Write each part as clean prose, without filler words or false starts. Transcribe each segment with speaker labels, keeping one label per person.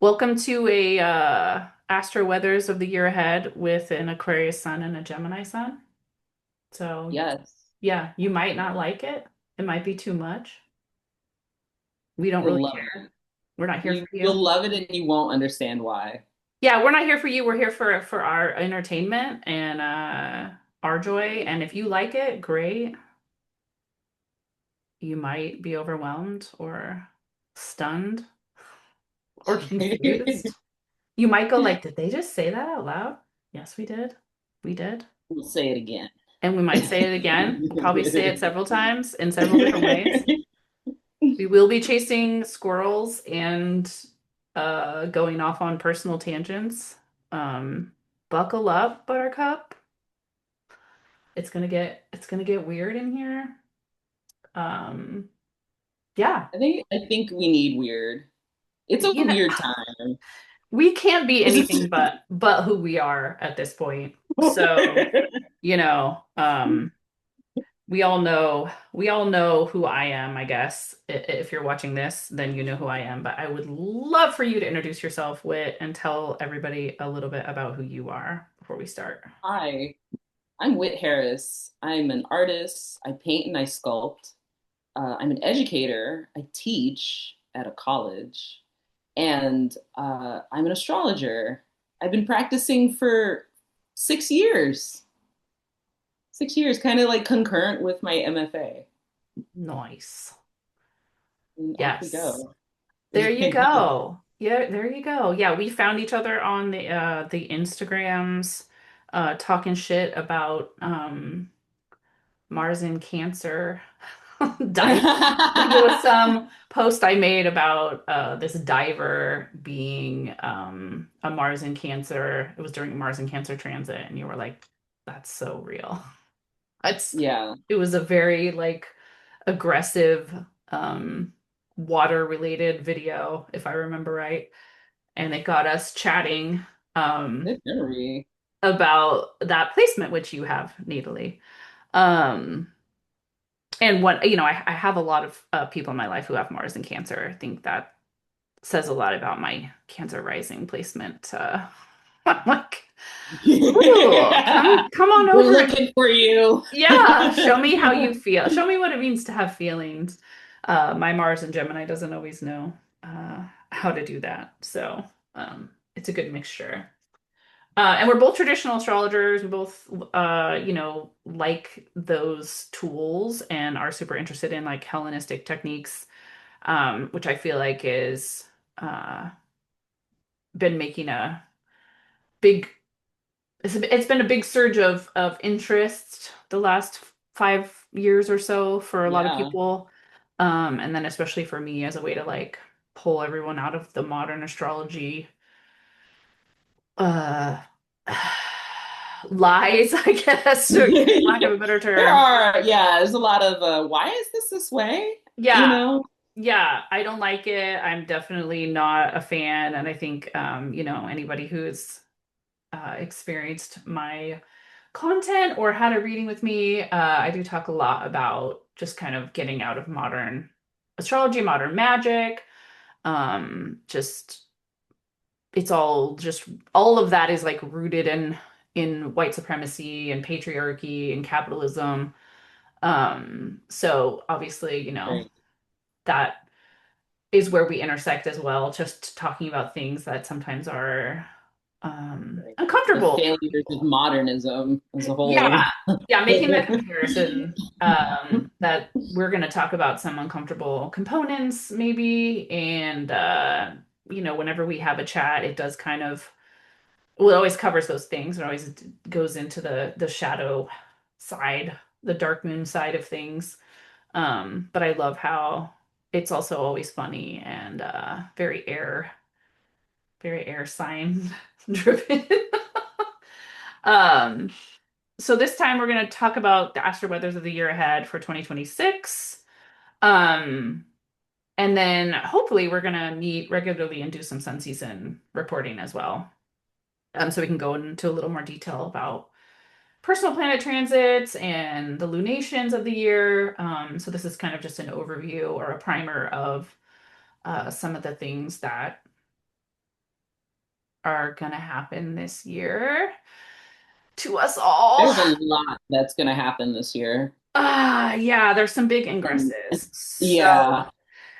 Speaker 1: Welcome to a AstroWeathers of the year ahead with an Aquarius sun and a Gemini sun. So,
Speaker 2: Yes,
Speaker 1: yeah, you might not like it. It might be too much. We don't
Speaker 2: you'll
Speaker 1: really
Speaker 2: love
Speaker 1: care.
Speaker 2: it.
Speaker 1: We're not here for
Speaker 2: You'll
Speaker 1: you.
Speaker 2: love it and you won't understand why.
Speaker 1: Yeah, we're not here for you. We're here for our entertainment and our joy. And if you like it, great. You might be overwhelmed or stunned or confused. You might go like, did they just say that out loud? Yes, we did. We did.
Speaker 2: We'll say it again.
Speaker 1: And we might say it again. We'll probably say it several times in several different ways. We will be chasing squirrels and going off on personal tangents. Buckle up, Buttercup. It's gonna get weird in here. Um, yeah,
Speaker 2: I think we need weird. It's a
Speaker 1: you know,
Speaker 2: weird time.
Speaker 1: we can't be
Speaker 2: Is
Speaker 1: anything
Speaker 2: it?
Speaker 1: but who we are at this point. So, you know, we all know who I am, I guess. If you're watching this, then you know who I am. But I would love for you to introduce yourself, Whit, and tell everybody a little bit about who you are before we start.
Speaker 2: Hi, I'm Whit Harris. I'm an artist. I paint and I sculpt. I'm an educator. I teach at a college, and I'm an astrologer. I've been practicing for 6 years. 6 years, kind of like concurrent with my MFA.
Speaker 1: Nice.
Speaker 2: And off we
Speaker 1: Yes.
Speaker 2: go.
Speaker 1: There you go. Yeah, there you go. Yeah, we found each other on the Instagrams, talking shit about Mars in Cancer. Dive. I think it was some post I made about this diver being a Mars in Cancer. It was during Mars in Cancer transit, and you were like, "That's so real." It's
Speaker 2: Yeah.
Speaker 1: it was a very like aggressive um, water related video, if I remember right, and it got us chatting
Speaker 2: Good memory.
Speaker 1: about that placement, which you have natally. Um, And what, I have a lot of people in my life who have Mars and Cancer. I think that says a lot about my Cancer rising placement. I'm like, ooh, come on
Speaker 2: We're
Speaker 1: over.
Speaker 2: looking for you.
Speaker 1: Yeah, show me how you feel. Show me what it means to have feelings. My Mars and Gemini doesn't always know how to do that. So it's a good mixture. And we're both traditional astrologers. We both, like those tools and are super interested in like Hellenistic techniques, which I feel like is uh, been making a big. It's been a big surge of interest the last 5 years or so for a lot of
Speaker 2: Yeah.
Speaker 1: people, and then especially for me as a way to like pull everyone out of the modern astrology uh lies, I guess, or lack of a better term.
Speaker 2: There's a lot of why is this way? You
Speaker 1: Yeah.
Speaker 2: know?
Speaker 1: Yeah, I don't like it. I'm definitely not a fan. And I think anybody who's experienced my content or had a reading with me, I do talk a lot about just kind of getting out of modern astrology, modern magic. Just it's all just all of that is like rooted in white supremacy and patriarchy and capitalism. So obviously,
Speaker 2: Right.
Speaker 1: that is where we intersect as well, just talking about things that sometimes are
Speaker 2: Right. The
Speaker 1: uncomfortable for
Speaker 2: failures of
Speaker 1: people.
Speaker 2: modernism as a
Speaker 1: Yeah,
Speaker 2: whole.
Speaker 1: yeah, making the comparison that we're going to talk about some uncomfortable components maybe, and whenever we have a chat, it does kind of well, it always covers those things. It always goes into the shadow side, the dark moon side of things. But I love how it's also always funny and very air sign driven. Um, so this time we're going to talk about the astro weathers of the year ahead for 2026. Um, and then hopefully we're going to meet regularly and do some sun season reporting as well. So we can go into a little more detail about personal planet transits and the lunations of the year. So this is kind of just an overview or a primer of some of the things that are going to happen this year to us all.
Speaker 2: There's a lot that's going to happen this year.
Speaker 1: Yeah, there's some big
Speaker 2: And
Speaker 1: ingresses. So,
Speaker 2: yeah,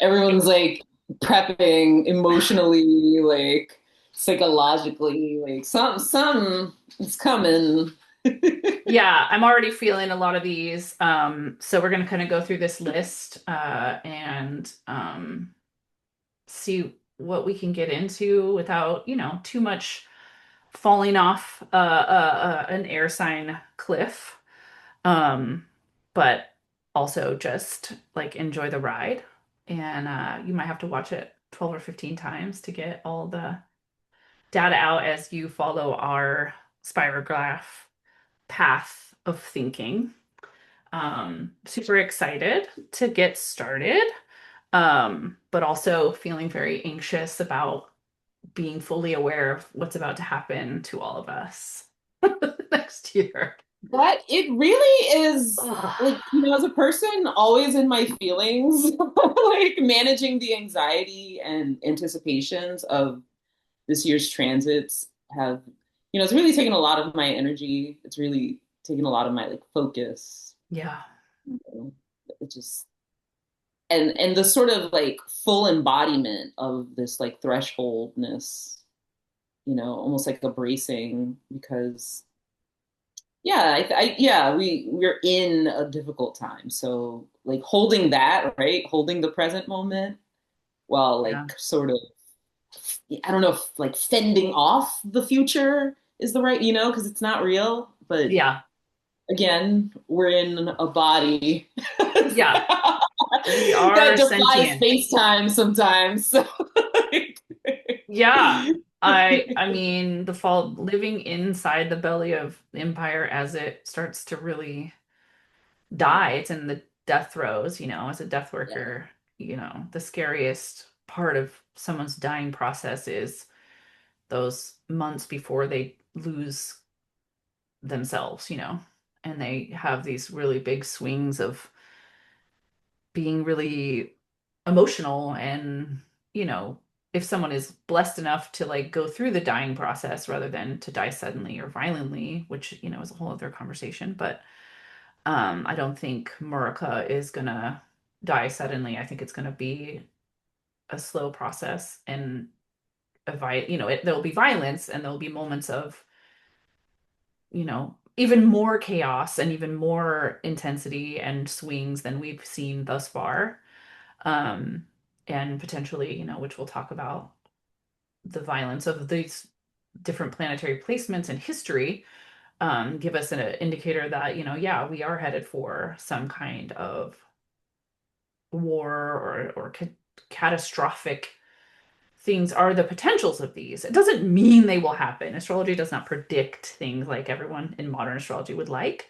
Speaker 2: everyone's like prepping emotionally, like psychologically, like some is coming.
Speaker 1: yeah, I'm already feeling a lot of these. So we're going to kind of go through this list and see what we can get into without, too much falling off an air sign cliff. Um, but also just like enjoy the ride. And you might have to watch it 12 or 15 times to get all the data out as you follow our spirograph path of thinking. Super excited to get started, but also feeling very anxious about being fully aware of what's about to happen to all of us next year.
Speaker 2: But it really is like,
Speaker 1: Ugh.
Speaker 2: as a person, always in my feelings, like managing the anxiety and anticipations of this year's transits have, it's really taken a lot of my energy. It's really taken a lot of my like focus.
Speaker 1: Yeah,
Speaker 2: It just and the sort of like full embodiment of this like thresholdness, almost like a bracing because yeah, yeah, we're in a difficult time. So like holding that, right? Holding the present moment while
Speaker 1: yeah,
Speaker 2: like sort of I don't know if like fending off the future is the right, because it's not real, but
Speaker 1: yeah,
Speaker 2: again, we're in a body
Speaker 1: yeah. We
Speaker 2: that
Speaker 1: are
Speaker 2: defies
Speaker 1: sentient.
Speaker 2: space-time sometimes. So like,
Speaker 1: Yeah. I mean, the fall living inside the belly of the empire as it starts to really die. It's in the death throes, as a death
Speaker 2: yeah,
Speaker 1: worker, the scariest part of someone's dying process is those months before they lose themselves, and they have these really big swings of being really emotional and, if someone is blessed enough to like go through the dying process rather than to die suddenly or violently, which, is a whole other conversation, but I don't think Murica is gonna die suddenly. I think it's gonna be a slow process and there'll be violence and there'll be moments of, even more chaos and even more intensity and swings than we've seen thus far. Um, and potentially, which we'll talk about the violence of these different planetary placements in history, give us an indicator that, yeah, we are headed for some kind of war or catastrophic things are the potentials of these. It doesn't mean they will happen. Astrology does not predict things like everyone in modern astrology would like,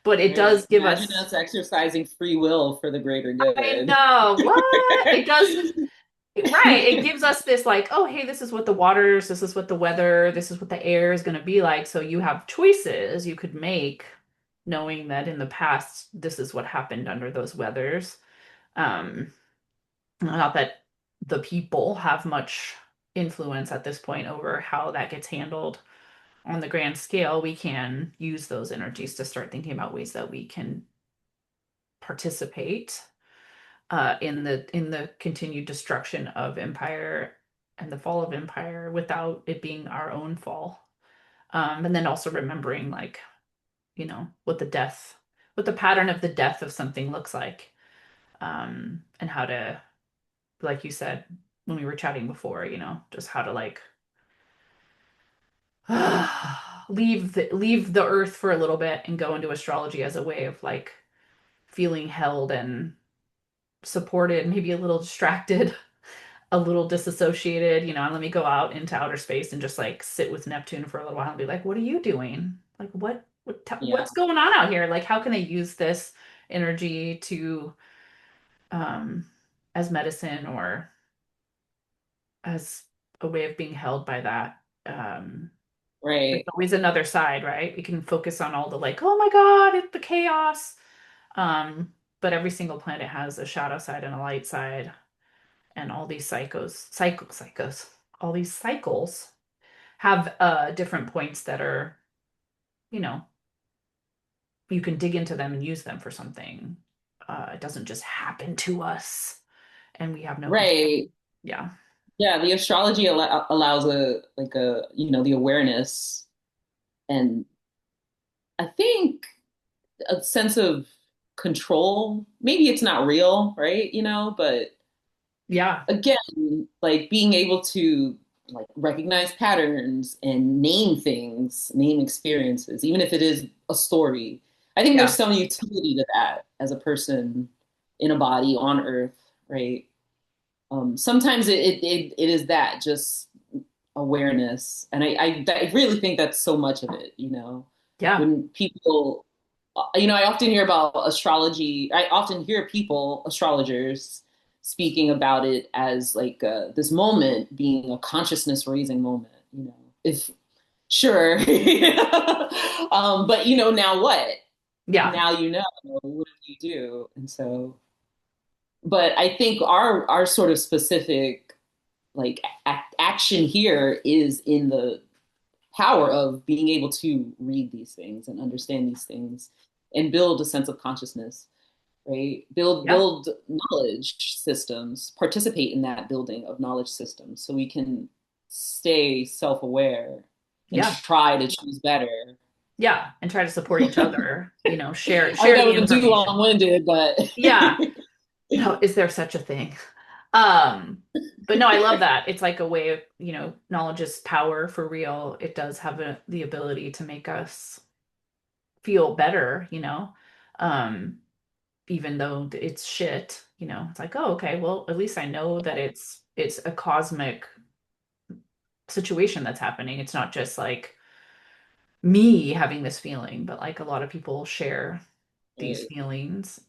Speaker 1: but it
Speaker 2: right.
Speaker 1: does give
Speaker 2: Imagine
Speaker 1: us,
Speaker 2: us exercising free will for the greater
Speaker 1: I
Speaker 2: good.
Speaker 1: know what it does. Right. It gives us this like, oh, hey, this is what the waters, this is what the weather, this is what the air is going to be like. So you have choices you could make knowing that in the past, this is what happened under those weathers. Um, Not that the people have much influence at this point over how that gets handled on the grand scale. We can use those energies to start thinking about ways that we can participate in the continued destruction of empire and the fall of empire without it being our own fall. And then also remembering like, what the pattern of the death of something looks like, and how to, like you said when we were chatting before, just how to like leave the earth for a little bit and go into astrology as a way of like feeling held and supported, maybe a little distracted, a little disassociated, and let me go out into outer space and just like sit with Neptune for a little while and be like, what are you doing? Like
Speaker 2: Yeah,
Speaker 1: what's going on out here? Like how can I use this energy to um as medicine or as a way of being held by that? There's
Speaker 2: right.
Speaker 1: always another side, right? We can focus on all the like, oh my God, it's the chaos. But every single planet has a shadow side and a light side, and all these all these cycles. have different points that are, you know, you can dig into them and use them for something. It doesn't just happen to us and we have no control.
Speaker 2: Right.
Speaker 1: Yeah.
Speaker 2: Yeah, the astrology allows the awareness and I think a sense of control. Maybe it's not real, right? But
Speaker 1: Yeah.
Speaker 2: again, like being able to like recognize patterns and name things, name experiences, even if it is a story. I think there's
Speaker 1: Yeah.
Speaker 2: some utility to that as a person in a body on Earth, right? Sometimes it is that just awareness, and I really think that's so much of it.
Speaker 1: Yeah.
Speaker 2: When people, I often hear about astrology. I often hear people, astrologers, speaking about it as like this moment being a consciousness raising moment. If sure, but now what?
Speaker 1: Yeah.
Speaker 2: Now what do you do? And so, but I think our sort of specific like action here is in the power of being able to read these things and understand these things and build a sense of consciousness, right? build
Speaker 1: Yeah.
Speaker 2: build knowledge systems, participate in that building of knowledge systems so we can stay self-aware and
Speaker 1: Yeah.
Speaker 2: try to choose better.
Speaker 1: Yeah. And try to support each other,
Speaker 2: I think
Speaker 1: share
Speaker 2: that
Speaker 1: the
Speaker 2: was too
Speaker 1: information.
Speaker 2: long-winded, but
Speaker 1: Yeah. No, is there such a thing? Um, but no, I love that. It's like a way of, knowledge is power for real. It does have the ability to make us feel better, um, even though it's shit, it's like, oh, okay, well, at least I know that it's a cosmic situation that's happening. It's not just like me having this feeling, but like a lot of people share these
Speaker 2: right.
Speaker 1: feelings.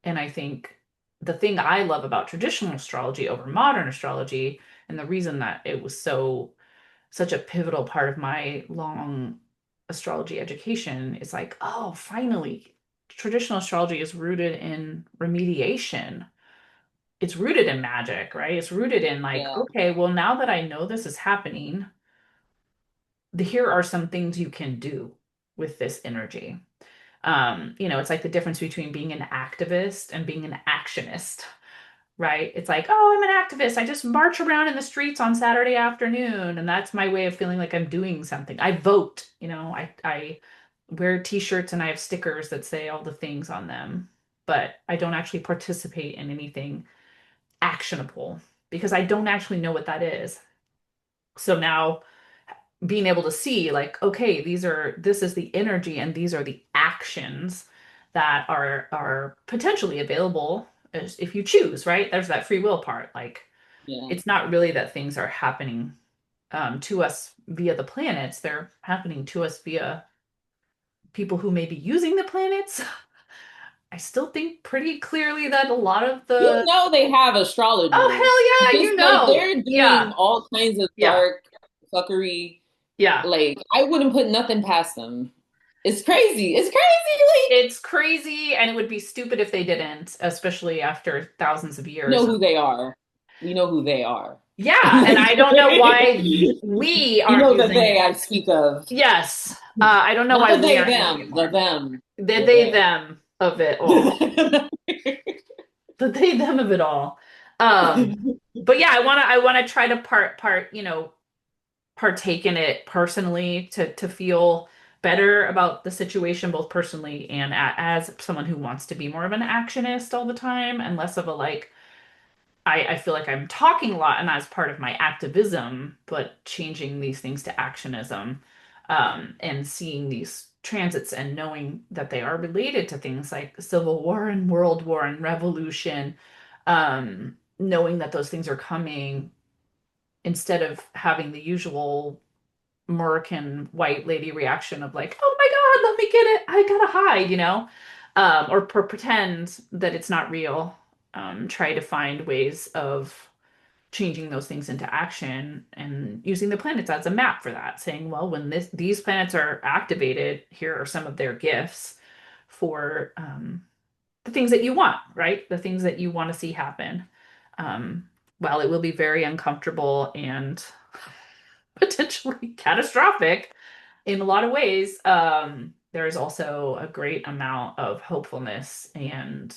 Speaker 1: And I think the thing I love about traditional astrology over modern astrology, and the reason that it was such a pivotal part of my long astrology education is like, oh, finally, traditional astrology is rooted in remediation. It's rooted in magic, right? It's rooted in like,
Speaker 2: Yeah,
Speaker 1: okay, well, now that I know this is happening, here are some things you can do with this energy. It's like the difference between being an activist and being an actionist, right? It's like, oh, I'm an activist. I just march around in the streets on Saturday afternoon, and that's my way of feeling like I'm doing something. I vote, I wear t-shirts and I have stickers that say all the things on them, but I don't actually participate in anything actionable because I don't actually know what that is. So now being able to see like, okay, this is the energy and these are the actions that are potentially available if you choose, right? There's that free will part. Like
Speaker 2: yeah.
Speaker 1: it's not really that things are happening to us via the planets. They're happening to us via people who may be using the planets. I still think pretty clearly that a lot of
Speaker 2: You
Speaker 1: the
Speaker 2: know they have
Speaker 1: oh
Speaker 2: astrologers.
Speaker 1: hell yeah,
Speaker 2: Just like they're doing
Speaker 1: yeah,
Speaker 2: all kinds of
Speaker 1: yeah,
Speaker 2: dark fuckery.
Speaker 1: yeah.
Speaker 2: Like I wouldn't put nothing past them. It's crazy. It's crazy. Like
Speaker 1: It's crazy, and it would be stupid if they didn't, especially after thousands of
Speaker 2: you know
Speaker 1: years.
Speaker 2: who they are. We know who they are.
Speaker 1: Yeah, and
Speaker 2: Like,
Speaker 1: I don't know why we
Speaker 2: you
Speaker 1: aren't
Speaker 2: know the
Speaker 1: using
Speaker 2: they
Speaker 1: it.
Speaker 2: I speak of.
Speaker 1: Yes, I don't know
Speaker 2: Not
Speaker 1: why
Speaker 2: the
Speaker 1: we
Speaker 2: they
Speaker 1: aren't using it
Speaker 2: them, the
Speaker 1: more.
Speaker 2: them,
Speaker 1: The
Speaker 2: the
Speaker 1: they
Speaker 2: they.
Speaker 1: them of it all. The they them of it all. Um, but yeah, I wanna try to partake in it personally to feel better about the situation, both personally and as someone who wants to be more of an actionist all the time and less of a like I feel like I'm talking a lot and that's part of my activism, but changing these things to actionism, and seeing these transits and knowing that they are related to things like Civil War and World War and Revolution, knowing that those things are coming instead of having the usual American white lady reaction of like, oh my God, let me get it. I gotta hide, or pretend that it's not real. Try to find ways of changing those things into action and using the planets as a map for that, saying, well, when these planets are activated, here are some of their gifts for the things that you want, right? The things that you want to see happen. Um, while it will be very uncomfortable and potentially catastrophic in a lot of ways. There is also a great amount of hopefulness and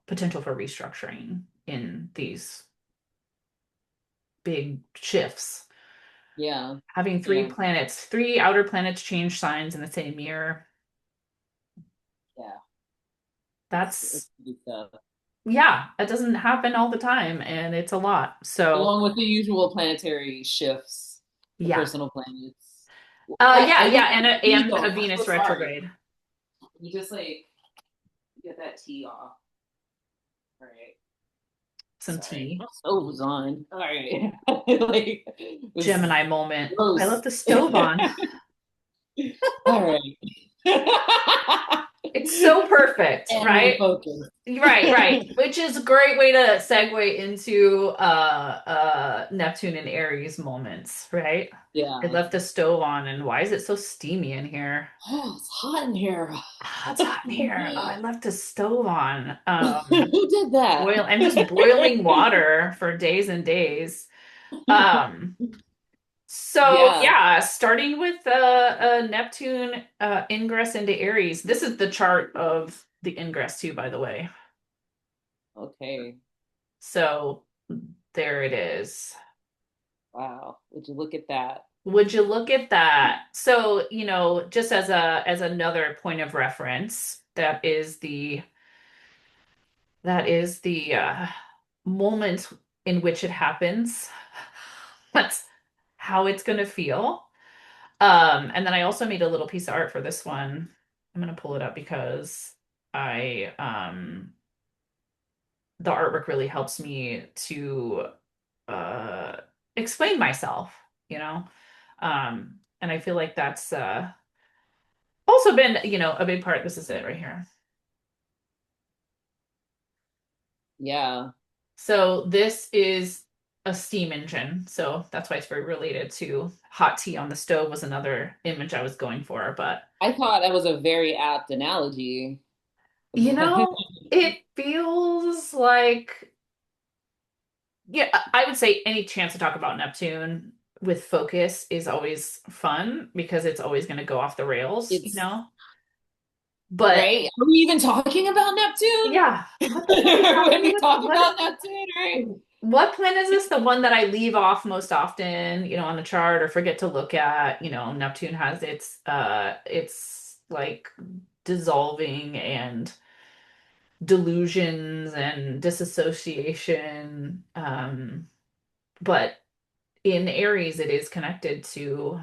Speaker 1: potential for restructuring in these big shifts.
Speaker 2: Yeah.
Speaker 1: Having
Speaker 2: Yeah.
Speaker 1: three outer planets change signs in the same year,
Speaker 2: Yeah. It's
Speaker 1: that's,
Speaker 2: pretty tough.
Speaker 1: yeah, that doesn't happen all the time, and it's a lot. So,
Speaker 2: Along with the usual planetary shifts, the
Speaker 1: yeah.
Speaker 2: personal planets.
Speaker 1: Yeah,
Speaker 2: I
Speaker 1: yeah,
Speaker 2: need
Speaker 1: and
Speaker 2: that
Speaker 1: a,
Speaker 2: tea
Speaker 1: and
Speaker 2: though.
Speaker 1: a
Speaker 2: I'm so
Speaker 1: Venus
Speaker 2: sorry.
Speaker 1: retrograde.
Speaker 2: You just like get that tea off. All right.
Speaker 1: Some
Speaker 2: Sorry.
Speaker 1: tea.
Speaker 2: My stove was on. All right. Like it was
Speaker 1: Gemini moment. I left
Speaker 2: gross.
Speaker 1: the stove on.
Speaker 2: All right.
Speaker 1: It's so perfect,
Speaker 2: And
Speaker 1: right?
Speaker 2: refocus.
Speaker 1: Right, right. Which is a great way to segue into Neptune and Aries moments, right? I
Speaker 2: Yeah.
Speaker 1: left the stove on, and why is it so steamy in here?
Speaker 2: Oh, it's hot in here.
Speaker 1: Ah, it's hot in here. Oh, I left the stove on.
Speaker 2: Who did that?
Speaker 1: I'm just boiling water for days and days. Um, so
Speaker 2: Yeah.
Speaker 1: yeah, starting with Neptune ingress into Aries. This is the chart of the ingress too, by the way.
Speaker 2: Okay.
Speaker 1: So there it is.
Speaker 2: Wow. Would you look at that?
Speaker 1: Would you look at that? So, just as another point of reference, that is the moment in which it happens. That's how it's going to feel. And then I also made a little piece of art for this one. I'm going to pull it up because I the artwork really helps me to uh explain myself, you know. And I feel like that's also been, a big part. This is it right here.
Speaker 2: Yeah.
Speaker 1: So this is a steam engine. So that's why it's very related to hot tea on the stove was another image I was going for. But,
Speaker 2: I thought that was a very apt analogy.
Speaker 1: it feels like, yeah, I would say any chance to talk about Neptune with focus is always fun because it's always going to go off the rails, you
Speaker 2: It's
Speaker 1: know? But
Speaker 2: right. Are we even talking about Neptune?
Speaker 1: yeah, what the fuck is
Speaker 2: When
Speaker 1: happening
Speaker 2: we
Speaker 1: with
Speaker 2: talk about Neptune, right?
Speaker 1: what planet is this? The one that I leave off most often, on the chart or forget to look at. Neptune has its like dissolving and delusions and disassociation. But in Aries, it is connected to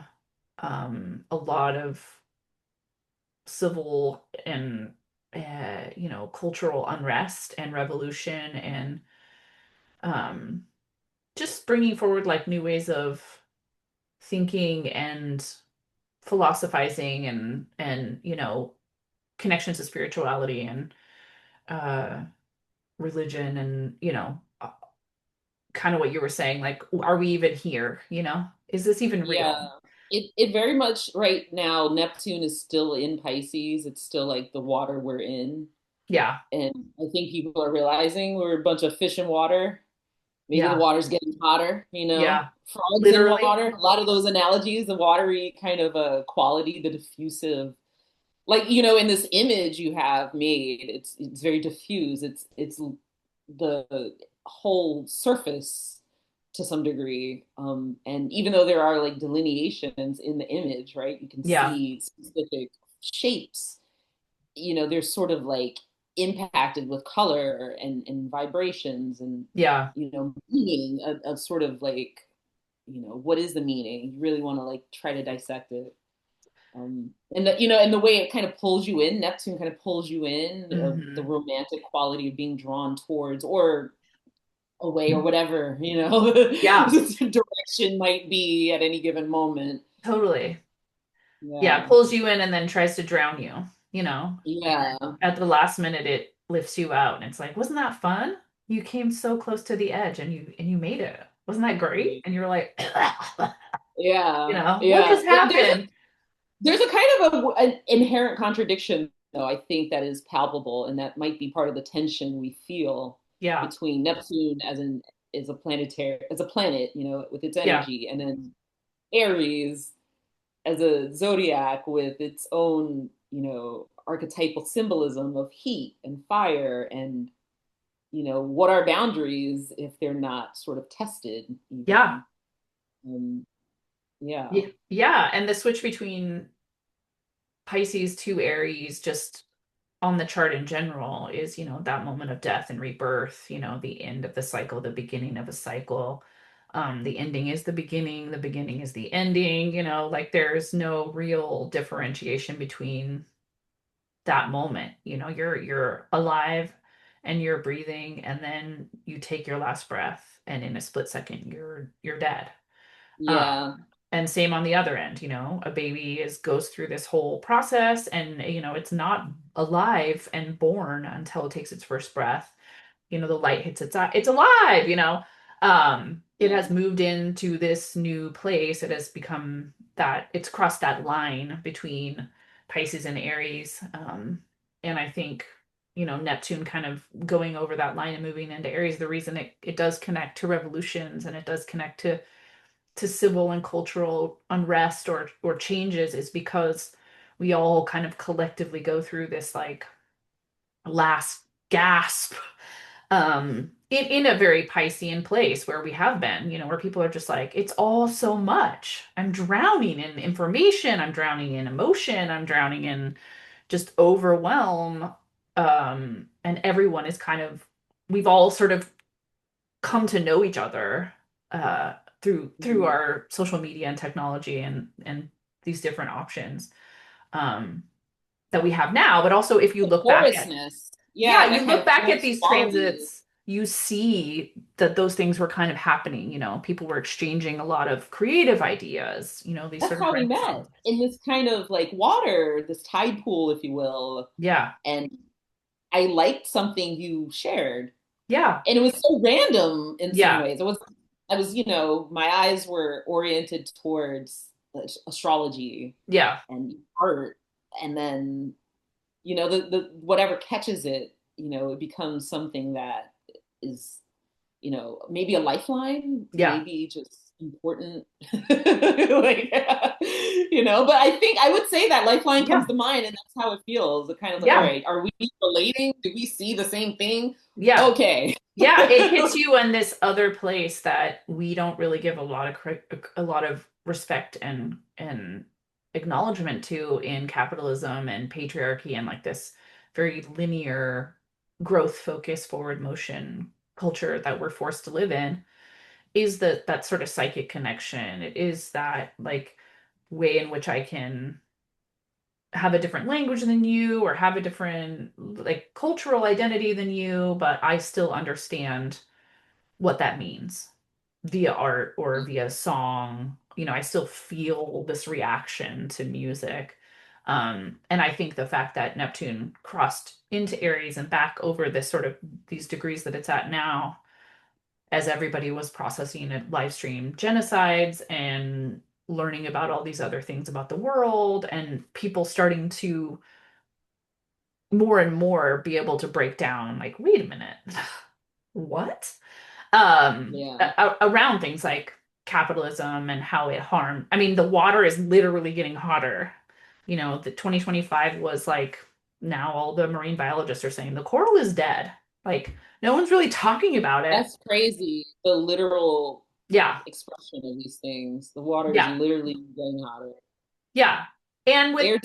Speaker 1: a lot of civil and cultural unrest and revolution and um, just bringing forward like new ways of thinking and philosophizing and connections to spirituality and uh, religion and kind of what you were saying, like, are we even here? Is this even real?
Speaker 2: Yeah. It very much right now, Neptune is still in Pisces. It's still like the water we're in.
Speaker 1: Yeah,
Speaker 2: And I think people are realizing we're a bunch of fish in water. Maybe the
Speaker 1: yeah,
Speaker 2: water's getting hotter,
Speaker 1: yeah,
Speaker 2: frogs in
Speaker 1: literally.
Speaker 2: water. A lot of those analogies, the watery kind of quality, the diffusive, like, in this image you have made, it's very diffuse. It's the whole surface to some degree. And even though there are like delineations in the image, right, you can
Speaker 1: Yeah,
Speaker 2: see specific shapes, there's sort of like impacted with color and vibrations and
Speaker 1: yeah,
Speaker 2: meaning of sort of like what is the meaning. You really want to like try to dissect it. And the way it kind of pulls you in, Neptune kind of pulls you in, the
Speaker 1: hmm,
Speaker 2: romantic quality of being drawn towards or away or whatever,
Speaker 1: yeah,
Speaker 2: the direction might be at any given moment.
Speaker 1: totally. Yeah,
Speaker 2: Yeah.
Speaker 1: pulls you in and then tries to drown you, and
Speaker 2: Yeah.
Speaker 1: then at the last minute it lifts you out and it's like, wasn't that fun? You came so close to the edge and you made it. Wasn't that great? And you're like,
Speaker 2: Yeah.
Speaker 1: what
Speaker 2: Yeah.
Speaker 1: just happened?
Speaker 2: There's a kind of an inherent contradiction, though, I think that is palpable, and that might be part of the tension we feel
Speaker 1: Yeah,
Speaker 2: between Neptune is a planetary, as a planet, with its
Speaker 1: Yeah.
Speaker 2: energy, and then Aries as a zodiac with its own, archetypal symbolism of heat and fire, and what are boundaries if they're not sort of tested
Speaker 1: Yeah.
Speaker 2: even. um, yeah.
Speaker 1: Yeah. And the switch between Pisces to Aries just on the chart in general is, that moment of death and rebirth, the end of the cycle, the beginning of a cycle. The ending is the beginning is the ending, like there's no real differentiation between that moment. You're alive and you're breathing, and then you take your last breath, and in a split second you're dead.
Speaker 2: Yeah.
Speaker 1: And same on the other end, a baby goes through this whole process, and it's not alive and born until it takes its first breath. The light hits its eye, it's alive. It has
Speaker 2: Yeah.
Speaker 1: moved into this new place. It has become that, it's crossed that line between Pisces and Aries. And I think, Neptune kind of going over that line and moving into Aries, the reason it does connect to revolutions, and it does connect to civil and cultural unrest or changes, is because we all kind of collectively go through this like last gasp, in a very Piscean place where we have been, where people are just like, it's all so much. I'm drowning in information, I'm drowning in emotion, I'm drowning in just overwhelm. And everyone is kind of, we've all sort of come to know each other through
Speaker 2: Mhm.
Speaker 1: our social media and technology and these different options, um, that we have now. But also, if you
Speaker 2: The
Speaker 1: look back at,
Speaker 2: porousness,
Speaker 1: yeah,
Speaker 2: yeah,
Speaker 1: you
Speaker 2: that kind
Speaker 1: look
Speaker 2: of
Speaker 1: back at
Speaker 2: porous
Speaker 1: these
Speaker 2: quality.
Speaker 1: transits, you see that those things were kind of happening. People were exchanging a lot of creative ideas, these
Speaker 2: That's
Speaker 1: sort of
Speaker 2: how we
Speaker 1: renaissance.
Speaker 2: met, in this kind of like water, this tide pool, if you will.
Speaker 1: Yeah,
Speaker 2: And I liked something you shared,
Speaker 1: yeah,
Speaker 2: and it was so random in some
Speaker 1: yeah,
Speaker 2: ways. My eyes were oriented towards astrology
Speaker 1: yeah,
Speaker 2: and art, and then the whatever catches it, it becomes something that is, maybe a lifeline,
Speaker 1: yeah,
Speaker 2: maybe just important. Like, but I think I would say that lifeline comes
Speaker 1: yeah,
Speaker 2: to mind, and that's how it feels. It kind of like, all
Speaker 1: yeah,
Speaker 2: right, are we relating? Do we see the same thing?
Speaker 1: yeah.
Speaker 2: Okay.
Speaker 1: Yeah, it hits you in this other place that we don't really give a lot of respect and acknowledgement to in capitalism and patriarchy, and like this very linear growth focus forward motion culture that we're forced to live in, is that sort of psychic connection. It is that like way in which I can have a different language than you, or have a different like cultural identity than you, but I still understand what that means via art or via song. I still feel this reaction to music. And I think the fact that Neptune crossed into Aries and back over this sort of these degrees that it's at now, as everybody was processing it, live stream genocides and learning about all these other things about the world, and people starting to more and more be able to break down, like, wait a minute, what?
Speaker 2: Yeah.
Speaker 1: Around things like capitalism and how it harmed. I mean, the water is literally getting hotter. The 2025 was like, now all the marine biologists are saying the coral is dead. Like, no one's really talking about it.
Speaker 2: That's crazy. The literal
Speaker 1: Yeah,
Speaker 2: expression of these things. The water is
Speaker 1: yeah,
Speaker 2: literally getting hotter.
Speaker 1: yeah. And with,
Speaker 2: Air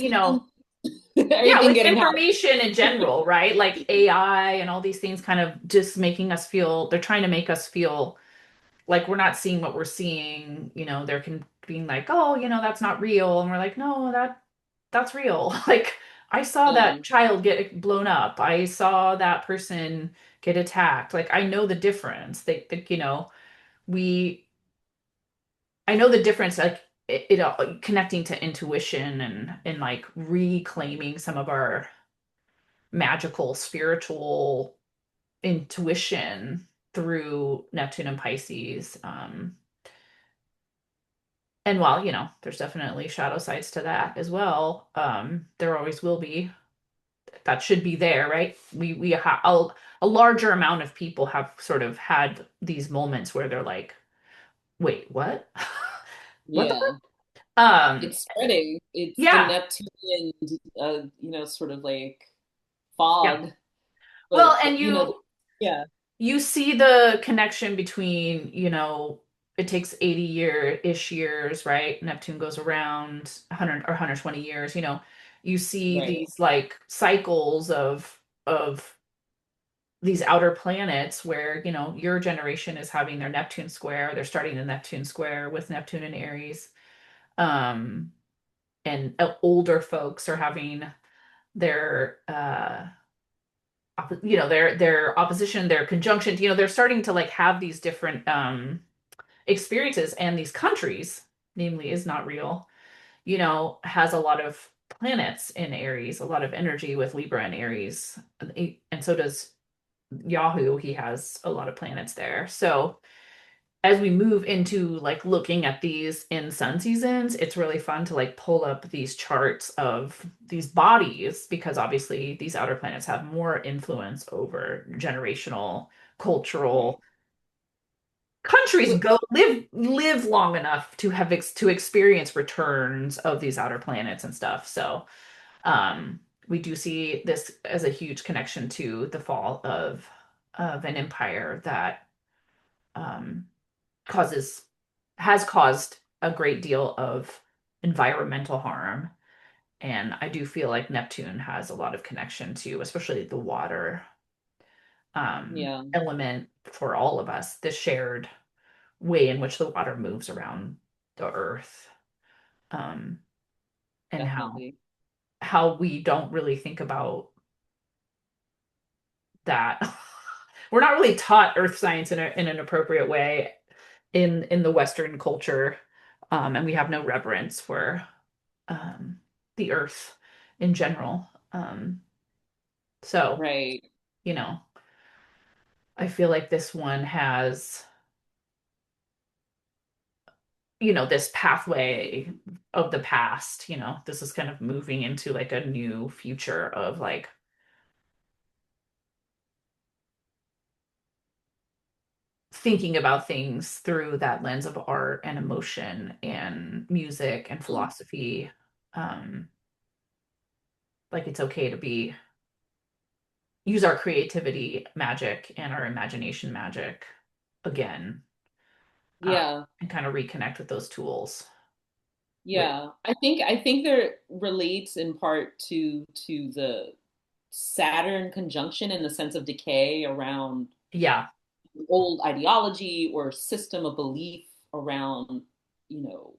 Speaker 1: yeah,
Speaker 2: everything
Speaker 1: with
Speaker 2: getting hotter.
Speaker 1: information in general, right? Like AI and all these things kind of just making us feel, they're trying to make us feel like we're not seeing what we're seeing. They're being like, oh, that's not real, and we're like, no, that's real. Like, I saw
Speaker 2: Yeah.
Speaker 1: that child get blown up, I saw that person get attacked. Like, I know the difference. We I know the difference, like it connecting to intuition and like reclaiming some of our magical spiritual intuition through Neptune and Pisces. And while, there's definitely shadow sides to that as well, there always will be. that should be there, right? We have a larger amount of people have sort of had these moments where they're like, wait, what? What the
Speaker 2: Yeah.
Speaker 1: fuck?
Speaker 2: It's spreading. It's the
Speaker 1: Yeah,
Speaker 2: Neptunian, sort of like
Speaker 1: yeah.
Speaker 2: fog.
Speaker 1: Well,
Speaker 2: But,
Speaker 1: and
Speaker 2: yeah,
Speaker 1: you see the connection between, it takes 80-ish years, right? Neptune goes around 100 or 120 years, you see
Speaker 2: right,
Speaker 1: these like cycles of these outer planets where, your generation is having their Neptune square, they're starting the Neptune square with Neptune in Aries. Um, and older folks are having their their opposition, their conjunction, they're starting to like have these different experiences, and these countries, namely is not real, has a lot of planets in Aries, a lot of energy with Libra and Aries. And so does Yahoo. He has a lot of planets there. So as we move into like looking at these in sun seasons, it's really fun to like pull up these charts of these bodies, because obviously these outer planets have more influence over generational,
Speaker 2: right.
Speaker 1: cultural. Countries
Speaker 2: Wh-
Speaker 1: go live long enough to have to experience returns of these outer planets and stuff. So we do see this as a huge connection to the fall of an empire that um, causes has caused a great deal of environmental harm. And I do feel like Neptune has a lot of connection to, especially the water
Speaker 2: Yeah,
Speaker 1: element for all of us, the shared way in which the water moves around the earth, um, and
Speaker 2: definitely.
Speaker 1: how we don't really think about that. We're not really taught earth science in an appropriate way in the Western culture, and we have no reverence for um, the earth in general. So,
Speaker 2: Right.
Speaker 1: you know, I feel like this one has, this pathway of the past, this is kind of moving into like a new future of like thinking about things through that lens of art and emotion and music and
Speaker 2: Mm.
Speaker 1: philosophy. Um, like it's okay to be use our creativity magic and our imagination magic again, uh,
Speaker 2: Yeah.
Speaker 1: and kind of reconnect with those tools. With
Speaker 2: Yeah. I think there relates in part to the Saturn conjunction in the sense of decay around
Speaker 1: yeah,
Speaker 2: old ideology or system of belief around, you know,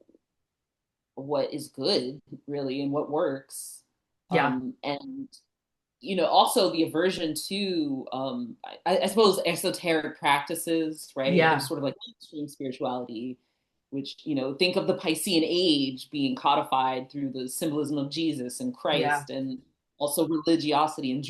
Speaker 2: what is good really and what works.
Speaker 1: yeah,
Speaker 2: And also the aversion to, I suppose, esoteric practices, right? There's
Speaker 1: yeah,
Speaker 2: sort of like extreme spirituality, which, think of the Piscean age being codified through the symbolism of Jesus and
Speaker 1: yeah,
Speaker 2: Christ, and also religiosity and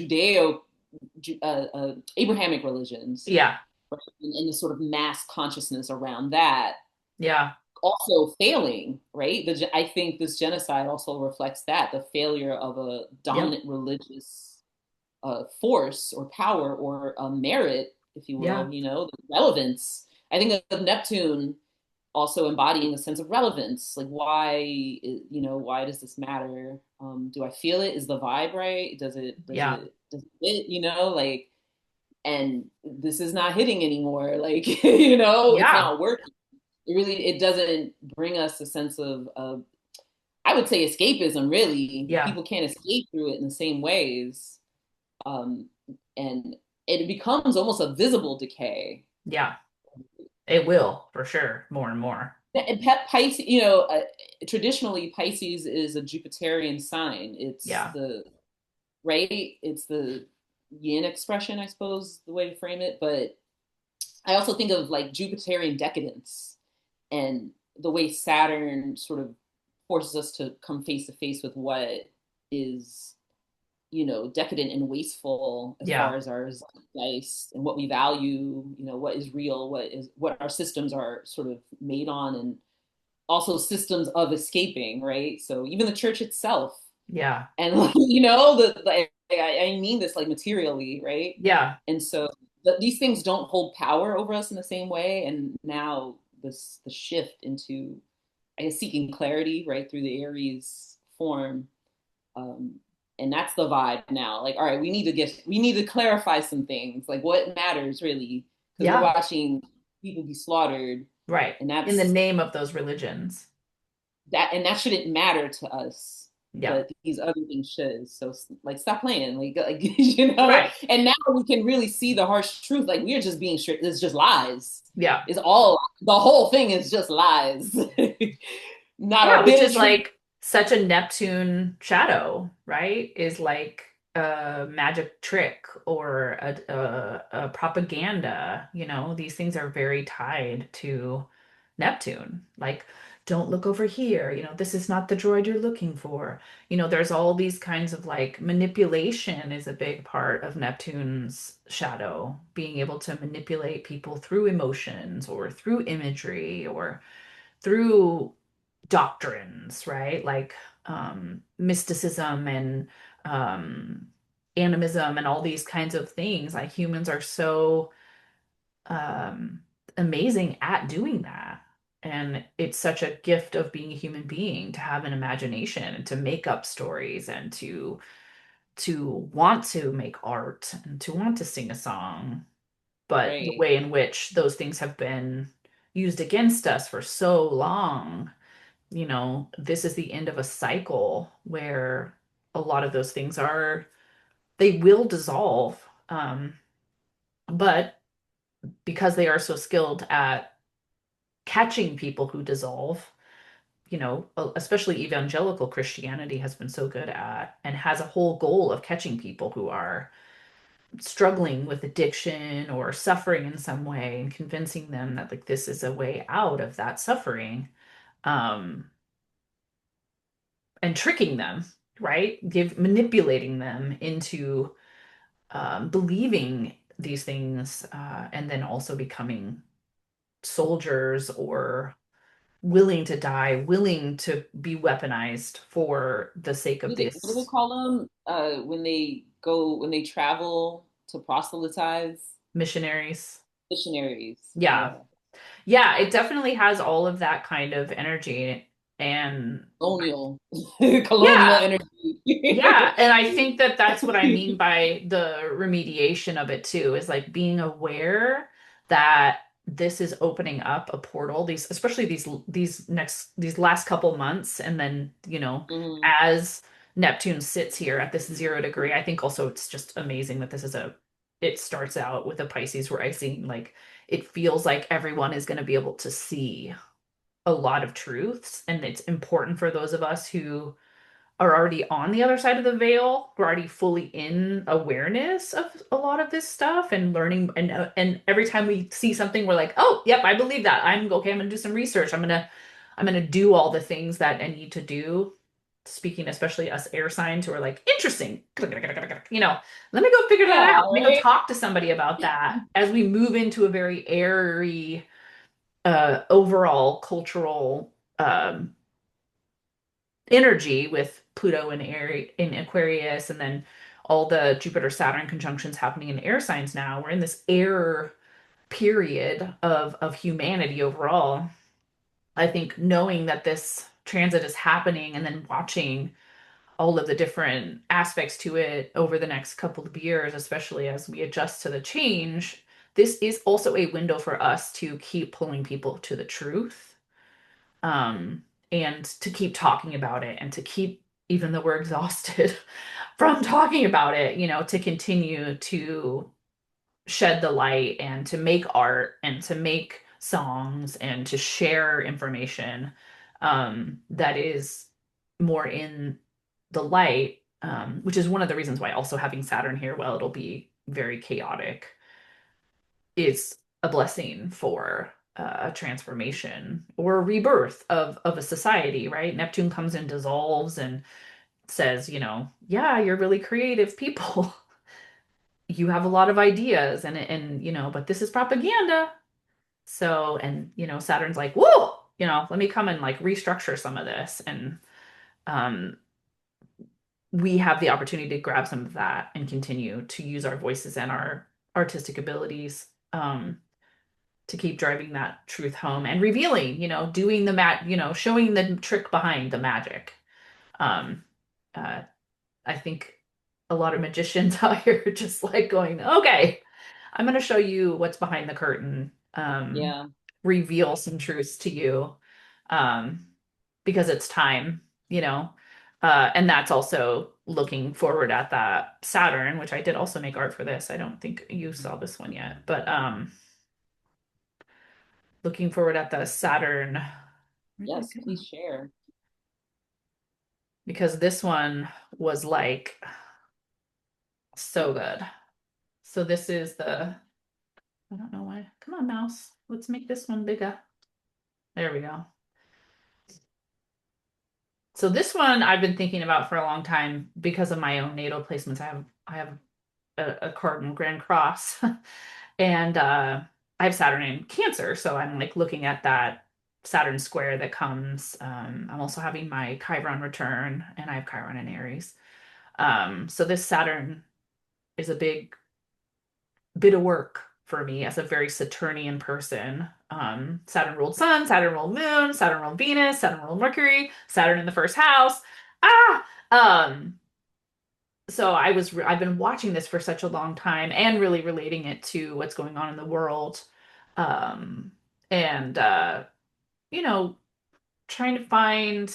Speaker 2: Abrahamic religions,
Speaker 1: yeah,
Speaker 2: right? And the sort of mass consciousness around that
Speaker 1: yeah,
Speaker 2: also failing, right? I think this genocide also reflects that the failure of a
Speaker 1: yep,
Speaker 2: dominant religious force or power or merit, if you
Speaker 1: yeah,
Speaker 2: will, the relevance. I think of Neptune also embodying a sense of relevance. Like, why does this matter? Do I feel it? Is the vibe right?
Speaker 1: yeah,
Speaker 2: Does it fit, like, and this is not hitting anymore. Like, it's
Speaker 1: yeah,
Speaker 2: not working. It doesn't bring us a sense of I would say escapism. Really,
Speaker 1: yeah,
Speaker 2: people can't escape through it in the same ways, um, and it becomes almost a visible decay.
Speaker 1: yeah. It will for sure, more and more.
Speaker 2: And Pisces, traditionally Pisces is a Jupiterian sign. It's
Speaker 1: Yeah,
Speaker 2: the right. It's the yin expression, I suppose, the way to frame it. But I also think of like Jupiterian decadence and the way Saturn sort of forces us to come face to face with what is, decadent and wasteful as
Speaker 1: yeah,
Speaker 2: far as our zeitgeist and what we value, what is real, what our systems are sort of made on, and also systems of escaping, right? So even the church itself,
Speaker 1: yeah,
Speaker 2: and the I mean this like materially, right?
Speaker 1: Yeah.
Speaker 2: And so but these things don't hold power over us in the same way. And now this the shift into, I guess, seeking clarity, right, through the Aries form. Um, and that's the vibe now. Like, all right, we need to clarify some things, like what matters really, because we're
Speaker 1: Yeah.
Speaker 2: watching people be slaughtered,
Speaker 1: Right.
Speaker 2: and
Speaker 1: In the
Speaker 2: that's
Speaker 1: name of those religions.
Speaker 2: and that shouldn't matter to us,
Speaker 1: Yeah.
Speaker 2: but these other things should. So like, stop playing, like you know.
Speaker 1: Right.
Speaker 2: And now we can really see the harsh truth. Like, we're just being straight. It's just lies.
Speaker 1: Yeah.
Speaker 2: It's all the whole thing is just lies. Not
Speaker 1: Yeah,
Speaker 2: a
Speaker 1: which
Speaker 2: bit
Speaker 1: is
Speaker 2: of truth.
Speaker 1: like such a Neptune shadow, right? Is like a magic trick or a propaganda. These things are very tied to Neptune. Like, don't look over here. This is not the droid you're looking for. There's all these kinds of like manipulation is a big part of Neptune's shadow, being able to manipulate people through emotions or through imagery or through doctrines, right? Like mysticism and um, animism and all these kinds of things. Like humans are so um, amazing at doing that. And it's such a gift of being a human being to have an imagination and to make up stories and to want to make art and to want to sing a song. But the
Speaker 2: Right.
Speaker 1: way in which those things have been used against us for so long, this is the end of a cycle where a lot of those things they will dissolve. But because they are so skilled at catching people who dissolve, especially evangelical Christianity has been so good at and has a whole goal of catching people who are struggling with addiction or suffering in some way and convincing them that like this is a way out of that suffering. Um, and tricking them, right? Manipulating them into believing these things, and then also becoming soldiers or willing to die, willing to be weaponized for the sake of
Speaker 2: What do they
Speaker 1: this
Speaker 2: call them? When they travel to proselytize?
Speaker 1: missionaries.
Speaker 2: Missionaries.
Speaker 1: Yeah.
Speaker 2: Yeah.
Speaker 1: Yeah, it definitely has all of that kind of energy. And
Speaker 2: Colonial. Colonial
Speaker 1: yeah,
Speaker 2: energy.
Speaker 1: yeah, and I think that that's what I mean by the remediation of it too, is like being aware that this is opening up a portal, especially these last couple months, and then,
Speaker 2: Mhm.
Speaker 1: as Neptune sits here at this 0 degree, I think also it's just amazing that it starts out with a Pisces rising, like it feels like everyone is going to be able to see a lot of truths, and it's important for those of us who are already on the other side of the veil. We're already fully in awareness of a lot of this stuff and learning. And every time we see something, we're like, oh, yep, I believe that. I'm okay. I'm gonna do some research. I'm gonna do all the things that I need to do. Speaking especially us air signs who are like, interesting. Let me go figure that
Speaker 2: Yeah,
Speaker 1: out. Let me go
Speaker 2: right.
Speaker 1: talk to somebody about that as we move into a very airy overall cultural energy with Pluto in Aquarius, and then all the Jupiter Saturn conjunctions happening in air signs now. We're in this air period of humanity overall. I think knowing that this transit is happening and then watching all of the different aspects to it over the next couple of years, especially as we adjust to the change, this is also a window for us to keep pulling people to the truth, um, and to keep talking about it and to keep, even though we're exhausted from talking about it, to continue to shed the light and to make art and to make songs and to share information, that is more in the light, which is one of the reasons why also having Saturn here, while it'll be very chaotic, is a blessing for a transformation or a rebirth of a society, right? Neptune comes and dissolves and says, yeah, you're really creative people. You have a lot of ideas and but this is propaganda. So, and Saturn's like, whoa, let me come and like restructure some of this. And um we have the opportunity to grab some of that and continue to use our voices and our artistic abilities to keep driving that truth home and revealing, doing the showing the trick behind the magic. Um, uh, I think a lot of magicians out here are just like going, okay, I'm going to show you what's behind the curtain,
Speaker 2: Yeah.
Speaker 1: reveal some truths to you, um, because it's time, you know. And that's also looking forward at that Saturn, which I did also make art for this. I don't think you saw this one yet, but looking forward at the Saturn. Where did it
Speaker 2: Yes,
Speaker 1: go?
Speaker 2: please share.
Speaker 1: Because this one was like so good. So this is I don't know why. Come on, mouse. Let's make this one bigger. There we go. So this one I've been thinking about for a long time because of my own natal placements. I have a cardinal grand cross and I have Saturn in Cancer, so I'm like looking at that Saturn square that comes. I'm also having my Chiron return, and I have Chiron in Aries. So this Saturn is a big bit of work for me as a very Saturnian person. Saturn ruled Sun, Saturn ruled Moon, Saturn ruled Venus, Saturn ruled Mercury, Saturn in the first house. Ah, so I've been watching this for such a long time and really relating it to what's going on in the world, um, and you know, trying to find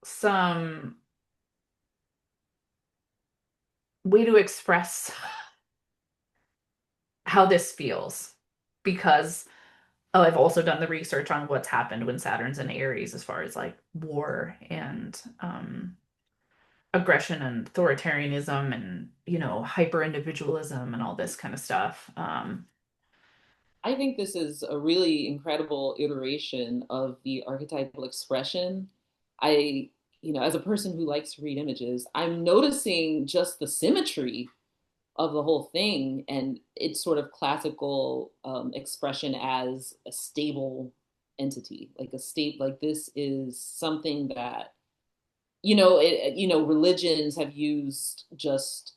Speaker 1: some way to express how this feels because I've also done the research on what's happened when Saturn's in Aries as far as like war and aggression and authoritarianism and, hyper individualism and all this kind of stuff.
Speaker 2: I think this is a really incredible iteration of the archetypal expression. I, as a person who likes to read images, I'm noticing just the symmetry of the whole thing and its sort of classical expression as a stable entity, like a state, like this is something that, religions have used just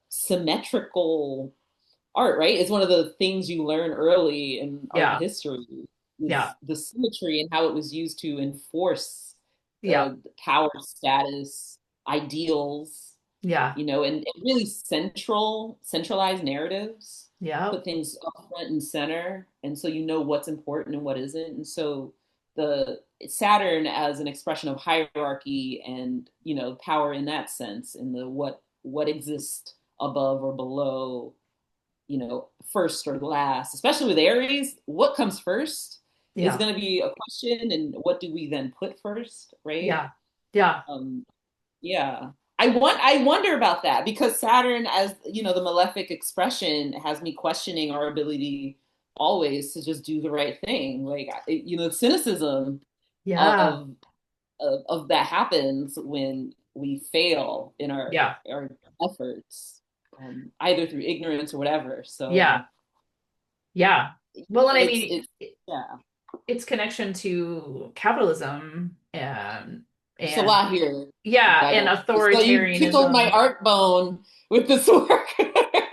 Speaker 2: symmetrical art, right? It's one of the things you learn early in art
Speaker 1: Yeah,
Speaker 2: history
Speaker 1: yeah,
Speaker 2: is the symmetry and how it was used to enforce
Speaker 1: yeah,
Speaker 2: power status, ideals,
Speaker 1: yeah,
Speaker 2: and really centralized narratives,
Speaker 1: yeah,
Speaker 2: put things up front and center. And so you know what's important and what isn't. And so the Saturn as an expression of hierarchy and, power in that sense, in the what exists above or below, first or last, especially with Aries, what comes first is
Speaker 1: yeah,
Speaker 2: going to be a question, and what do we then put first, right?
Speaker 1: yeah, yeah,
Speaker 2: Um, yeah. I wonder about that because Saturn, as the malefic expression, has me questioning our ability always to just do the right thing. Like cynicism
Speaker 1: yeah,
Speaker 2: of that happens when we fail in
Speaker 1: yeah,
Speaker 2: our efforts, either through ignorance or whatever.
Speaker 1: yeah,
Speaker 2: So
Speaker 1: yeah. Well, and I mean,
Speaker 2: it's yeah.
Speaker 1: its connection to capitalism,
Speaker 2: There's a
Speaker 1: and
Speaker 2: lot here,
Speaker 1: yeah, and
Speaker 2: Bible. So you tickled my
Speaker 1: authoritarianism.
Speaker 2: art bone with this work.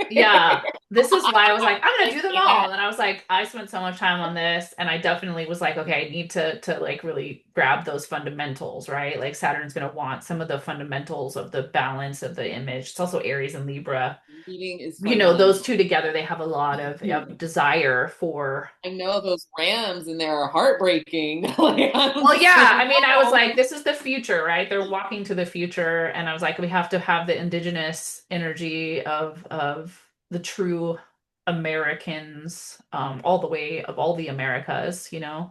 Speaker 1: Yeah, this is why I was like, I'm gonna
Speaker 2: I
Speaker 1: do them
Speaker 2: can't.
Speaker 1: all. And I was like, I spent so much time on this, and I definitely was like, okay, I need to like really grab those fundamentals, right? Like Saturn's gonna want some of the fundamentals of the balance of the image. It's also Aries and Libra.
Speaker 2: Reading is
Speaker 1: Those
Speaker 2: fundamental.
Speaker 1: two together, they have a lot of desire for.
Speaker 2: I know those rams in there are heartbreaking. Like I'm
Speaker 1: Well,
Speaker 2: just like,
Speaker 1: yeah, I mean, I was
Speaker 2: no.
Speaker 1: like, this is the future, right? They're walking to the future, and I was like, we have to have the indigenous energy of the true Americans, all the way of all the Americas,
Speaker 2: Yeah.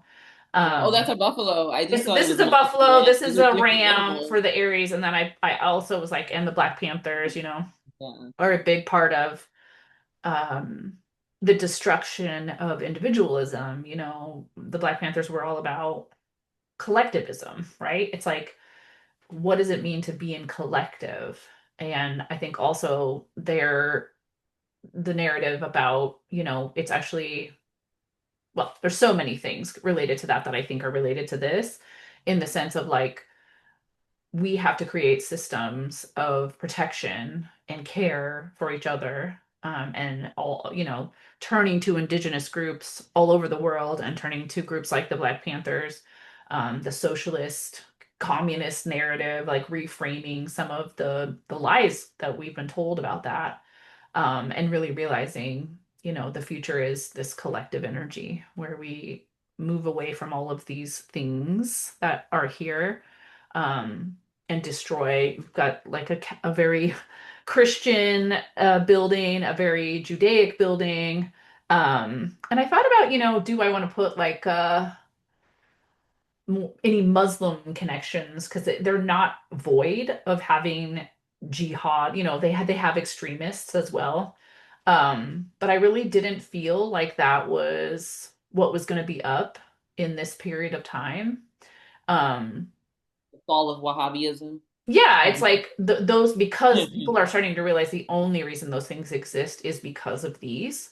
Speaker 2: Oh, that's
Speaker 1: Um,
Speaker 2: a buffalo. I
Speaker 1: this
Speaker 2: just thought it
Speaker 1: this is
Speaker 2: was
Speaker 1: a
Speaker 2: multiple
Speaker 1: buffalo,
Speaker 2: rams.
Speaker 1: this is
Speaker 2: These are
Speaker 1: a
Speaker 2: different
Speaker 1: ram for
Speaker 2: animals.
Speaker 1: the Aries, and then I also was like, and the Black Panthers,
Speaker 2: Yeah.
Speaker 1: are a big part of um the destruction of individualism. The Black Panthers were all about collectivism, right? It's like, what does it mean to be in collective? And I think also the narrative about, it's actually, well, there's so many things related to that I think are related to this in the sense of like we have to create systems of protection and care for each other, and all, turning to indigenous groups all over the world and turning to groups like the Black Panthers, the socialist, communist narrative, like reframing some of the lies that we've been told about that, and really realizing, the future is this collective energy where we move away from all of these things that are here, um, and destroy. We've got like a very Christian building, a very Judaic building. And I thought about, do I want to put like any Muslim connections because they're not void of having jihad. They have extremists as well. But I really didn't feel like that was what was going to be up in this period of time. Um,
Speaker 2: The fall of Wahhabism.
Speaker 1: yeah, it's
Speaker 2: Mhm.
Speaker 1: like those, because people are starting to realize the only reason those things exist is because of these,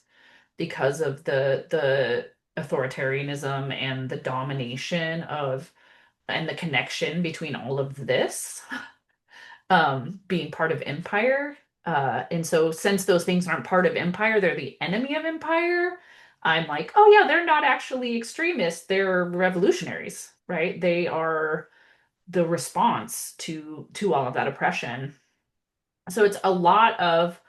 Speaker 1: because of the authoritarianism and the domination of and the connection between all of this, being part of empire. And so since those things aren't part of empire, they're the enemy of empire. I'm like, oh yeah, they're not actually extremists. They're revolutionaries, right? They are the response to all of that oppression. So it's a lot of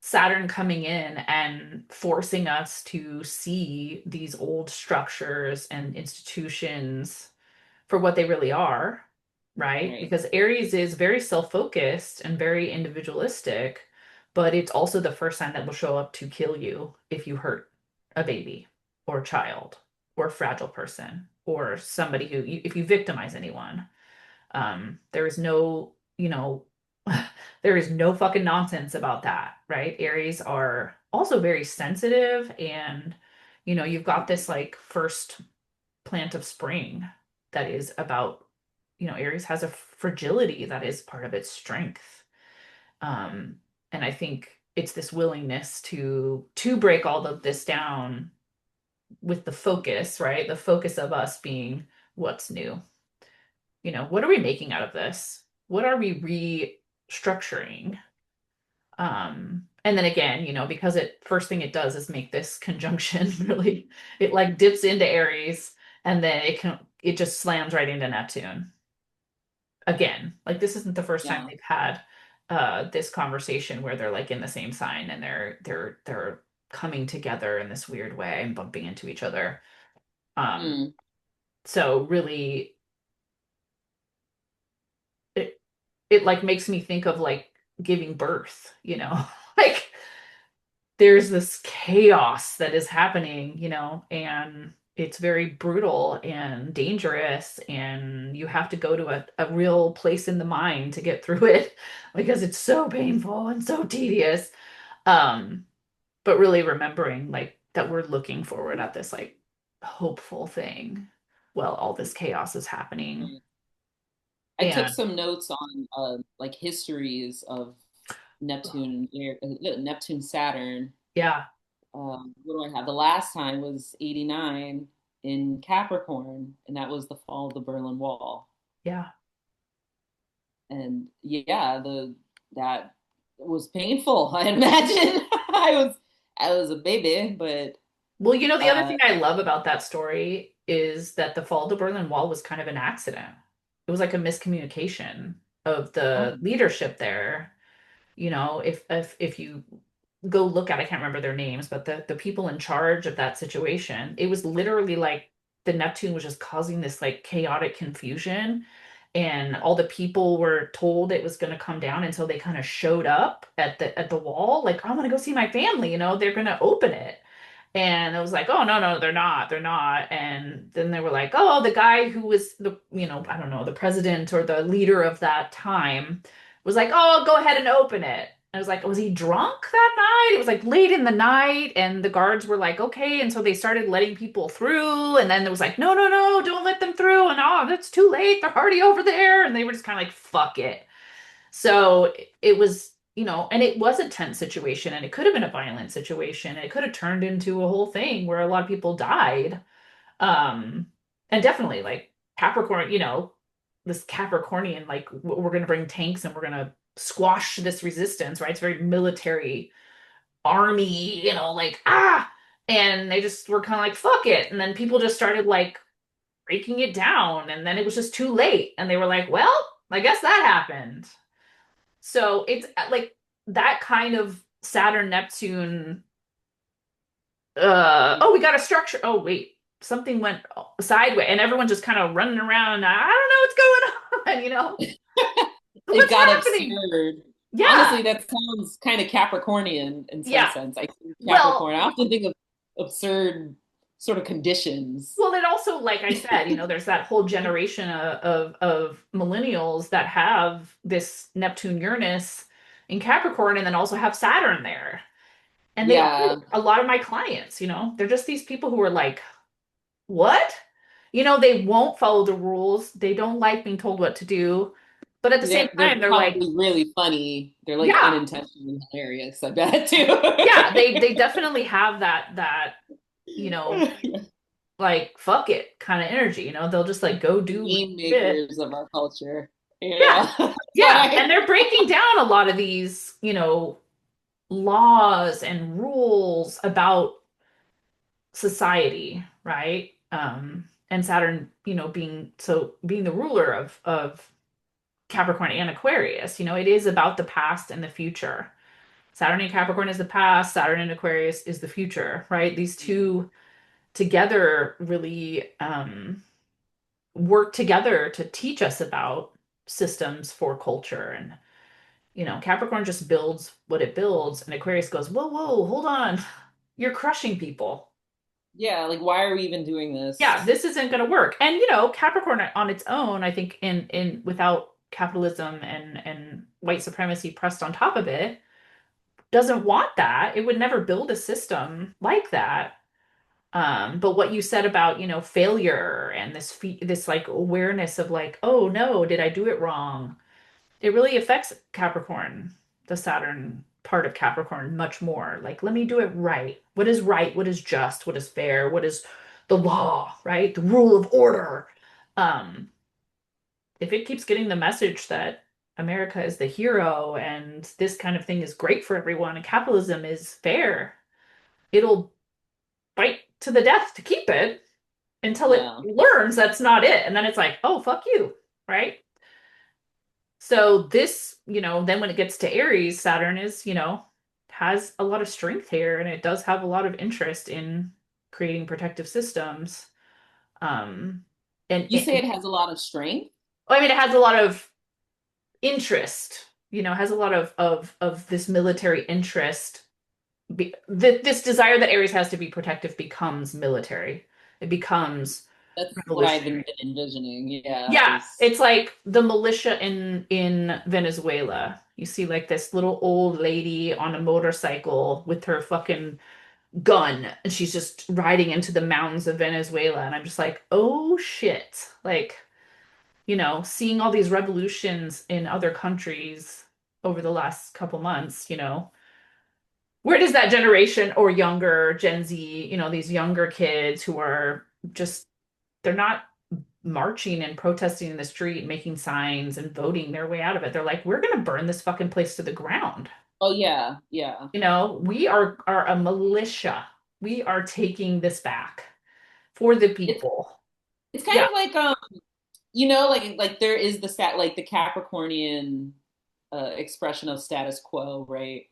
Speaker 1: Saturn coming in and forcing us to see these old structures and institutions for what they really are, right?
Speaker 2: Right.
Speaker 1: Because Aries is very self-focused and very individualistic, but it's also the first sign that will show up to kill you if you hurt a baby or a child or a fragile person or somebody if you victimize anyone. There is no, there is no fucking nonsense about that, right? Aries are also very sensitive, and you've got this like first plant of spring that is about, Aries has a fragility that is part of its strength. Um, and I think it's this willingness to break all of this down with the focus, right? The focus of us being what's new. What are we making out of this? What are we restructuring? And then again, because it first thing it does is make this conjunction really, it like dips into Aries and then it just slams right into Neptune again. Like this isn't the first time
Speaker 2: Yeah.
Speaker 1: they've had this conversation where they're like in the same sign and they're coming together in this weird way and bumping into each other. Um,
Speaker 2: Mm.
Speaker 1: so really it it like makes me think of like giving birth, like there's this chaos that is happening, and it's very brutal and dangerous, and you have to go to a real place in the mind to get through it because it's so painful and so tedious. Um, but really remembering like that we're looking forward at this like hopeful thing while all this chaos is happening.
Speaker 2: Right. I took
Speaker 1: And
Speaker 2: some notes on like histories of Neptune, Saturn.
Speaker 1: yeah,
Speaker 2: What do I have? The last time was 89 in Capricorn, and that was the fall of the Berlin Wall.
Speaker 1: yeah.
Speaker 2: And yeah, the that was painful. I imagine I was a baby, but
Speaker 1: Well, the other
Speaker 2: uh,
Speaker 1: thing I love about that story is that the fall of the Berlin Wall was kind of an accident. It was like a miscommunication of the
Speaker 2: oh,
Speaker 1: leadership there. If you go look at, I can't remember their names, but the people in charge of that situation, it was literally like the Neptune was just causing this like chaotic confusion, and all the people were told it was going to come down, and so they kind of showed up at the wall like, I want to go see my family, they're going to open it. And it was like, oh, no, no, they're not. They're not. And then they were like, oh, the guy who was I don't know, the president or the leader of that time was like, oh, go ahead and open it. I was like, was he drunk that night? It was like late in the night, and the guards were like, okay. And so they started letting people through. And then there was like, no, no, no, don't let them through. And oh, that's too late. They're already over there. And they were just kind of like, fuck it. So it was, and it was a tense situation, and it could have been a violent situation. It could have turned into a whole thing where a lot of people died. Um, and definitely like Capricorn, this Capricornian, like we're going to bring tanks and we're going to squash this resistance, right? It's very military, army, like and they just were kind of like fuck it, and then people just started like breaking it down, and then it was just too late, and they were like, well, I guess that happened. So it's like that kind of Saturn Neptune. Oh, we got a structure. Oh, wait, something went sideways, and everyone just kind of running around. I don't know what's going on.
Speaker 2: It
Speaker 1: What's
Speaker 2: got
Speaker 1: happening?
Speaker 2: absurd.
Speaker 1: Yeah,
Speaker 2: Honestly, that sounds kind of Capricornian in some
Speaker 1: yeah.
Speaker 2: sense. I think
Speaker 1: Well,
Speaker 2: Capricorn. I often think of absurd sort of conditions.
Speaker 1: well, it also, like I said, there's that whole generation of millennials that have this Neptune Uranus in Capricorn, and then also have Saturn there. And they are
Speaker 2: Yeah,
Speaker 1: a lot of my clients, they're just these people who are like, what? They won't follow the rules. They don't like being told what to do. But at the same
Speaker 2: they're
Speaker 1: time, they're like,
Speaker 2: probably really funny. They're like
Speaker 1: yeah,
Speaker 2: unintentionally hilarious. I bet too.
Speaker 1: yeah, they definitely have you know, like fuck it kind of energy. They'll just like go do
Speaker 2: Meme
Speaker 1: shit.
Speaker 2: makers of our culture.
Speaker 1: Yeah.
Speaker 2: That's what
Speaker 1: Yeah. And
Speaker 2: I.
Speaker 1: they're breaking down a lot of these, laws and rules about society, right? And Saturn, being the ruler of Capricorn and Aquarius, it is about the past and the future. Saturn in Capricorn is the past, Saturn in Aquarius is the future, right? These two together really work together to teach us about systems for culture. And, Capricorn just builds what it builds, and Aquarius goes, whoa, whoa, hold on. You're crushing people.
Speaker 2: Yeah, like why are we even doing
Speaker 1: Yeah,
Speaker 2: this?
Speaker 1: this isn't going to work. And Capricorn on its own, I think in without capitalism and white supremacy pressed on top of it, doesn't want that. It would never build a system like that. But what you said about, failure and this like awareness of like, oh no, did I do it wrong? It really affects Capricorn, the Saturn part of Capricorn, much more. Like, let me do it right. What is right? What is just? What is fair? What is the law, right? The rule of order. Um, if it keeps getting the message that America is the hero and this kind of thing is great for everyone and capitalism is fair, it'll fight to the death to keep it until it
Speaker 2: Yeah.
Speaker 1: learns that's not it. And then it's like, oh, fuck you, right? So this, then when it gets to Aries, Saturn is, has a lot of strength here, and it does have a lot of interest in creating protective systems. Um,
Speaker 2: You say it has a lot of strength?
Speaker 1: I mean, it has a lot of interest, has a lot of this military interest. This desire that Aries has to be protective becomes military. It becomes
Speaker 2: That's what I've been
Speaker 1: revolutionary.
Speaker 2: envisioning. Yeah,
Speaker 1: Yeah,
Speaker 2: is
Speaker 1: it's like the militia in Venezuela. You see like this little old lady on a motorcycle with her fucking gun, and she's just riding into the mountains of Venezuela. And I'm just like, oh shit. Like, seeing all these revolutions in other countries over the last couple months, where does that generation or younger Gen Z, these younger kids who are just, they're not marching and protesting in the street, making signs and voting their way out of it. They're like, we're going to burn this fucking place to the ground.
Speaker 2: oh yeah, yeah.
Speaker 1: We are a militia. We are taking this back for the
Speaker 2: It's
Speaker 1: people.
Speaker 2: it's kind
Speaker 1: Yeah.
Speaker 2: of like like there is the like the Capricornian expression of status quo, right?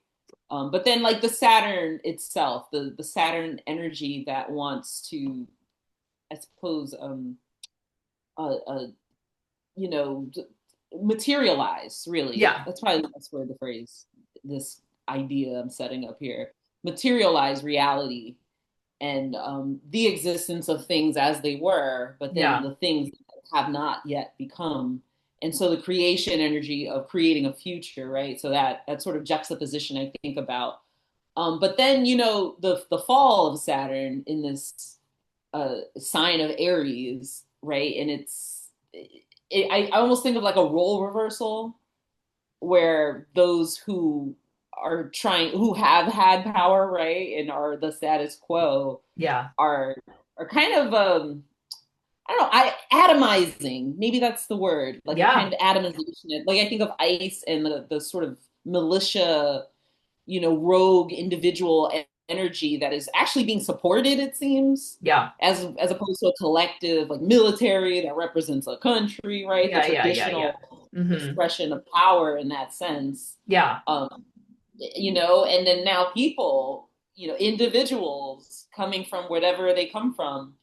Speaker 2: But then like the Saturn itself, the Saturn energy that wants to, I suppose, uh, uh you know, materialize. Really,
Speaker 1: Yeah.
Speaker 2: that's probably the best word, the phrase, this idea I'm setting up here. Materialize reality and the existence of things as they were, but then
Speaker 1: Yeah.
Speaker 2: the things have not yet become. And so the creation energy of creating a future, right? So that sort of juxtaposition I think about. But then the fall of Saturn in this sign of Aries, right? And I almost think of like a role reversal where those who are trying who have had power, right, and are the status quo
Speaker 1: Yeah.
Speaker 2: are kind of I don't know, atomizing, maybe that's the word, like a kind
Speaker 1: Yeah,
Speaker 2: of atomization. Like I think of ICE and the sort of militia, rogue individual energy that is actually being supported, it seems,
Speaker 1: yeah,
Speaker 2: as opposed to a collective like military that represents a country, right? The
Speaker 1: yeah.
Speaker 2: traditional
Speaker 1: Hmm.
Speaker 2: expression of power in that sense.
Speaker 1: Yeah,
Speaker 2: Um, and then now people, individuals coming from whatever they come from,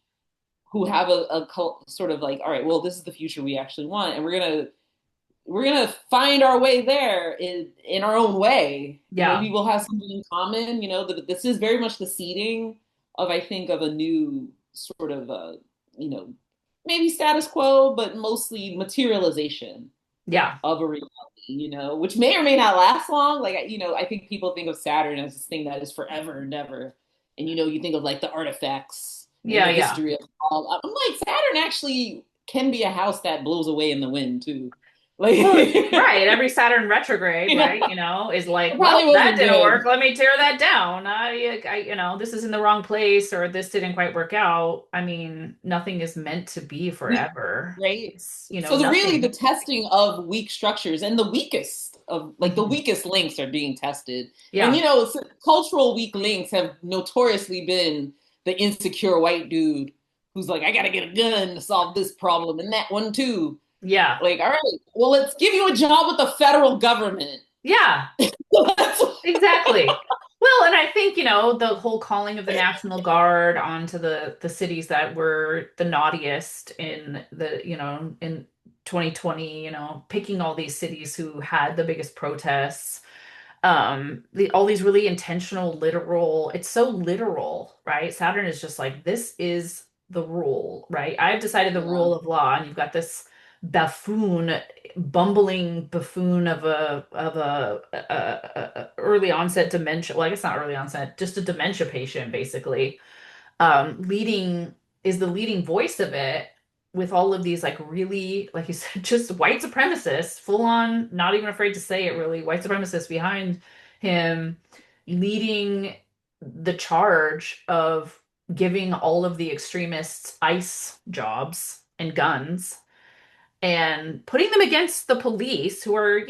Speaker 2: who have a sort of like, all right, well, this is the future we actually want, and we're gonna find our way there in our own way.
Speaker 1: yeah,
Speaker 2: Maybe we'll have something in common. That this is very much the seeding of, I think, of a new sort of you know, maybe status quo, but mostly materialization
Speaker 1: yeah.
Speaker 2: of a reality. Which may or may not last long. Like I think people think of Saturn as this thing that is forever and ever, and you think of like the artifacts and
Speaker 1: Yeah,
Speaker 2: the
Speaker 1: yeah.
Speaker 2: history of all. I'm like, Saturn actually can be a house that blows away in the wind too. Like,
Speaker 1: Well, right. Every Saturn retrograde, right,
Speaker 2: it
Speaker 1: is like, well,
Speaker 2: probably
Speaker 1: that
Speaker 2: wasn't
Speaker 1: didn't work.
Speaker 2: good,
Speaker 1: Let me tear that down. This is in the wrong place, or this didn't quite work out. I mean, nothing is meant to be
Speaker 2: we,
Speaker 1: forever.
Speaker 2: right?
Speaker 1: It's,
Speaker 2: So the
Speaker 1: nothing.
Speaker 2: testing of weak structures and the weakest of like the
Speaker 1: Mhm.
Speaker 2: weakest links are being tested. And
Speaker 1: Yeah.
Speaker 2: cultural weak links have notoriously been the insecure white dude who's like, I gotta get a gun to solve this problem and that one too.
Speaker 1: Yeah.
Speaker 2: Like, all right, well, let's give you a job with the federal government.
Speaker 1: Yeah.
Speaker 2: That's
Speaker 1: Exactly. Well, and I think, the whole calling of the National Guard onto the cities that were the naughtiest in 2020, picking all these cities who had the biggest protests, all these really intentional, literal, it's so literal, right? Saturn is just like, this is the rule, right? I've decided the
Speaker 2: yeah,
Speaker 1: rule of law, and you've got this buffoon, bumbling buffoon of a early onset dementia. Well, I guess not early onset, just a dementia patient, basically, leading is the leading voice of it, with all of these like really, like you said, just white supremacists, full on, not even afraid to say it, really, white supremacists behind him, leading the charge of giving all of the extremists ICE jobs and guns and putting them against the police, who are,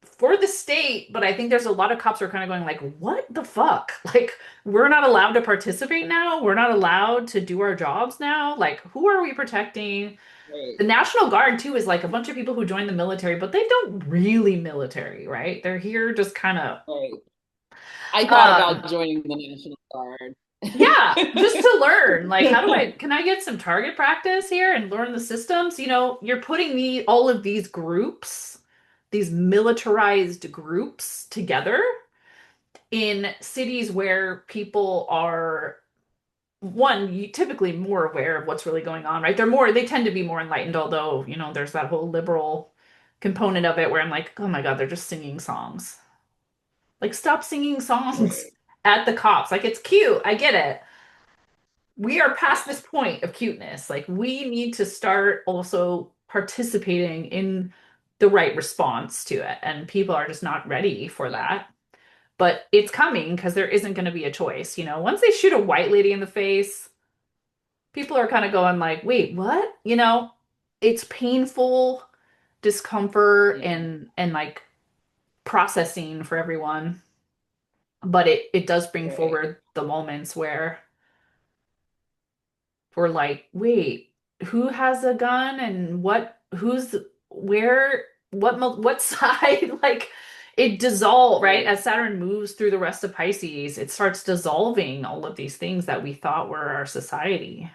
Speaker 1: for the state. But I think there's a lot of cops who are kind of going like, what the fuck? Like, we're not allowed to participate now. We're not allowed to do our jobs now. Like, who are we protecting?
Speaker 2: right,
Speaker 1: The National Guard too is like a bunch of people who join the military, but they don't really military, right? They're here just kind of
Speaker 2: right. I thought
Speaker 1: um
Speaker 2: about joining the National Guard.
Speaker 1: yeah, just to learn, like, can I get some target practice here and learn the systems? You're putting all of these groups, these militarized groups together in cities where people are, one, typically more aware of what's really going on, right? They tend to be more enlightened, although, there's that whole liberal component of it where I'm like, oh my God, they're just singing songs. Like, stop singing songs
Speaker 2: Right.
Speaker 1: at the cops. Like, it's cute. I get it. We are past
Speaker 2: Yeah.
Speaker 1: this point of cuteness. Like, we need to start also participating in the right response to it. And people are just not ready for
Speaker 2: Yeah.
Speaker 1: that. But it's coming because there isn't going to be a choice. Once they shoot a white lady in the face, people are kind of going like, wait, what? It's painful discomfort
Speaker 2: Yeah.
Speaker 1: and like processing for everyone. But it does bring
Speaker 2: Right.
Speaker 1: forward the moments where we're like, wait, who has a gun and who's where, what side? Like, it dissolve, right?
Speaker 2: Right.
Speaker 1: As Saturn moves through the rest of Pisces, it starts dissolving all of these things that we thought were our society.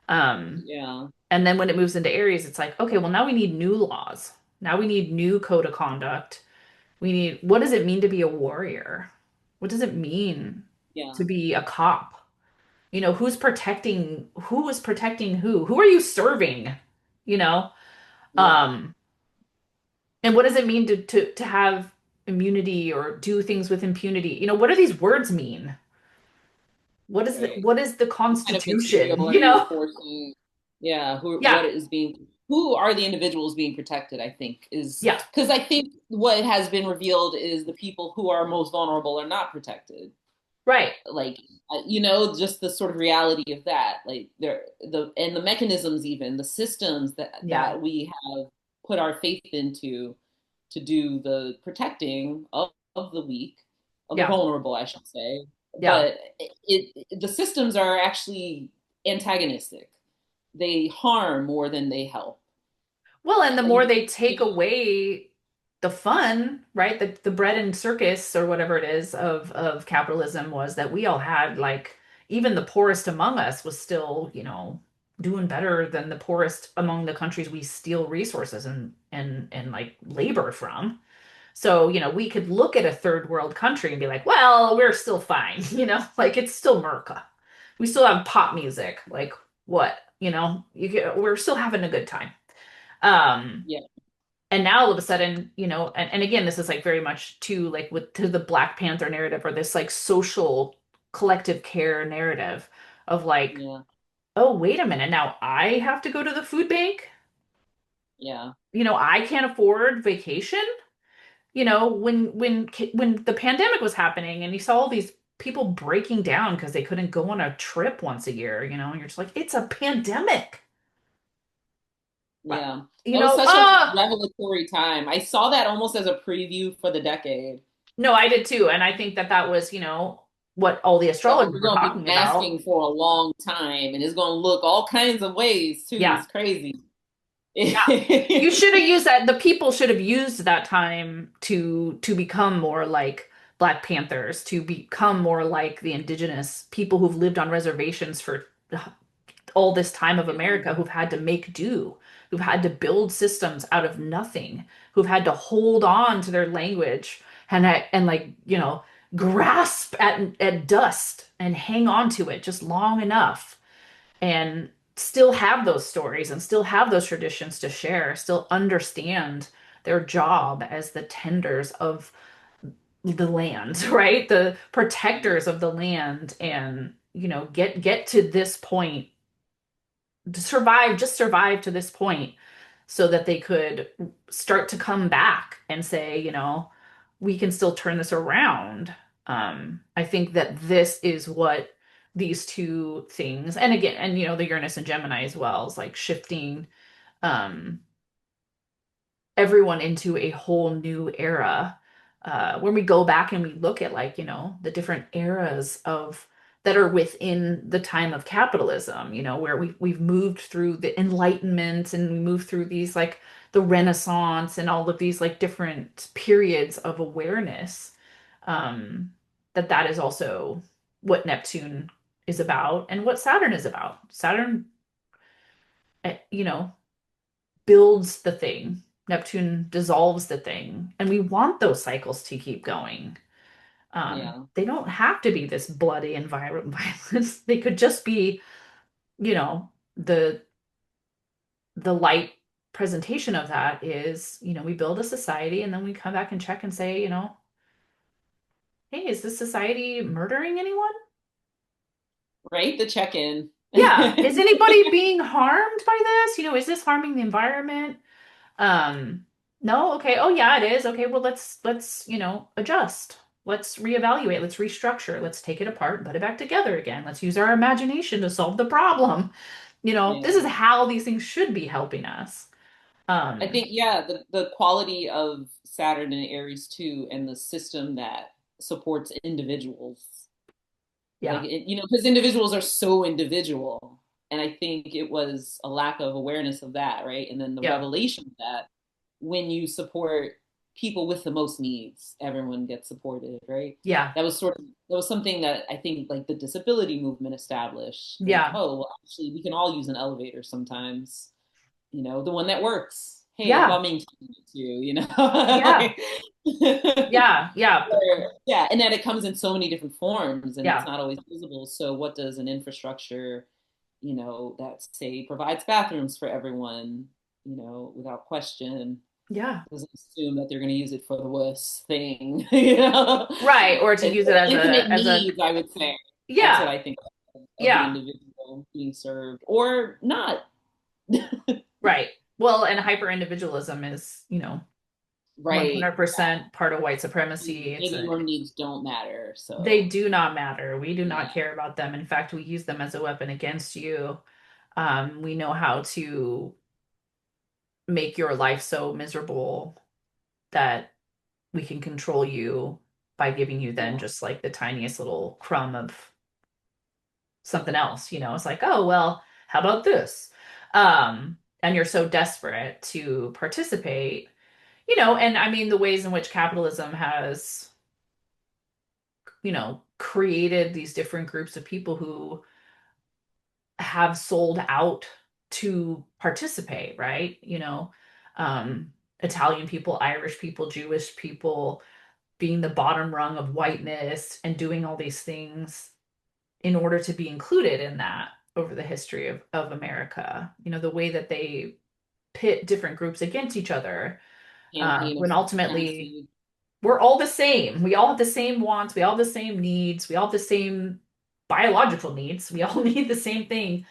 Speaker 1: Um,
Speaker 2: Yeah.
Speaker 1: and then when it moves into Aries, it's like, okay, well, now we need new laws. Now we need new code of conduct. What does it mean to be a warrior? What does it mean
Speaker 2: Yeah.
Speaker 1: to be a cop? Who is protecting who? Who are you serving? You know?
Speaker 2: Yeah.
Speaker 1: Um, and what does it mean to have immunity or do things with impunity? What do these words mean?
Speaker 2: Right.
Speaker 1: What is the
Speaker 2: What kind of material
Speaker 1: Constitution?
Speaker 2: are you enforcing? Yeah.
Speaker 1: Yeah,
Speaker 2: Who are the individuals being protected? I think is
Speaker 1: yeah,
Speaker 2: because I think what has been revealed is the people who are most vulnerable are not protected.
Speaker 1: Right.
Speaker 2: Like, just the sort of reality of that, like the mechanisms, even the systems
Speaker 1: Yeah.
Speaker 2: that we have put our faith into to do the protecting of the weak, of the
Speaker 1: Yeah.
Speaker 2: vulnerable, I should say.
Speaker 1: Yeah.
Speaker 2: But the systems are actually antagonistic. They harm more than they help.
Speaker 1: Well, and the more
Speaker 2: You,
Speaker 1: they take
Speaker 2: you
Speaker 1: away the fun, right? The bread and circus or whatever it is of capitalism was that we all had like even the poorest among us was still, doing better than the poorest among the countries we steal resources and like labor from. So, we could look at a third world country and be like, well, we're still fine, like it's still America. We still have pop music. Like what? We're still having a good time. Um,
Speaker 2: yeah,
Speaker 1: and now all of a sudden, and again, this is like very much to the Black Panther narrative or this like social collective care narrative of like,
Speaker 2: yeah,
Speaker 1: oh, wait a minute, now I have to go to the food bank.
Speaker 2: yeah,
Speaker 1: I can't afford vacation. When the pandemic was happening and you saw all these people breaking down because they couldn't go on a trip once a year, and you're just like, it's a pandemic.
Speaker 2: yeah.
Speaker 1: You
Speaker 2: That was
Speaker 1: know,
Speaker 2: such a
Speaker 1: ah,
Speaker 2: revelatory time. I saw that almost as a preview for the decade.
Speaker 1: no, I did too. And I think that that was, what all the
Speaker 2: That
Speaker 1: astrologers
Speaker 2: we're
Speaker 1: were
Speaker 2: going to be
Speaker 1: talking about.
Speaker 2: asking for a long time, and it's going to look all kinds of ways too.
Speaker 1: Yeah.
Speaker 2: It's crazy.
Speaker 1: Yeah. You should have used that. The people should have used that time to become more like Black Panthers, to become more like the indigenous people who've lived on reservations for all this time of America, who've had to make do, who've had to build systems out of nothing, who've had to hold on to their language and like, grasp at dust and hang on to it just long enough and still have those stories and still have those traditions to share, still understand their job as the tenders of the land, right? The protectors of the land and, get to this point, to survive, just survive to this point so that they could start to come back and say, we can still turn this around. I think that this is what these two things, and again, and the Uranus and Gemini as well, is like shifting um, everyone into a whole new era. When we go back and we look at like, the different eras of that are within the time of capitalism, where we've moved through the Enlightenment and we moved through these like the Renaissance and all of these like different periods of awareness. Um, that is also what Neptune is about and what Saturn is about. Saturn, builds the thing. Neptune dissolves the thing. And we want those cycles to keep going.
Speaker 2: Yeah,
Speaker 1: They don't have to be this bloody and violent violence. They could just be, you know, the the light presentation of that is, we build a society and then we come back and check and say, hey, is this society murdering anyone?
Speaker 2: right. The check-in.
Speaker 1: Yeah. Is anybody being harmed by this? Is this harming the environment? Um, no, okay. Oh yeah, it is. Okay, well let's, adjust. Let's reevaluate, let's restructure, let's take it apart and put it back together again. Let's use our imagination to solve the problem. This
Speaker 2: Yeah.
Speaker 1: is how these things should be helping us.
Speaker 2: I
Speaker 1: Um,
Speaker 2: think, yeah, the quality of Saturn and Aries too, and the system that supports individuals. Like,
Speaker 1: yeah.
Speaker 2: because individuals are so individual. And I think it was a lack of awareness of that, right? And then the
Speaker 1: Yeah.
Speaker 2: revelation that when you support people with the most needs, everyone gets supported, right?
Speaker 1: Yeah.
Speaker 2: That was something that I think like the disability movement established. Like,
Speaker 1: Yeah.
Speaker 2: oh, well, actually, we can all use an elevator sometimes, the one that works. Hey, how
Speaker 1: Yeah.
Speaker 2: about maintaining it too,
Speaker 1: Yeah.
Speaker 2: Like,
Speaker 1: Yeah. Yeah.
Speaker 2: yeah, and that it comes in so many different forms and it's
Speaker 1: Yeah.
Speaker 2: not always visible. So what does an infrastructure, that say provides bathrooms for everyone, without question,
Speaker 1: Yeah.
Speaker 2: doesn't assume that they're going to use it for the worst thing,
Speaker 1: Right. Or to
Speaker 2: It's
Speaker 1: use it as
Speaker 2: intimate
Speaker 1: a
Speaker 2: needs, I would say. That's what
Speaker 1: yeah.
Speaker 2: I think of the
Speaker 1: Yeah.
Speaker 2: individual being served or not.
Speaker 1: Right. Well, and hyper individualism is,
Speaker 2: Right.
Speaker 1: 100% part of white supremacy.
Speaker 2: Maybe your needs don't matter.
Speaker 1: They
Speaker 2: So
Speaker 1: do not matter. We do not
Speaker 2: yeah,
Speaker 1: care about them. In fact, we use them as a weapon against you. We know how to make your life so miserable that we can control you by giving you then
Speaker 2: yeah,
Speaker 1: just like the tiniest little crumb of something else. It's like, oh, well, how about this? And you're so desperate to participate, and I mean, the ways in which capitalism has, created these different groups of people who have sold out to participate, right? Um, Italian people, Irish people, Jewish people being the bottom rung of whiteness and doing all these things in order to be included in that over the history of America. The way that they pit different groups against each other,
Speaker 2: campaign of
Speaker 1: when ultimately
Speaker 2: supremacy.
Speaker 1: we're all the same. We all have the same wants. We all have the same needs. We all have the same biological needs. We all need the same thing: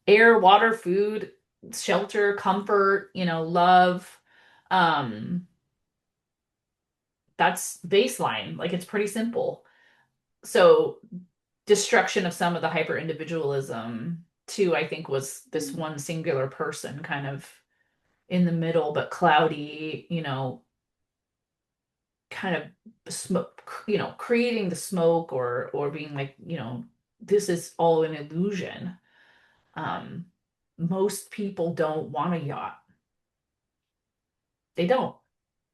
Speaker 1: air, water, food, shelter, comfort, love. Um, that's baseline. Like, it's pretty simple. So destruction of some of the hyper individualism too, I think, was this
Speaker 2: Mm.
Speaker 1: one singular person kind of in the middle but cloudy, kind of smoke, creating the smoke, or being like, this is all an illusion. um Most people don't want a yacht. They don't.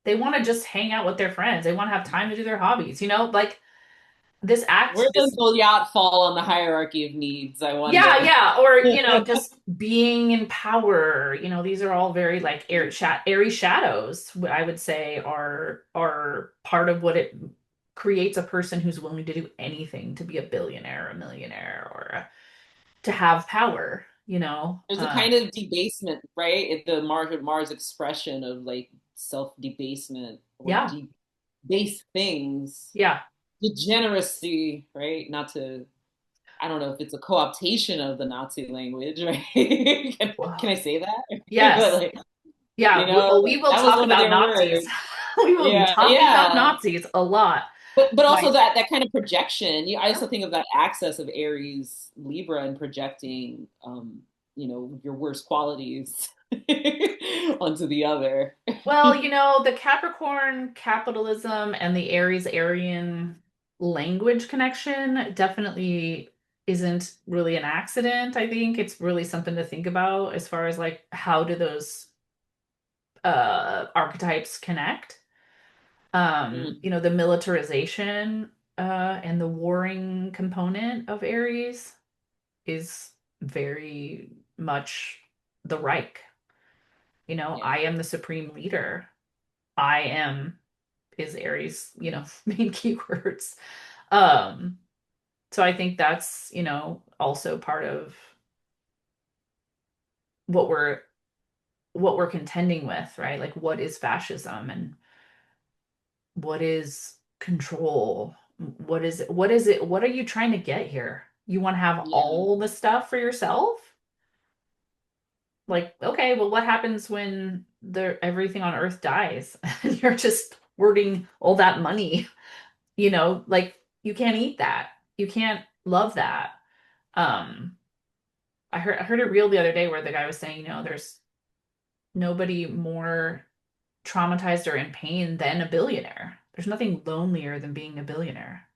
Speaker 1: They want to just hang out with their friends. They want to have time to do their hobbies, like this
Speaker 2: Where
Speaker 1: act,
Speaker 2: does
Speaker 1: this.
Speaker 2: the yacht fall on the hierarchy of needs? I
Speaker 1: Yeah,
Speaker 2: wonder.
Speaker 1: yeah, or just being in power. These are all very like airy shadows. What I would say are part of what it creates a person who's willing to do anything to be a billionaire, a millionaire, or to have power.
Speaker 2: There's a kind of debasement, right? The Mars expression of like self debasement or
Speaker 1: Yeah,
Speaker 2: debase things,
Speaker 1: yeah.
Speaker 2: degeneracy, right? Not to, I don't know if it's a co-optation of the Nazi language, right? Can
Speaker 1: Well,
Speaker 2: I say that? But
Speaker 1: yes,
Speaker 2: like,
Speaker 1: yeah.
Speaker 2: like,
Speaker 1: We will
Speaker 2: that was
Speaker 1: talk
Speaker 2: one of
Speaker 1: about
Speaker 2: their
Speaker 1: Nazis.
Speaker 2: words.
Speaker 1: We will be
Speaker 2: Yeah,
Speaker 1: talking about
Speaker 2: yeah.
Speaker 1: Nazis a lot.
Speaker 2: But also
Speaker 1: My
Speaker 2: that kind of projection. I
Speaker 1: Yeah.
Speaker 2: also think of that access of Aries Libra and projecting, your worst qualities onto the other.
Speaker 1: Well, the Capricorn capitalism and the Aries Arian language connection definitely isn't really an accident. I think it's really something to think about as far as like how do those archetypes connect.
Speaker 2: Mm,
Speaker 1: The militarization and the warring component of Aries is very much the Reich.
Speaker 2: yeah.
Speaker 1: I am the supreme leader. I am is Aries, main keywords. Um, so I think that's, also part of what we're contending with, right? Like, what is fascism and what is control? What is it? What are you trying to get here? You want to have
Speaker 2: Yeah.
Speaker 1: all the stuff for yourself? Like, okay, well, what happens when everything on Earth dies? You're just hoarding all that money, like you can't eat that. You can't love that. Um, I heard it real the other day where the guy was saying, there's nobody more traumatized or in pain than a billionaire. There's nothing lonelier than being a billionaire.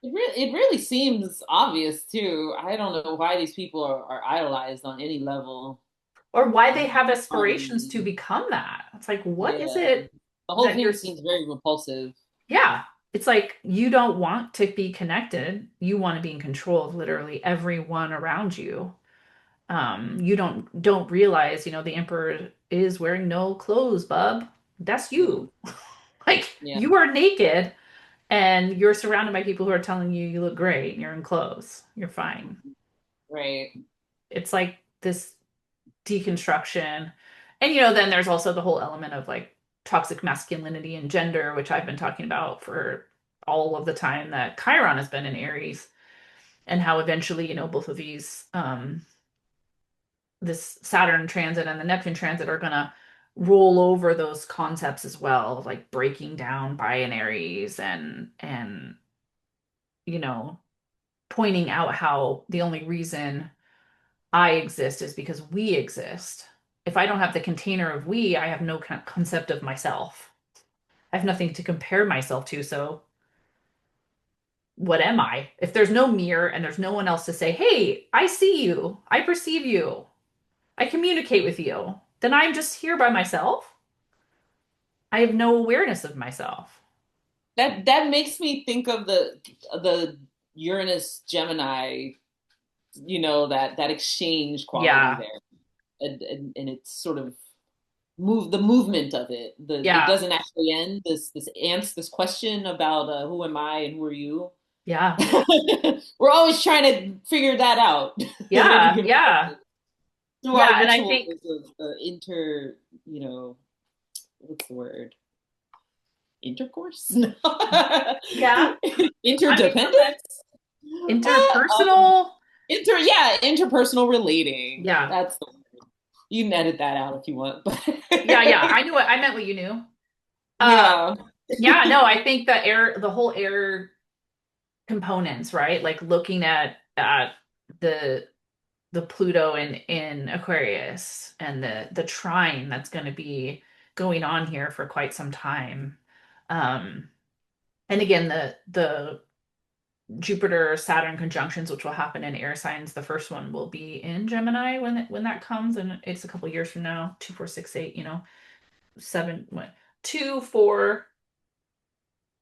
Speaker 2: It really seems obvious too. I don't know why these people are idolized on any level.
Speaker 1: Or why they
Speaker 2: Um,
Speaker 1: have aspirations to
Speaker 2: um,
Speaker 1: become that. It's like, what is
Speaker 2: yeah,
Speaker 1: it
Speaker 2: the whole
Speaker 1: that
Speaker 2: thing seems very repulsive.
Speaker 1: yeah. It's like you don't want to be connected. You want to be in control of literally everyone around you. You don't realize, the emperor is wearing no clothes, bub. That's
Speaker 2: Mm,
Speaker 1: you. Like,
Speaker 2: yeah,
Speaker 1: you are naked and you're surrounded by people who are telling you you look great and you're in clothes. You're fine.
Speaker 2: right.
Speaker 1: It's like this deconstruction. And then there's also the whole element of like toxic masculinity and gender, which I've been talking about for all of the time that Chiron has been in Aries, and how eventually, both of these this Saturn transit and the Neptune transit are gonna roll over those concepts as well, like breaking down binaries and you know, pointing out how the only reason I exist is because we exist. If I don't have the container of we, I have no concept of myself. I have nothing to compare myself to, so what am I? If there's no mirror and there's no one else to say, "Hey, I see you. I perceive you. I communicate with you," then I'm just here by myself. I have no awareness of myself.
Speaker 2: That makes me think of the Uranus Gemini, that exchange quality
Speaker 1: Yeah.
Speaker 2: there, and it's sort of the movement of it. It
Speaker 1: Yeah.
Speaker 2: doesn't actually end. This question about who am I and who are you.
Speaker 1: Yeah.
Speaker 2: We're always trying to figure that out in any
Speaker 1: Yeah.
Speaker 2: given
Speaker 1: Yeah.
Speaker 2: moment through our
Speaker 1: Yeah. And I
Speaker 2: rituals
Speaker 1: think,
Speaker 2: of you know, what's the word? Intercourse? No.
Speaker 1: yeah, I mean, sometimes
Speaker 2: Interdependence?
Speaker 1: interpersonal.
Speaker 2: Yeah, interpersonal relating.
Speaker 1: Yeah.
Speaker 2: That's the word. You can edit that out if you want, but
Speaker 1: Yeah. Yeah. I knew what I meant what you knew. Uh,
Speaker 2: yeah.
Speaker 1: yeah, no, I think the whole air components, right? Like looking at the the Pluto in Aquarius and the trine that's going to be going on here for quite some time. Um, and again, the Jupiter Saturn conjunctions, which will happen in air signs. The first one will be in Gemini when that comes, and it's a couple years from now. 2, 4, 6, 8. Seven, what, 2, 4,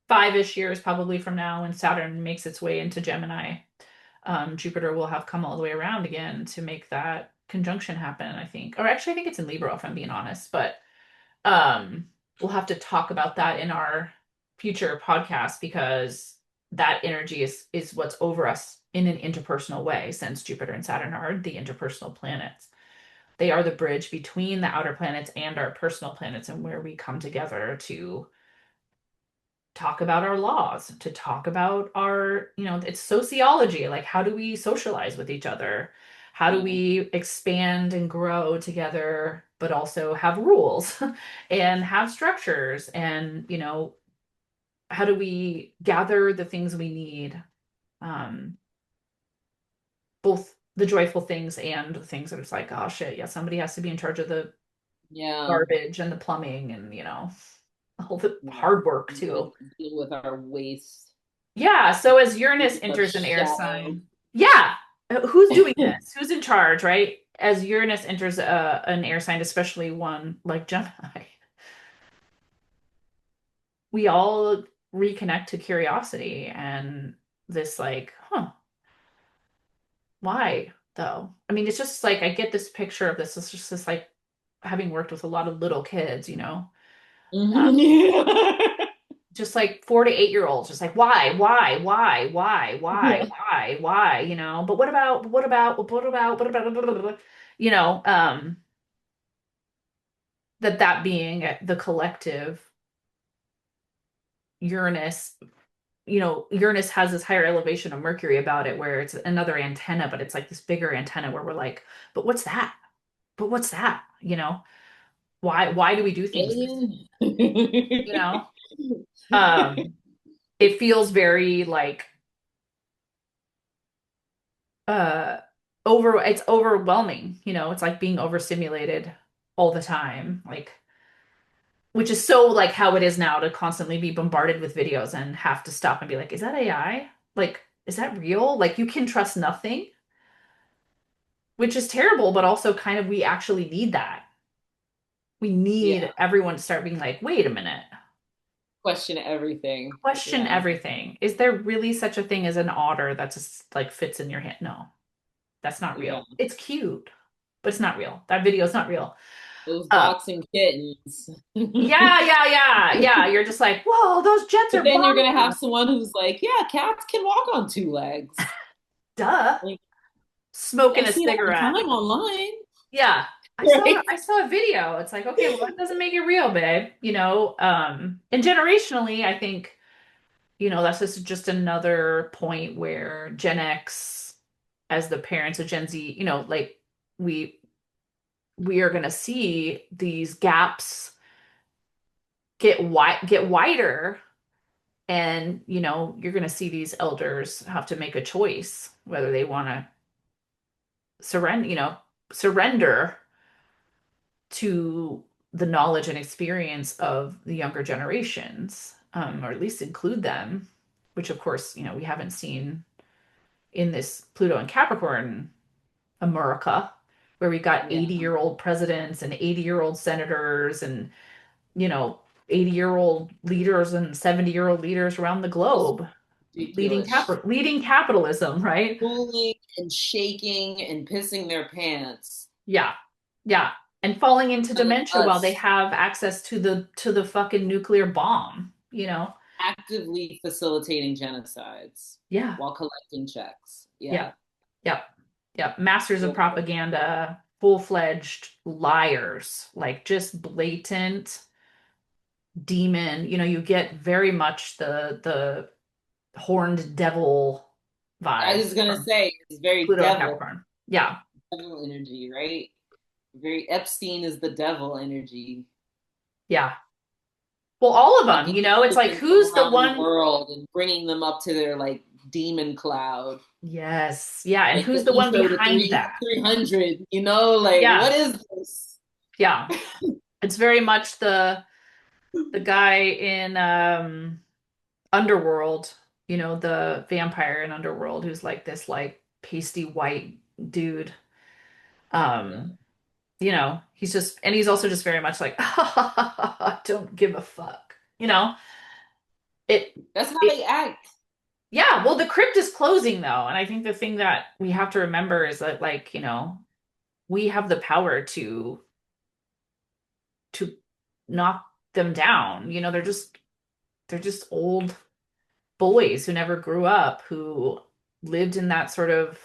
Speaker 1: 5-ish years probably from now, when Saturn makes its way into Gemini. Jupiter will have come all the way around again to make that conjunction happen, I think. Or actually, I think it's in Libra, if I'm being honest. But we'll have to talk about that in our future podcast because that energy is what's over us in an interpersonal way, since Jupiter and Saturn are the interpersonal planets. They are the bridge between the outer planets and our personal planets, and where we come together to talk about our laws, to talk about our, it's sociology. Like, how do we socialize with each other? How do
Speaker 2: Yeah.
Speaker 1: we expand and grow together, but also have rules and have structures? And, how do we gather the things we need? Um, Both the joyful things and the things that it's like, oh shit, yeah, somebody has to be in charge of the
Speaker 2: Yeah.
Speaker 1: garbage and the plumbing and, all the
Speaker 2: Yeah.
Speaker 1: hard work
Speaker 2: Deal with,
Speaker 1: too.
Speaker 2: deal with our waste,
Speaker 1: Yeah, so as
Speaker 2: deal
Speaker 1: Uranus
Speaker 2: with our
Speaker 1: enters an air
Speaker 2: shadow.
Speaker 1: sign, yeah, who's doing this? Who's in charge, right? As Uranus enters an air sign, especially one like Gemini, we all reconnect to curiosity and this like, huh, why though? I mean, it's just like I get this picture of this. It's just this like having worked with a lot of little kids, just like 4 to 8 year olds, just like why, but what about, that being the collective Uranus, Uranus has this higher elevation of Mercury about it, where it's another antenna, but it's like this bigger antenna where we're like, but what's that? But what's that? Why do we do things this,
Speaker 2: Alien.
Speaker 1: you know? Um, it feels very like uh it's overwhelming, it's like being overstimulated all the time, like, which is so like how it is now, to constantly be bombarded with videos and have to stop and be like, is that AI? Like, is that real? Like, you can trust nothing, which is terrible, but also kind of we actually need that. We
Speaker 2: Yeah.
Speaker 1: need everyone to start being like, wait a minute,
Speaker 2: Question everything.
Speaker 1: question
Speaker 2: Yeah.
Speaker 1: everything. Is there really such a thing as an otter that just like fits in your hand? No, that's not
Speaker 2: Yeah.
Speaker 1: real. It's cute, but it's not real. That video is not real.
Speaker 2: Those
Speaker 1: Uh,
Speaker 2: boxing kittens.
Speaker 1: yeah, yeah, yeah, yeah. You're just like, whoa, those jets
Speaker 2: But
Speaker 1: are
Speaker 2: then you're gonna have
Speaker 1: bombing.
Speaker 2: someone who's like, yeah, cats can walk on two legs.
Speaker 1: Duh.
Speaker 2: Like, I
Speaker 1: Smoking a
Speaker 2: see it all the
Speaker 1: cigarette.
Speaker 2: time online.
Speaker 1: Yeah.
Speaker 2: Right?
Speaker 1: I saw a video. It's like, okay, well, that doesn't make it real, babe. And generationally, I think, that's just another point where Gen X, as the parents of Gen Z, like we we are going to see these gaps get wider, and you're going to see these elders have to make a choice whether they want to surrender to the knowledge and experience of the younger generations, or at least include them, which of course, we haven't seen in this Pluto and Capricorn America, where we got
Speaker 2: Yeah,
Speaker 1: 80-year-old presidents and 80-year-old senators and, you know, 80-year-old leaders and 70-year-old leaders around the
Speaker 2: just
Speaker 1: globe
Speaker 2: ridiculous.
Speaker 1: leading capitalism, right?
Speaker 2: Pulling and shaking and pissing their pants.
Speaker 1: Yeah. Yeah. And falling into
Speaker 2: And it's
Speaker 1: dementia while they
Speaker 2: us
Speaker 1: have access to the fucking nuclear bomb.
Speaker 2: actively facilitating genocides
Speaker 1: Yeah.
Speaker 2: while collecting checks.
Speaker 1: Yeah.
Speaker 2: Yeah.
Speaker 1: Yep. Yep. Masters of
Speaker 2: Yep.
Speaker 1: propaganda, full-fledged liars, like just blatant demon. You get very much the horned devil
Speaker 2: I
Speaker 1: vibes
Speaker 2: was gonna
Speaker 1: from
Speaker 2: say it's very
Speaker 1: Pluto and
Speaker 2: devil,
Speaker 1: Capricorn. Yeah.
Speaker 2: devil energy, right? Very Epstein is the devil energy,
Speaker 1: Yeah. Well, all of them,
Speaker 2: fucking
Speaker 1: it's like
Speaker 2: children from
Speaker 1: who's the
Speaker 2: around the
Speaker 1: one.
Speaker 2: world and bringing them up to their like demon cloud.
Speaker 1: Yes. Yeah. And
Speaker 2: Like the
Speaker 1: who's the one
Speaker 2: ether to
Speaker 1: behind that?
Speaker 2: 300, like
Speaker 1: Yeah.
Speaker 2: what is this?
Speaker 1: Yeah. It's very much the guy in Underworld, the vampire in Underworld who's like this like pasty white dude.
Speaker 2: Yeah.
Speaker 1: Um, he's also just very much like, don't give a fuck. It
Speaker 2: That's how
Speaker 1: it
Speaker 2: they act.
Speaker 1: Yeah, well, the crypt is closing though, and I think the thing that we have to remember is that, like, we have the power to knock them down. They're just old boys who never grew up, who lived in that sort of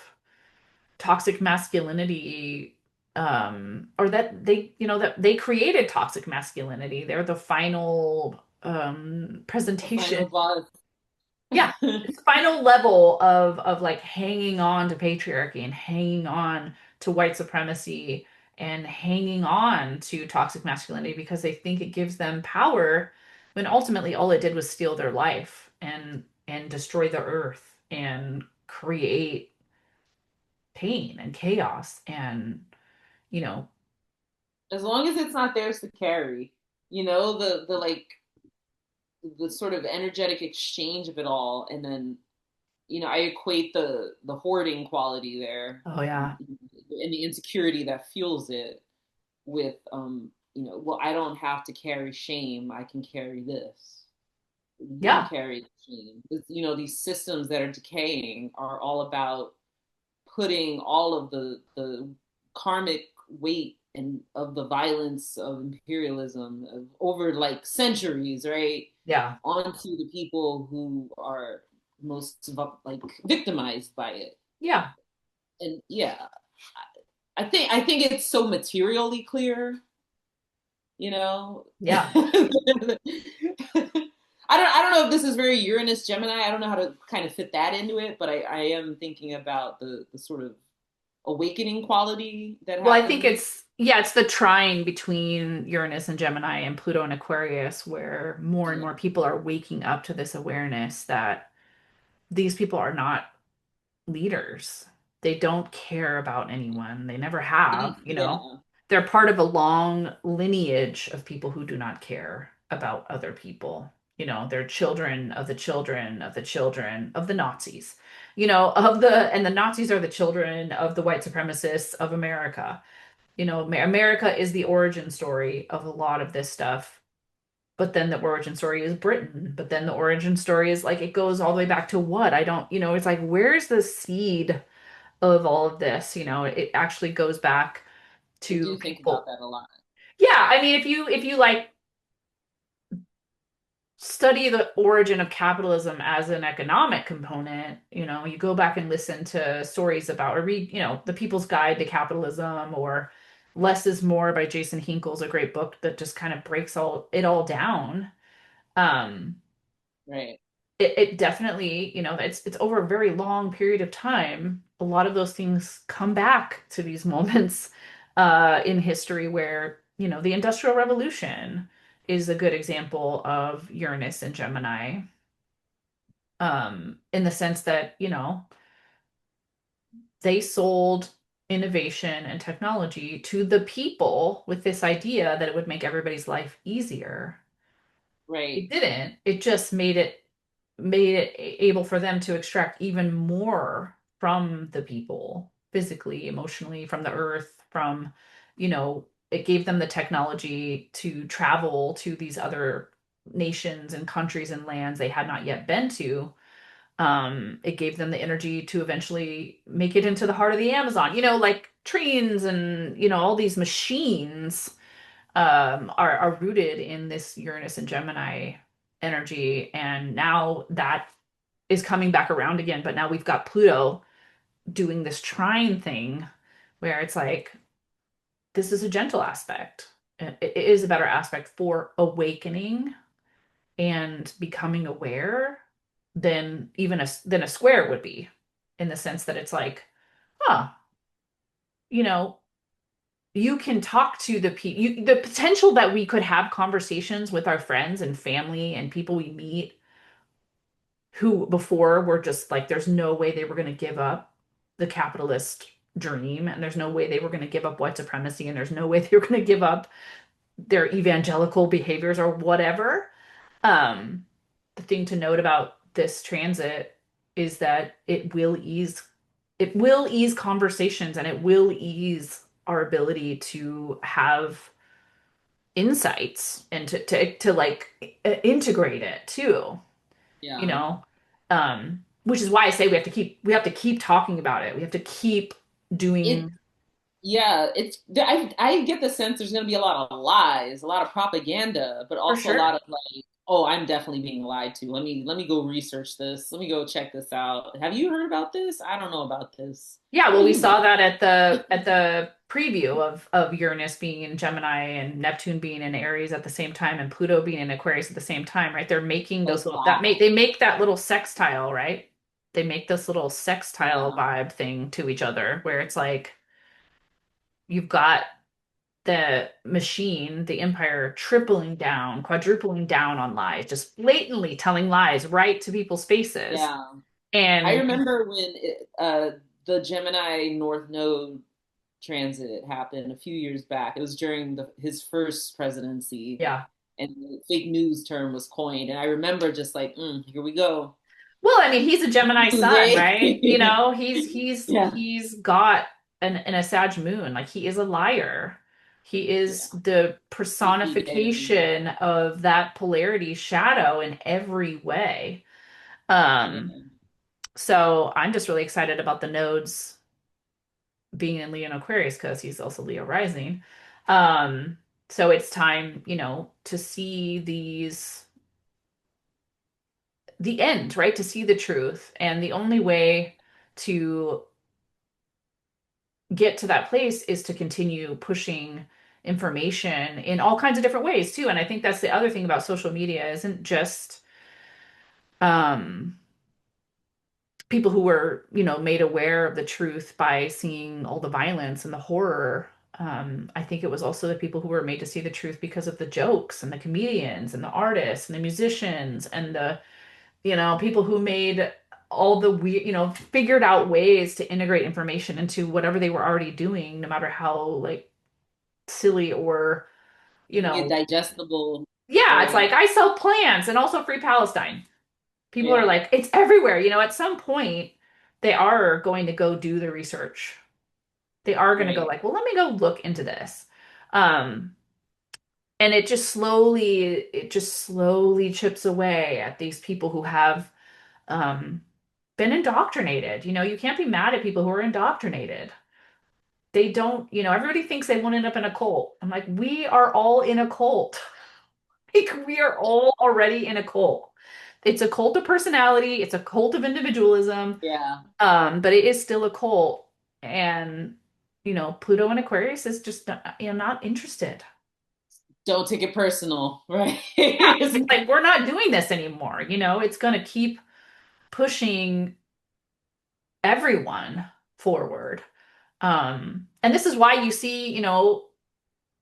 Speaker 1: toxic masculinity, or that they created toxic masculinity. They're the final
Speaker 2: The
Speaker 1: presentation.
Speaker 2: final boss.
Speaker 1: Yeah, it's the final level of like hanging on to patriarchy and hanging on to white supremacy and hanging on to toxic masculinity because they think it gives them power, when ultimately all it did was steal their life and destroy the earth and create pain and chaos and you know
Speaker 2: As long as it's not theirs to carry, the like the sort of energetic exchange of it all, and then I equate the hoarding quality there,
Speaker 1: oh yeah,
Speaker 2: and the insecurity that fuels it with well, I don't have to carry shame, I can carry this. You
Speaker 1: yeah,
Speaker 2: carry the shame. These systems that are decaying are all about putting all of the karmic weight and of the violence of imperialism of over like centuries, right,
Speaker 1: yeah,
Speaker 2: onto the people who are most like victimized by it.
Speaker 1: yeah,
Speaker 2: And yeah, I think it's so materially clear, you know.
Speaker 1: yeah.
Speaker 2: I don't know if this is very Uranus Gemini. I don't know how to kind of fit that into it, but I am thinking about the sort of awakening quality that
Speaker 1: Well, I think
Speaker 2: happens.
Speaker 1: it's the trine between Uranus and Gemini and Pluto and Aquarius, where more and
Speaker 2: Yeah.
Speaker 1: more people are waking up to this awareness that these people are not leaders. They don't care about anyone. They never have.
Speaker 2: Yeah.
Speaker 1: They're part of a long lineage of people who do not care about other people. They're children of the children of the children of the Nazis. And the Nazis are the children of the white supremacists of America. America is the origin story of a lot of this stuff. But then the origin story is Britain. But then the origin story is like it goes all the way back to what? I don't, it's like where's the seed of all of this? It actually goes back
Speaker 2: I
Speaker 1: to
Speaker 2: do think about
Speaker 1: people.
Speaker 2: that a lot.
Speaker 1: Yeah, I mean if you like study the origin of capitalism as an economic component, you go back and listen to stories about or read, The People's Guide to Capitalism or Less is More by Jason Hinkle's a great book that just kind of breaks all down. Um,
Speaker 2: Right.
Speaker 1: it definitely, it's over a very long period of time. A lot of those things come back to these moments in history where, the Industrial Revolution is a good example of Uranus and Gemini, in the sense that, they sold innovation and technology to the people with this idea that it would make everybody's life easier.
Speaker 2: Right.
Speaker 1: It didn't. It just made it able for them to extract even more from the people, physically, emotionally, from the earth, it gave them the technology to travel to these other nations and countries and lands they had not yet been to. It gave them the energy to eventually make it into the heart of the Amazon. Like trains and, all these machines are rooted in this Uranus and Gemini energy. And now that is coming back around again. But now we've got Pluto doing this trine thing where it's like, this is a gentle aspect. It is a better aspect for awakening and becoming aware than a square would be, in the sense that it's like, huh, you know, you can talk to the potential that we could have conversations with our friends and family and people we meet who before were just like, there's no way they were going to give up the capitalist dream, and there's no way they were going to give up white supremacy, and there's no way they were going to give up their evangelical behaviors or whatever. Um, the thing to note about this transit is that it will ease conversations, and it will ease our ability to have insights and to like integrate it too, you
Speaker 2: Yeah.
Speaker 1: know. Which is why I say we have to keep talking about it. We have to keep
Speaker 2: It
Speaker 1: doing.
Speaker 2: Yeah, I get the sense there's going to be a lot of lies, a lot of propaganda, but
Speaker 1: For
Speaker 2: also a lot
Speaker 1: sure.
Speaker 2: of like, oh, I'm definitely being lied to. Let me go research this. Let me go check this out. Have you heard about this? I don't know about this.
Speaker 1: Yeah,
Speaker 2: How
Speaker 1: well,
Speaker 2: do
Speaker 1: we
Speaker 2: you know?
Speaker 1: saw that at the preview of Uranus being in Gemini and Neptune being in Aries at the same time and Pluto being in Aquarius at the same time, right? They're making those little that make
Speaker 2: Exactly.
Speaker 1: they make that little sextile, right? They make this little sextile
Speaker 2: Yeah.
Speaker 1: vibe thing to each other where it's like you've got the machine, the empire tripling down, quadrupling down on lies, just blatantly telling lies right to people's faces.
Speaker 2: Yeah. I
Speaker 1: And
Speaker 2: remember when the Gemini North Node transit happened a few years back. It was during his first presidency,
Speaker 1: yeah.
Speaker 2: and the fake news term was coined. And I remember just like, here we go.
Speaker 1: Well, I mean, he's a Gemini sun,
Speaker 2: Right?
Speaker 1: right? He's
Speaker 2: Yeah.
Speaker 1: he's got a Sag moon. Like he is a liar. He
Speaker 2: Yeah.
Speaker 1: is the
Speaker 2: Sneaky bit.
Speaker 1: personification of that polarity shadow in every way. Um,
Speaker 2: Yeah.
Speaker 1: so I'm just really excited about the nodes being in Leo and Aquarius because he's also Leo rising. Um, so it's time, to see the end, right? To see the truth. And the only way to get to that place is to continue pushing information in all kinds of different ways too. And I think that's the other thing about social media isn't just um people who were, made aware of the truth by seeing all the violence and the horror. I think it was also the people who were made to see the truth because of the jokes and the comedians and the artists and the musicians and the, people who made all the weird, figured out ways to integrate information into whatever they were already doing, no matter how like silly or, you
Speaker 2: Make it
Speaker 1: know,
Speaker 2: digestible,
Speaker 1: yeah, it's
Speaker 2: right?
Speaker 1: like I sell plants and also free Palestine. People are
Speaker 2: Yeah,
Speaker 1: like, it's everywhere. At some point, they are going to go do the research. They are going to go
Speaker 2: right.
Speaker 1: like, well, let me go look into this. Um, and it just slowly chips away at these people who have um, been indoctrinated. You can't be mad at people who are indoctrinated. They don't, everybody thinks they won't end up in a cult. I'm like, we are all in a cult. Like, we are all already in a cult. It's a cult of personality, it's a cult of individualism,
Speaker 2: Yeah.
Speaker 1: but it is still a cult. And, Pluto and Aquarius is just not interested.
Speaker 2: Don't take it personal, right?
Speaker 1: Yeah, it's like we're not doing this anymore. It's going to keep pushing everyone forward. And this is why you see,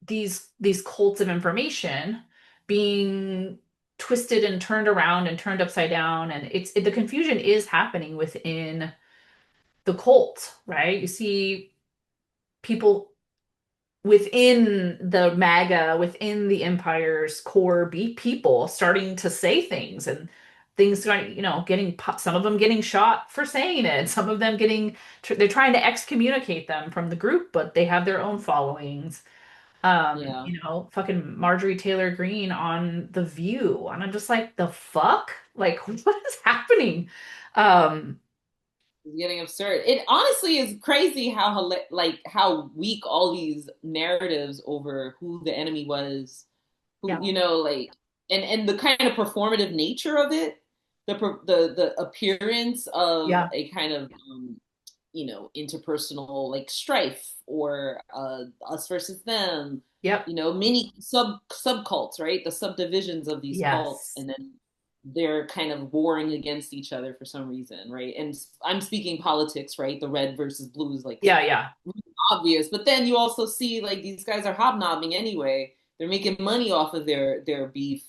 Speaker 1: these cults of information being twisted and turned around and turned upside down, and the confusion is happening within the cult, right? You see people within the MAGA, within the empire's core be people starting to say things, and things going, getting some of them getting shot for saying it, some of them getting they're trying to excommunicate them from the group, but they have their own followings.
Speaker 2: Yeah.
Speaker 1: Fucking Marjorie Taylor Greene on The View, and I'm just like, the fuck? Like, what is happening? Um,
Speaker 2: It's getting absurd. It honestly is crazy how like how weak all these narratives over who the enemy was, who
Speaker 1: yeah,
Speaker 2: like, and the kind of performative nature of it, the appearance of
Speaker 1: yeah,
Speaker 2: a kind of interpersonal like strife or us versus them,
Speaker 1: yep,
Speaker 2: many subcults, right? The subdivisions of these cults,
Speaker 1: yes,
Speaker 2: and then they're kind of warring against each other for some reason, right? And I'm speaking politics, right? The red versus blue is like
Speaker 1: yeah, yeah,
Speaker 2: obvious, but then you also see like these guys are hobnobbing anyway. They're making money off of their beef.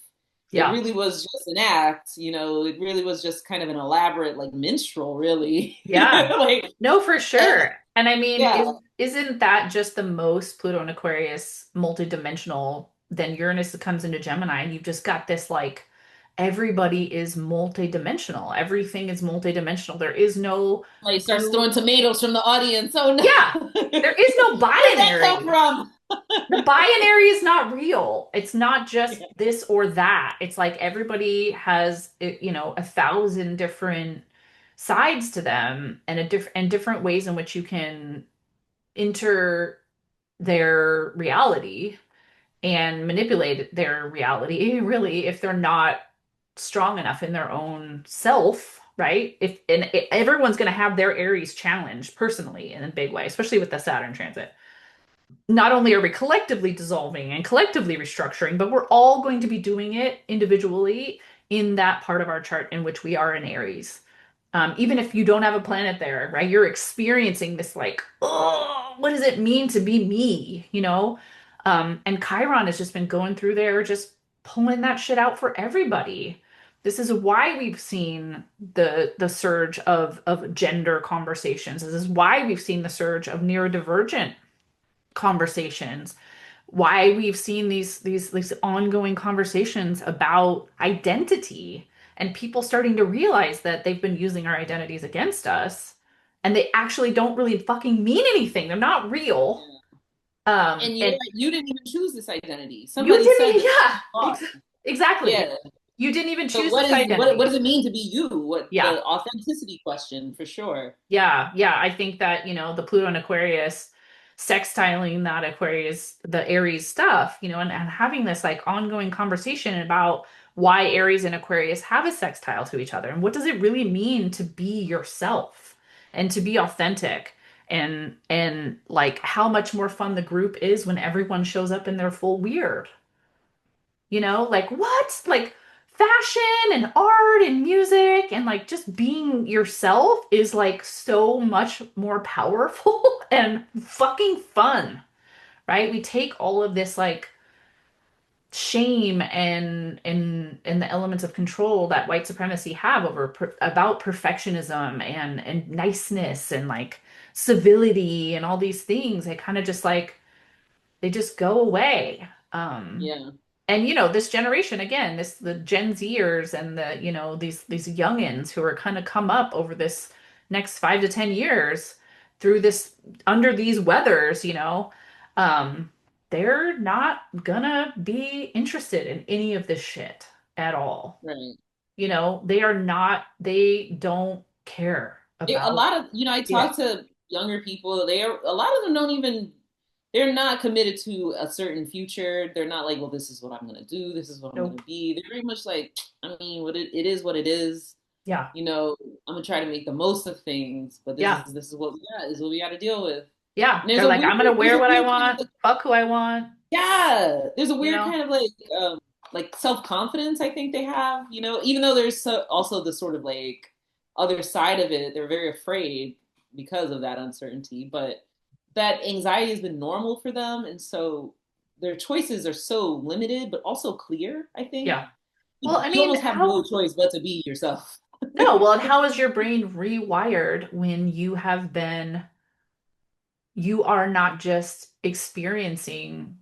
Speaker 2: It
Speaker 1: yeah.
Speaker 2: really was just an act, it really was just kind of an elaborate like minstrel, really.
Speaker 1: Yeah.
Speaker 2: Like,
Speaker 1: No, for
Speaker 2: and
Speaker 1: sure. And I mean,
Speaker 2: yeah,
Speaker 1: isn't that just the most Pluto and Aquarius multidimensional? Then Uranus comes into Gemini, and you've just got this like everybody is multidimensional. Everything is multidimensional. There is no
Speaker 2: like starts throwing
Speaker 1: blue.
Speaker 2: tomatoes from the audience. Oh no.
Speaker 1: Yeah. There is no
Speaker 2: Where'd that come
Speaker 1: binary.
Speaker 2: from?
Speaker 1: The binary is not real. It's not just
Speaker 2: Yeah,
Speaker 1: this or that. It's like everybody has, 1,000 different sides to them, and different ways in which you can enter their reality and manipulate their reality, really, if they're not strong enough in their own self, right? Everyone's going to have their Aries challenged personally in a big way, especially with the Saturn transit. Not only are we collectively dissolving and collectively restructuring, but we're all going to be doing it individually in that part of our chart in which we are in Aries. Even if you don't have a planet there, right? You're experiencing this like, oh, what does it mean to be me? And Chiron has just been going through there, just pulling that shit out for everybody. This is why we've seen the surge of gender conversations. This is why we've seen the surge of neurodivergent conversations, why we've seen these ongoing conversations about identity, and people starting to realize that they've been using our identities against us, and they actually don't really fucking mean anything. They're not real.
Speaker 2: yeah. And you're
Speaker 1: And
Speaker 2: right, you didn't even choose this identity.
Speaker 1: you
Speaker 2: Somebody said
Speaker 1: didn't,
Speaker 2: that you
Speaker 1: yeah,
Speaker 2: thought.
Speaker 1: exactly.
Speaker 2: Yeah.
Speaker 1: You didn't even
Speaker 2: So
Speaker 1: choose
Speaker 2: what
Speaker 1: this
Speaker 2: is what
Speaker 1: identity.
Speaker 2: does it mean to be you? What
Speaker 1: Yeah.
Speaker 2: the authenticity question for sure.
Speaker 1: Yeah, yeah. I think that, the Pluto and Aquarius sextiling that Aquarius, the Aries stuff, and having this like ongoing conversation about why Aries and Aquarius have a sextile to each other, and what does it really mean to be yourself and to be authentic, and like how much more fun the group is when everyone shows up in their full weird. Like what? Like fashion and art and music and like just being yourself is like so much more powerful and fucking fun, right? We take all of this like shame and the elements of control that white supremacy have about perfectionism and niceness and like civility and all these things. They kind of just like they just go away.
Speaker 2: Yeah.
Speaker 1: And this generation again, the Gen Zers and these youngins who are kind of come up over this next 5 to 10 years through this under these weathers, um, they're not gonna be interested in any of this shit at all.
Speaker 2: Right.
Speaker 1: They are not, they don't care
Speaker 2: A
Speaker 1: about
Speaker 2: lot of, I
Speaker 1: it.
Speaker 2: talk to younger people. A lot of them don't even, they're not committed to a certain future. They're not like, well, this is what I'm going to do. This is what I'm going
Speaker 1: Nope.
Speaker 2: to be. They're very much like, I mean, it is what it is.
Speaker 1: Yeah.
Speaker 2: I'm going to try to make the most of things, but
Speaker 1: Yeah.
Speaker 2: this is what we got, this is what we got to deal with.
Speaker 1: Yeah.
Speaker 2: And
Speaker 1: They're like, I'm gonna
Speaker 2: there's
Speaker 1: wear
Speaker 2: a
Speaker 1: what I
Speaker 2: weird kind of
Speaker 1: want,
Speaker 2: like,
Speaker 1: fuck who I want,
Speaker 2: yeah, there's a
Speaker 1: you
Speaker 2: weird
Speaker 1: know?
Speaker 2: kind of like self-confidence I think they have, even though there's also the sort of like other side of it. They're very afraid because of that uncertainty, but that anxiety has been normal for them, and so their choices are so limited but also clear, I think.
Speaker 1: Yeah. Well, I
Speaker 2: You
Speaker 1: mean,
Speaker 2: almost have no choice but to be yourself.
Speaker 1: no, well, and how is your brain rewired when you are not just experiencing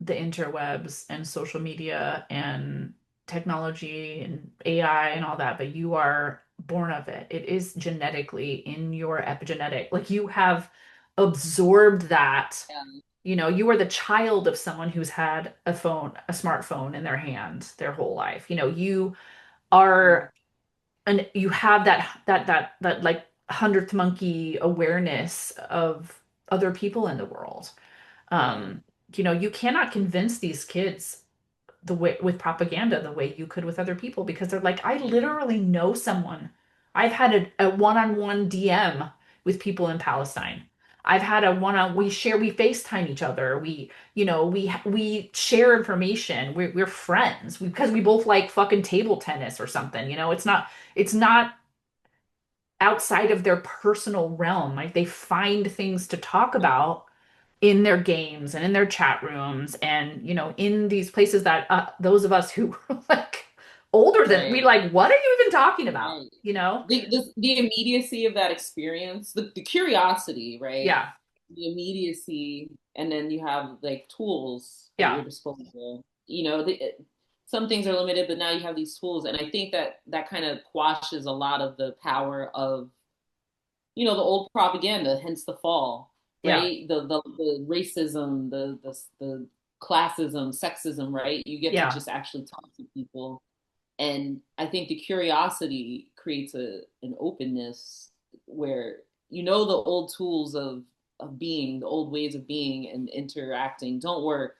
Speaker 1: the interwebs and social media and technology and AI and all that, but you are born of it. It is genetically in your epigenetic. Like you have absorbed that.
Speaker 2: Yeah.
Speaker 1: You are the child of someone who's had a smartphone in their hand their whole life. You are, and you have that like hundredth monkey awareness of other people in the world.
Speaker 2: Yeah.
Speaker 1: Um, you cannot convince these kids the way with propaganda the way you could with other people because they're like, I literally know someone. I've had a one-on-one DM with people in Palestine. I've had a one-on we FaceTime each other. We share information. We're friends because we both like fucking table tennis or something. It's not outside of their personal realm. Like they find things to talk about in their games and in their chat rooms and in these places that those of us who were like older than we
Speaker 2: Right.
Speaker 1: like, what are you even talking about?
Speaker 2: Right.
Speaker 1: You know?
Speaker 2: The immediacy of that experience, the curiosity, right?
Speaker 1: Yeah.
Speaker 2: The immediacy, and then you have like tools at your
Speaker 1: Yeah.
Speaker 2: disposal. Some things are limited, but now you have these tools, and I think that that kind of quashes a lot of the power of the old propaganda, hence the fall,
Speaker 1: Yeah.
Speaker 2: right? The racism, the classism, sexism, right? You get to
Speaker 1: Yeah.
Speaker 2: just actually talk to people, and I think the curiosity creates an openness where the old tools of being, the old ways of being and interacting don't work.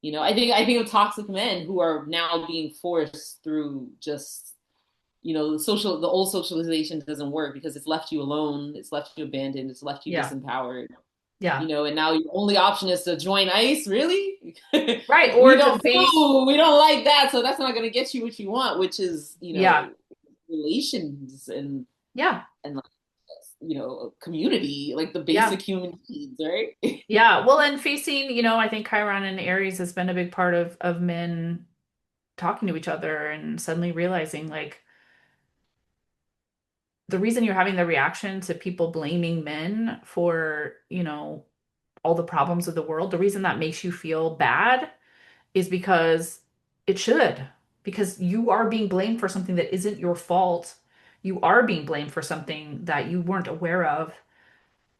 Speaker 2: I think of toxic men who are now being forced through just the old socialization doesn't work because it's left you alone, it's left you abandoned, it's left you
Speaker 1: Yeah.
Speaker 2: disempowered.
Speaker 1: Yeah.
Speaker 2: And now your only option is to join ICE. Really?
Speaker 1: Right.
Speaker 2: we
Speaker 1: Or to
Speaker 2: don't
Speaker 1: face,
Speaker 2: no, we don't like that, so that's not going to get you what you want, which is
Speaker 1: yeah.
Speaker 2: relations
Speaker 1: Yeah.
Speaker 2: and like, community, like the
Speaker 1: Yeah.
Speaker 2: basic human needs, right?
Speaker 1: Yeah. Well, and facing, I think Chiron and Aries has been a big part of men talking to each other and suddenly realizing like the reason you're having the reaction to people blaming men for, all the problems of the world, the reason that makes you feel bad is because it should, because you are being blamed for something that isn't your fault. You are being blamed for something that you weren't aware of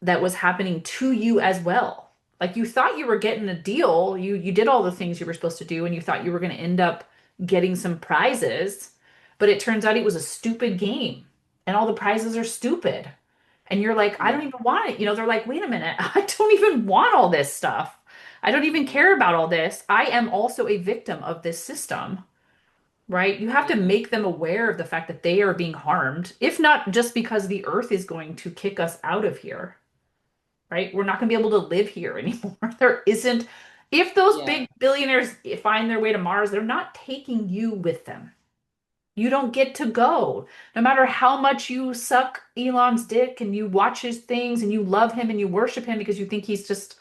Speaker 1: that was happening to you as well. Like you thought you were getting a deal, you did all the things you were supposed to do, and you thought you were going to end up getting some prizes, but it turns out it was a stupid game, and all the prizes are stupid. And you're like, I don't
Speaker 2: Yeah,
Speaker 1: even want it. They're like, wait a minute, I don't even want all this stuff. I don't even
Speaker 2: yeah,
Speaker 1: care about all this. I am also a victim of this system, right? You have to
Speaker 2: yeah,
Speaker 1: make them aware of the fact that they are being harmed, if not just because the earth is going to kick us out of here, right? We're not going to be able to live here anymore. There isn't, if those
Speaker 2: yeah,
Speaker 1: big billionaires find their way to Mars, they're not taking you with them. You don't get to go. No matter how much you suck Elon's dick and you watch his things and you love him and you worship him because you think he's just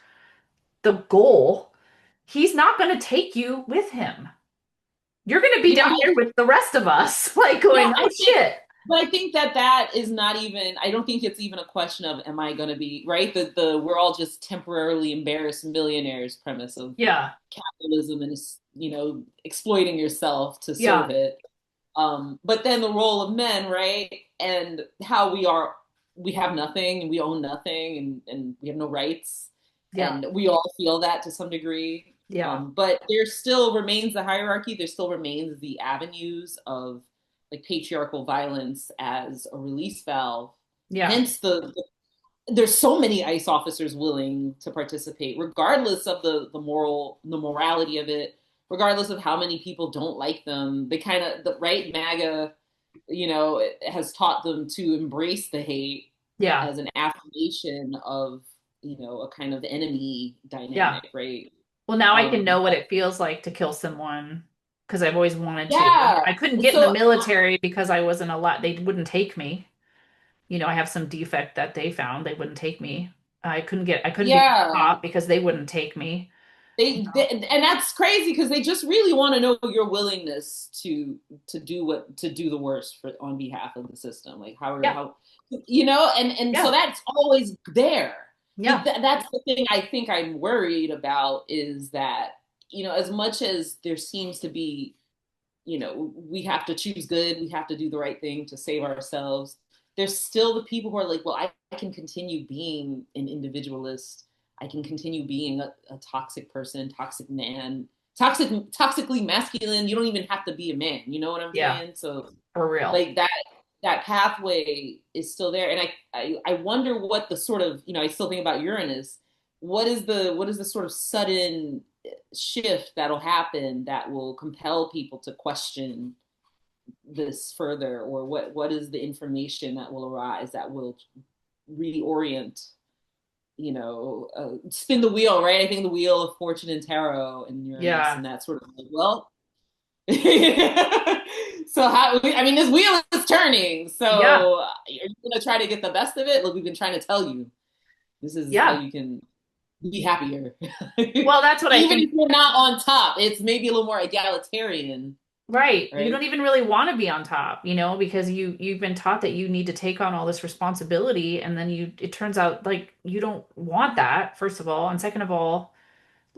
Speaker 1: the goal, he's not going to take you with him. You're going to be
Speaker 2: yeah.
Speaker 1: down here with the rest of us, like
Speaker 2: Yeah,
Speaker 1: going,
Speaker 2: I
Speaker 1: oh
Speaker 2: think,
Speaker 1: shit.
Speaker 2: but I think that that is not even. I don't think it's even a question of am I going to be right. The we're all just temporarily embarrassed millionaires premise of
Speaker 1: Yeah.
Speaker 2: capitalism and exploiting yourself to serve
Speaker 1: Yeah.
Speaker 2: it. But then the role of men, right, and how we have nothing and we own nothing and we have no rights,
Speaker 1: Yeah.
Speaker 2: and we all feel that to some degree.
Speaker 1: Yeah.
Speaker 2: But there still remains the hierarchy. There still remains the avenues of like patriarchal violence as a release valve.
Speaker 1: Yeah.
Speaker 2: Hence there's so many ICE officers willing to participate, regardless of the morality of it, regardless of how many people don't like them. They kind of the right MAGA, has taught them to embrace the hate
Speaker 1: Yeah.
Speaker 2: as an affirmation of a kind of enemy
Speaker 1: Yeah.
Speaker 2: dynamic, right?
Speaker 1: Well, now I can know what
Speaker 2: But
Speaker 1: it feels like to kill someone because I've always wanted to.
Speaker 2: yeah,
Speaker 1: I couldn't get in the
Speaker 2: so
Speaker 1: military because I wasn't allowed. They wouldn't take me. I have some defect that they found. They wouldn't take me. I couldn't be
Speaker 2: Yeah.
Speaker 1: top because they wouldn't take me. You
Speaker 2: They
Speaker 1: know?
Speaker 2: and that's crazy because they just really want to know your willingness to do the worst for on behalf of the system. Like
Speaker 1: Yeah.
Speaker 2: how you know, and so
Speaker 1: Yeah.
Speaker 2: that's always there. But
Speaker 1: Yeah.
Speaker 2: that's the thing I think I'm worried about is that, you know, as much as there seems to be, you know, we have to choose good, we have to do the right thing to save ourselves. There's still the people who are like, well, I can continue being an individualist. I can continue being a toxic person, toxic man, toxically masculine. You don't even have to be a man. You know what I'm
Speaker 1: Yeah.
Speaker 2: saying? So
Speaker 1: For real.
Speaker 2: like that pathway is still there. And I wonder what the sort of, you know, I still think about Uranus. What is the sort of sudden shift that'll happen that will compel people to question this further, or what is the information that will arise that will reorient, you know, spin the wheel, right? I think the wheel of fortune and tarot and Uranus
Speaker 1: Yeah.
Speaker 2: and that sort of like, well, so how, I mean, this wheel is turning,
Speaker 1: Yeah.
Speaker 2: so are you gonna try to get the best of it? Look, we've been trying to tell you this is how
Speaker 1: Yeah.
Speaker 2: you can be happier.
Speaker 1: Well, that's what I
Speaker 2: Even
Speaker 1: think.
Speaker 2: if you're not on top, it's maybe a little more egalitarian,
Speaker 1: Right. You
Speaker 2: right?
Speaker 1: don't even really want to be on top, because you've been taught that you need to take on all this responsibility, and then it turns out like you don't want that, first of all, and second of all,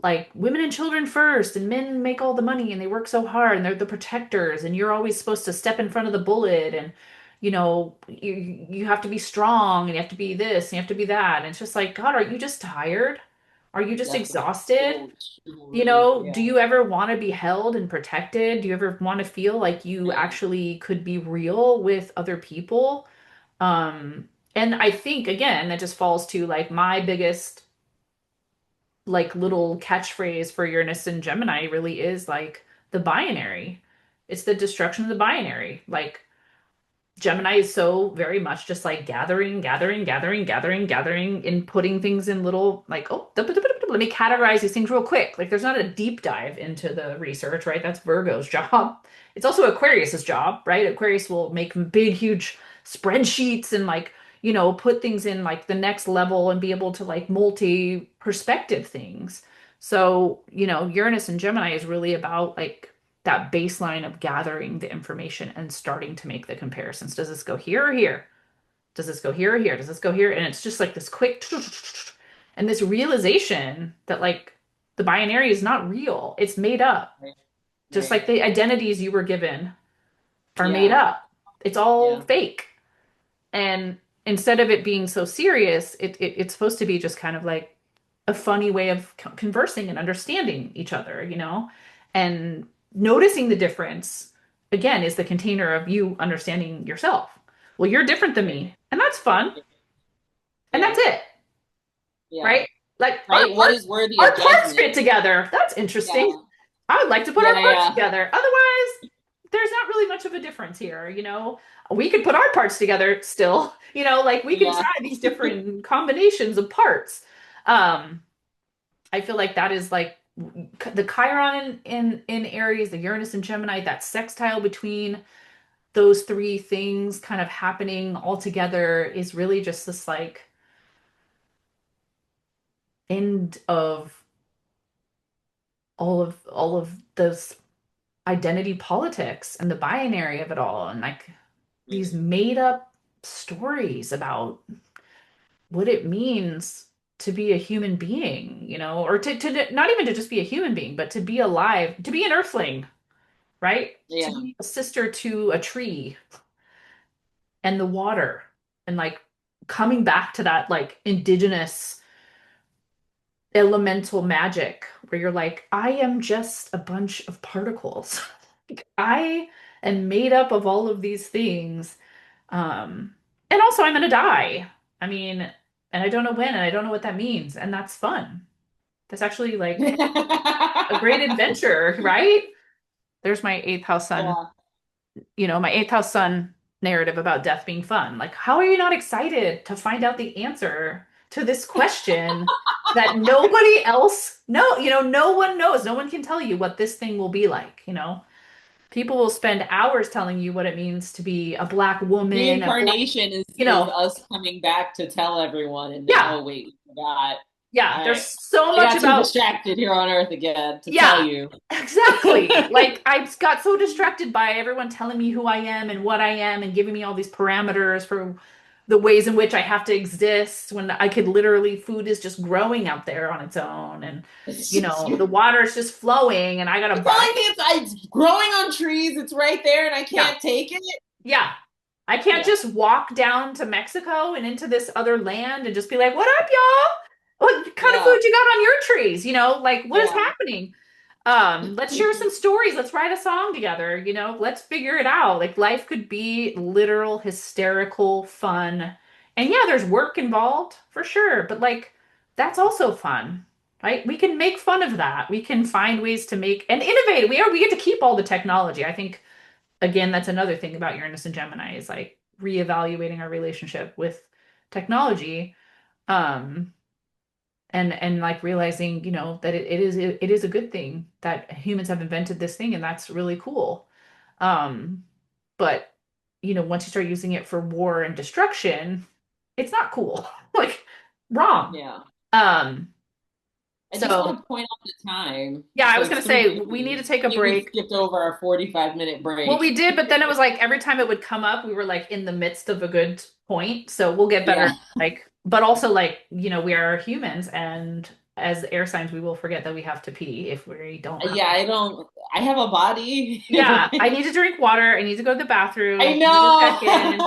Speaker 1: like women and children first, and men make all the money and they work so hard and they're the protectors, and you're always supposed to step in front of the bullet, and you have to be strong, and you have to be this and you have to be that. And it's just like, God, are you just tired? Are you just
Speaker 2: That's
Speaker 1: exhausted?
Speaker 2: so true.
Speaker 1: Do
Speaker 2: Yeah.
Speaker 1: you ever want to be held and protected? Do you ever want to feel like you
Speaker 2: Right.
Speaker 1: actually could be real with other people? And I think again, that just falls to like my biggest like little catchphrase for Uranus and Gemini really is like the binary. It's the destruction of the binary. Like Gemini is so very much just like gathering, gathering, gathering, gathering, gathering, and putting things in little like, oh, let me categorize these things real quick. Like there's not a deep dive into the research, right? That's Virgo's job. It's also Aquarius's job, right? Aquarius will make big, huge spreadsheets and like, put things in like the next level and be able to like multi-perspective things. So, Uranus and Gemini is really about like that baseline of gathering the information and starting to make the comparisons. Does this go here or here? Does this go here or here? Does this go here? And it's just like this quick and this realization that like the binary is not real. It's made up.
Speaker 2: Right.
Speaker 1: Just
Speaker 2: Right.
Speaker 1: like the identities you were given are made
Speaker 2: Yeah.
Speaker 1: up. It's all
Speaker 2: Yeah.
Speaker 1: fake. And instead of it being so serious, it's supposed to be just kind of like a funny way of conversing and understanding each other, and noticing the difference again is the container of you understanding yourself. Well, you're different than
Speaker 2: Right.
Speaker 1: me, and that's fun, and
Speaker 2: Yeah.
Speaker 1: that's it,
Speaker 2: Yeah.
Speaker 1: right? Like
Speaker 2: Right. What is worthy
Speaker 1: our
Speaker 2: of
Speaker 1: parts
Speaker 2: judgment?
Speaker 1: fit together. That's interesting.
Speaker 2: Yeah.
Speaker 1: I would like to put our
Speaker 2: Yeah.
Speaker 1: parts
Speaker 2: Yeah.
Speaker 1: together. Otherwise, there's not really much of a difference here, We could put our parts together still, like we can
Speaker 2: Yeah.
Speaker 1: try these different combinations of parts. Um, I feel like that is like the Chiron in Aries, the Uranus and Gemini, that sextile between those three things kind of happening all together is really just this like end of all of those identity politics and the binary of it all, and like these
Speaker 2: Right.
Speaker 1: made up stories about what it means to be a human being, or to not even to just be a human being, but to be alive, to be an earthling, right? To
Speaker 2: Yeah.
Speaker 1: be a sister to a tree and the water, and like coming back to that like indigenous elemental magic where you're like, I am just a bunch of particles. Like, I am made up of all of these things. And also I'm gonna die. I mean, and I don't know when, and I don't know what that means, and that's fun. That's actually like a great adventure, right? There's my eighth house sun,
Speaker 2: Yeah.
Speaker 1: my eighth house sun narrative about death being fun. Like, how are you not excited to find out the answer to this question that nobody else no one knows. No one can tell you what this thing will be like. People will spend hours telling you what it means to be a black woman, a black,
Speaker 2: Reincarnation
Speaker 1: you
Speaker 2: is
Speaker 1: know,
Speaker 2: us coming back to tell everyone, and then,
Speaker 1: yeah,
Speaker 2: oh wait, we forgot.
Speaker 1: yeah. There's
Speaker 2: I
Speaker 1: so
Speaker 2: I
Speaker 1: much
Speaker 2: got too
Speaker 1: about,
Speaker 2: distracted here on Earth again to tell
Speaker 1: yeah,
Speaker 2: you.
Speaker 1: exactly. Like I got so distracted by everyone telling me who I am and what I am and giving me all these parameters for the ways in which I have to exist when I could literally, food is just growing out there on its own, and the
Speaker 2: You're
Speaker 1: water is just flowing, and I gotta buy.
Speaker 2: telling me it's growing on trees, it's right there, and I
Speaker 1: Yeah,
Speaker 2: can't take it.
Speaker 1: yeah. I can't
Speaker 2: Yeah,
Speaker 1: just walk down to Mexico and into this other land and just be like, "What up, y'all? What kind of
Speaker 2: yeah,
Speaker 1: food you got on your trees?" Like what is
Speaker 2: yeah,
Speaker 1: happening? Let's share some stories. Let's write a song together, let's figure it out. Like life could be literal, hysterical fun. And yeah, there's work involved for sure, but like that's also fun. Right? We can make fun of that. We can find ways to make and innovate. We get to keep all the technology. I think again, that's another thing about Uranus and Gemini is like reevaluating our relationship with technology. Um, and like realizing, that it is a good thing that humans have invented this thing, and that's really cool. Um, but once you start using it for war and destruction, it's not cool. Like wrong.
Speaker 2: yeah.
Speaker 1: Um,
Speaker 2: I just
Speaker 1: so
Speaker 2: want to point out the time.
Speaker 1: yeah, I
Speaker 2: So
Speaker 1: was
Speaker 2: it's
Speaker 1: gonna say we need
Speaker 2: 3:50.
Speaker 1: to take a
Speaker 2: I think we
Speaker 1: break.
Speaker 2: skipped over our 45-minute
Speaker 1: Well,
Speaker 2: break.
Speaker 1: we did, but then it was like every time it would come up, we were like in the midst of a good point. So we'll get better.
Speaker 2: Yeah.
Speaker 1: Like, but also like, we are humans, and as air signs, we will forget that we have to pee if we don't have.
Speaker 2: Yeah, I have a body.
Speaker 1: Yeah, I need to drink water. I need to go to the
Speaker 2: I
Speaker 1: bathroom. I need to check in,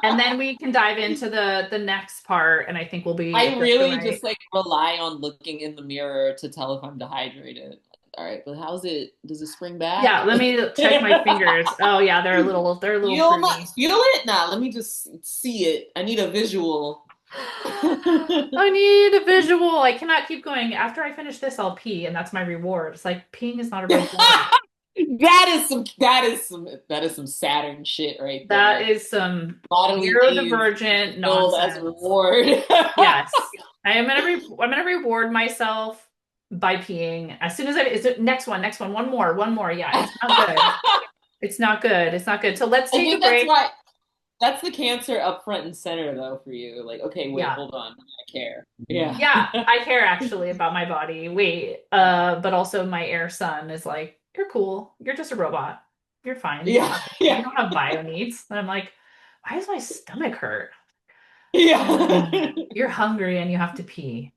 Speaker 1: and
Speaker 2: know.
Speaker 1: then we can dive into the next part, and I think we'll be
Speaker 2: I
Speaker 1: just all
Speaker 2: really
Speaker 1: right.
Speaker 2: just like rely on looking in the mirror to tell if I'm dehydrated. All right, but how's it? Does it spring back?
Speaker 1: Yeah, let me check my fingers. Oh yeah, they're a little fruity.
Speaker 2: Feel it? Nah, let me just see it. I need a visual.
Speaker 1: I need a visual. I cannot keep going. After I finish this, I'll pee, and that's my reward. It's like peeing is not a reward.
Speaker 2: That is some Saturn shit right
Speaker 1: That
Speaker 2: there.
Speaker 1: is some
Speaker 2: Bodily needs
Speaker 1: neurodivergent
Speaker 2: billed as
Speaker 1: nonsense.
Speaker 2: reward.
Speaker 1: Yes. I'm gonna reward myself by peeing. As soon as is it next one, one more. Yeah, it's not good. It's not good. It's not good. So let's
Speaker 2: I
Speaker 1: take a
Speaker 2: think that's
Speaker 1: break.
Speaker 2: why that's the Cancer up front and center though for you. Like, okay, wait,
Speaker 1: Yeah.
Speaker 2: hold on. I care. Yeah.
Speaker 1: Yeah, I care actually about my body. Wait, but also my air son is like, you're cool. You're just a robot. You're fine. You don't
Speaker 2: Yeah.
Speaker 1: have you
Speaker 2: Yeah.
Speaker 1: don't have bio needs. And I'm like, why does my stomach hurt?
Speaker 2: Yeah.
Speaker 1: You're hungry and you have to pee.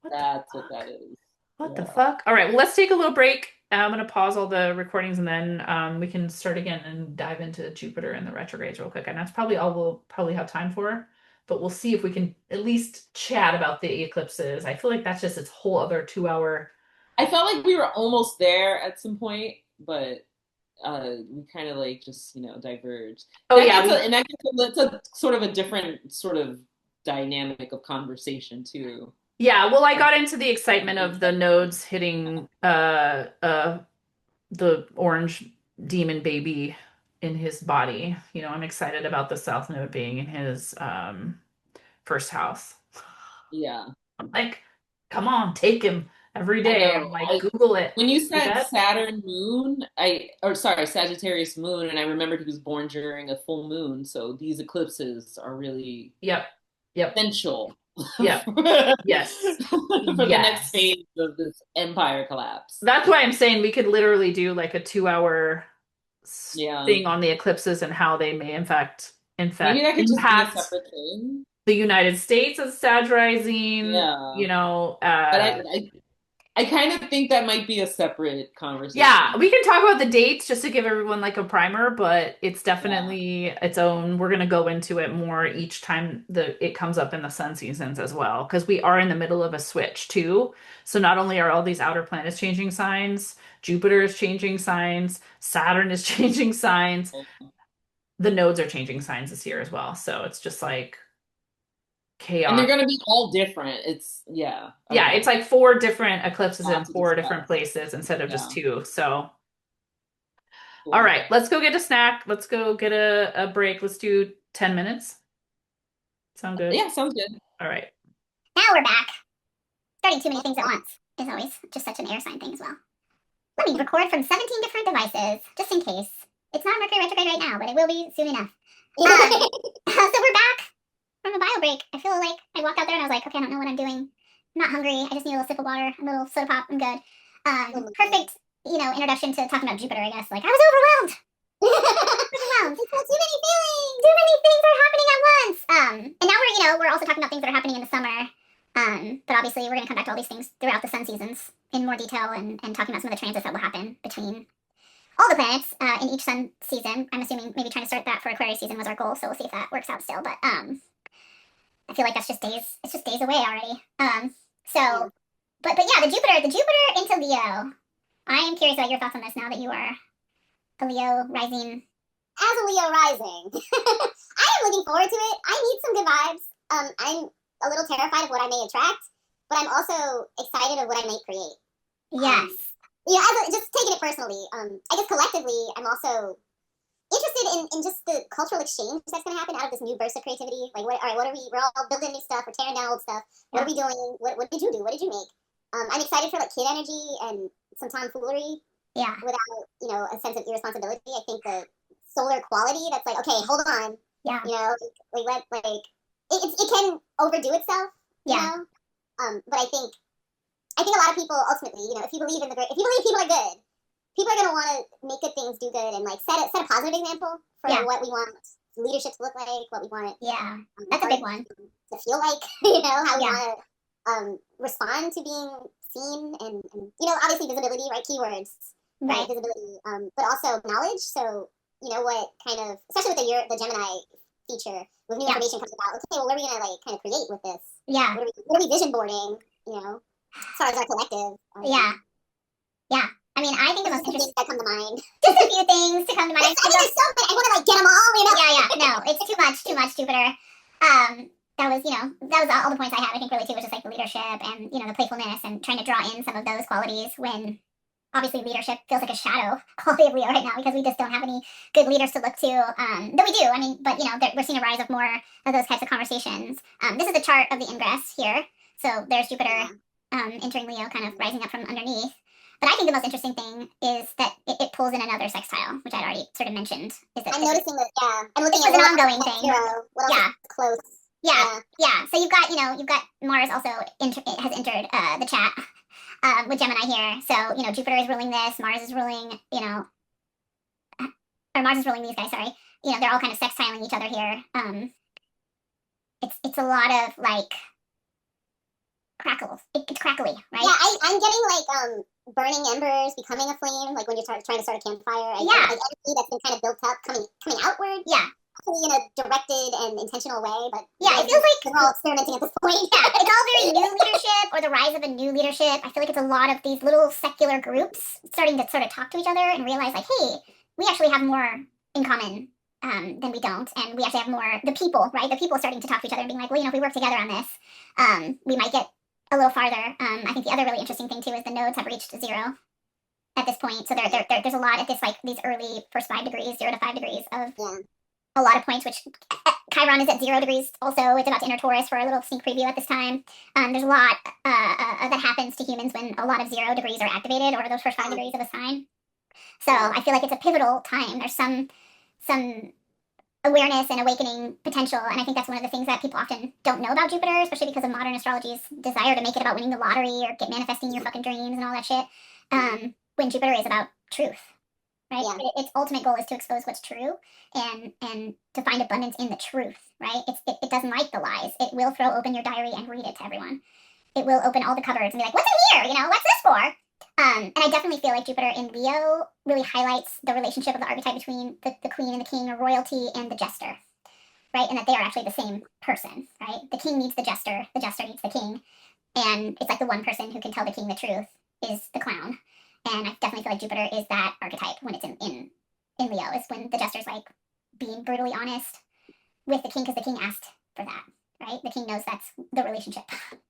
Speaker 1: What the
Speaker 2: That's what
Speaker 1: fuck?
Speaker 2: that is.
Speaker 1: What the
Speaker 2: Yeah.
Speaker 1: fuck? All right, well, let's take a little break. I'm gonna pause all the recordings and then we can start again and dive into Jupiter and the retrogrades real quick. And that's probably all we'll probably have time for. But we'll see if we can at least chat about the eclipses. I feel like that's just its whole other 2 hour.
Speaker 2: I felt like we were almost there at some point, but we kind of like just diverged.
Speaker 1: Oh
Speaker 2: That
Speaker 1: yeah,
Speaker 2: gets a,
Speaker 1: we
Speaker 2: and that gets a, that's a sort of a different sort of dynamic of conversation too.
Speaker 1: yeah, well, I
Speaker 2: Of
Speaker 1: got into the excitement of the nodes hitting the orange demon baby in his body. I'm excited about the south node being in his first house.
Speaker 2: yeah,
Speaker 1: I'm like, come on, take him every
Speaker 2: I
Speaker 1: day. I'm
Speaker 2: know.
Speaker 1: like, Google it.
Speaker 2: When you
Speaker 1: See
Speaker 2: said
Speaker 1: that?
Speaker 2: Saturn moon, or sorry, Sagittarius moon, and I remembered he was born during a full moon, so these eclipses are really
Speaker 1: Yep. Yep.
Speaker 2: essential
Speaker 1: Yep.
Speaker 2: for
Speaker 1: Yes.
Speaker 2: the next
Speaker 1: Yes.
Speaker 2: phase of this empire collapse.
Speaker 1: That's why I'm saying we could literally do like a 2 hour
Speaker 2: Yeah.
Speaker 1: thing on the eclipses and how they may in
Speaker 2: Maybe
Speaker 1: fact
Speaker 2: that could just be a
Speaker 1: impact
Speaker 2: separate thing.
Speaker 1: the United States as Sag rising,
Speaker 2: Yeah. But I kind of think that might be a separate
Speaker 1: yeah,
Speaker 2: conversation.
Speaker 1: we can talk about the dates just to give everyone like a primer, but it's
Speaker 2: Yeah.
Speaker 1: definitely its own. We're gonna go into it more each time it comes up in the sun seasons as well, because we are in the middle of a switch too. So not only are all these outer planets changing signs, Jupiter is changing signs, Saturn is changing signs, the nodes are changing signs this year as well. So it's just like
Speaker 2: And they're
Speaker 1: chaos.
Speaker 2: going to be all different. Yeah.
Speaker 1: Yeah, it's
Speaker 2: Okay.
Speaker 1: like four different eclipses in
Speaker 2: Lot to
Speaker 1: four different
Speaker 2: discuss.
Speaker 1: places instead of just
Speaker 2: Yeah.
Speaker 1: two. So all
Speaker 2: Cool.
Speaker 1: right, let's go get a snack. Let's go get a break. Let's do 10 minutes. Sound good?
Speaker 2: Yeah, sounds good.
Speaker 1: All right.
Speaker 3: Now we're back. Starting too many things at once is always just such an air sign thing as well. Let me record from 17 different devices, just in case. It's not Mercury retrograde right now, but it will be soon enough. So we're back from a bio break. I feel like I walked out there and I was like, okay, I don't know what I'm doing. I'm not hungry. I just need a little sip of water, a little soda pop. I'm good. Perfect, introduction to talking about Jupiter, I guess. Like, I was overwhelmed. Overwhelmed. Too many feelings. Too many things are happening at once. And now we're also talking about things that are happening in the summer. But obviously we're going to come back to all these things throughout the sun seasons in more detail and talking about some of the transits that will happen between all the planets in each sun season. I'm assuming maybe trying to start that for Aquarius season was our goal, so we'll see if that works out still. But I feel like that's just days. It's just days away already. But yeah, the Jupiter into Leo. I am curious about your thoughts on this now that you are a Leo rising. As a Leo rising, I am looking forward to it. I need some good vibes. I'm a little terrified of what I may attract, but I'm also excited of what I may create. Yes. Just taking it personally, I guess collectively, I'm also interested in just the cultural exchange that's going to happen out of this new burst of creativity. Like, what are we? We're all building new stuff. We're tearing down old stuff. What are we doing? What did you do? What did you make? I'm excited for like kid energy and some tomfoolery. Yeah. Without a sense of irresponsibility. I think the solar quality that's like, okay, hold on. Yeah. It can overdo itself. Yeah. But I think a lot of people ultimately, if you believe people are good, people are gonna want to make good things, do good, and like set a positive example for what we want leadership to look like, what we want. Yeah, that's a big one. To feel like, how we want to respond to being seen, and obviously visibility, right? Keywords, right? Visibility, but also knowledge. So what kind of, especially with the Gemini feature, with new information comes about. Okay, well, what are we gonna like kind of create with this? Yeah. What are we vision boarding? As far as our collective. Yeah. I mean, I think the most interesting things that come to mind. Just a few things to come to mind. There's so many. I want to like get them all. Yeah. No, it's too much, Jupiter. That was all the points I had. I think really too was just like the leadership and the playfulness and trying to draw in some of those qualities when obviously leadership feels like a shadow quality of Leo right now because we just don't have any good leaders to look to. Though we do. I mean, but we're seeing a rise of more of those types of conversations. This is the chart of the ingress here. So there's Jupiter entering Leo, kind of rising up from underneath. But I think the most interesting thing is that it pulls in another sextile, which I'd already sort of mentioned. I'm noticing that, I'm looking at an ongoing thing. Yeah. Close. Yeah. So you've got Mars also has entered the chat with Gemini here. So, Jupiter is ruling this, Mars is ruling, or Mars is ruling these guys, sorry. They're all kind of sextiling each other here. It's a lot of like crackles. It's crackly, right? Yeah, I'm getting like burning embers becoming a flame, like when you're trying to start a campfire. Like energy that's been kind of built up coming outward. Yeah. In a directed and intentional way, but it feels like we're all experimenting at this point. Yeah, it's all very new leadership or the rise of a new leadership. I feel like it's a lot of these little secular groups starting to sort of talk to each other and realize like, hey, we actually have more in common than we don't, and we actually have more the people starting to talk to each other and being like, well, if we work together on this, we might get a little farther. I think the other really interesting thing too is the nodes have reached 0 at this point, so there's a lot at this like these early first 5 degrees, 0 to 5 degrees of a lot of points, which Chiron is at 0 degrees also. It's about to enter Taurus for a little sneak preview at this time. There's a lot that happens to humans when a lot of 0 degrees are activated, or those first 5 degrees of a sign. So I feel like it's a pivotal time. There's some awareness and awakening potential, and I think that's one of the things that people often don't know about Jupiter, especially because of modern astrology's desire to make it about winning the lottery or manifesting your fucking dreams and all that shit, when Jupiter is about truth, right? Yeah. Its ultimate goal is to expose what's true and to find abundance in the truth, right? It doesn't like the lies. It will throw open your diary and read it to everyone. It will open all the cupboards and be like, what's in here? What's this for? And I definitely feel like Jupiter in Leo really highlights the relationship of the archetype between the queen and the king, or royalty and the jester, right? And that they are actually the same person, right? The king needs the jester needs the king. And it's like the one person who can tell the king the truth is the clown. And I definitely feel like Jupiter is that archetype when it's in Leo, is when the jester's like being brutally honest with the king because the king asked for that, right? The king knows that's the relationship.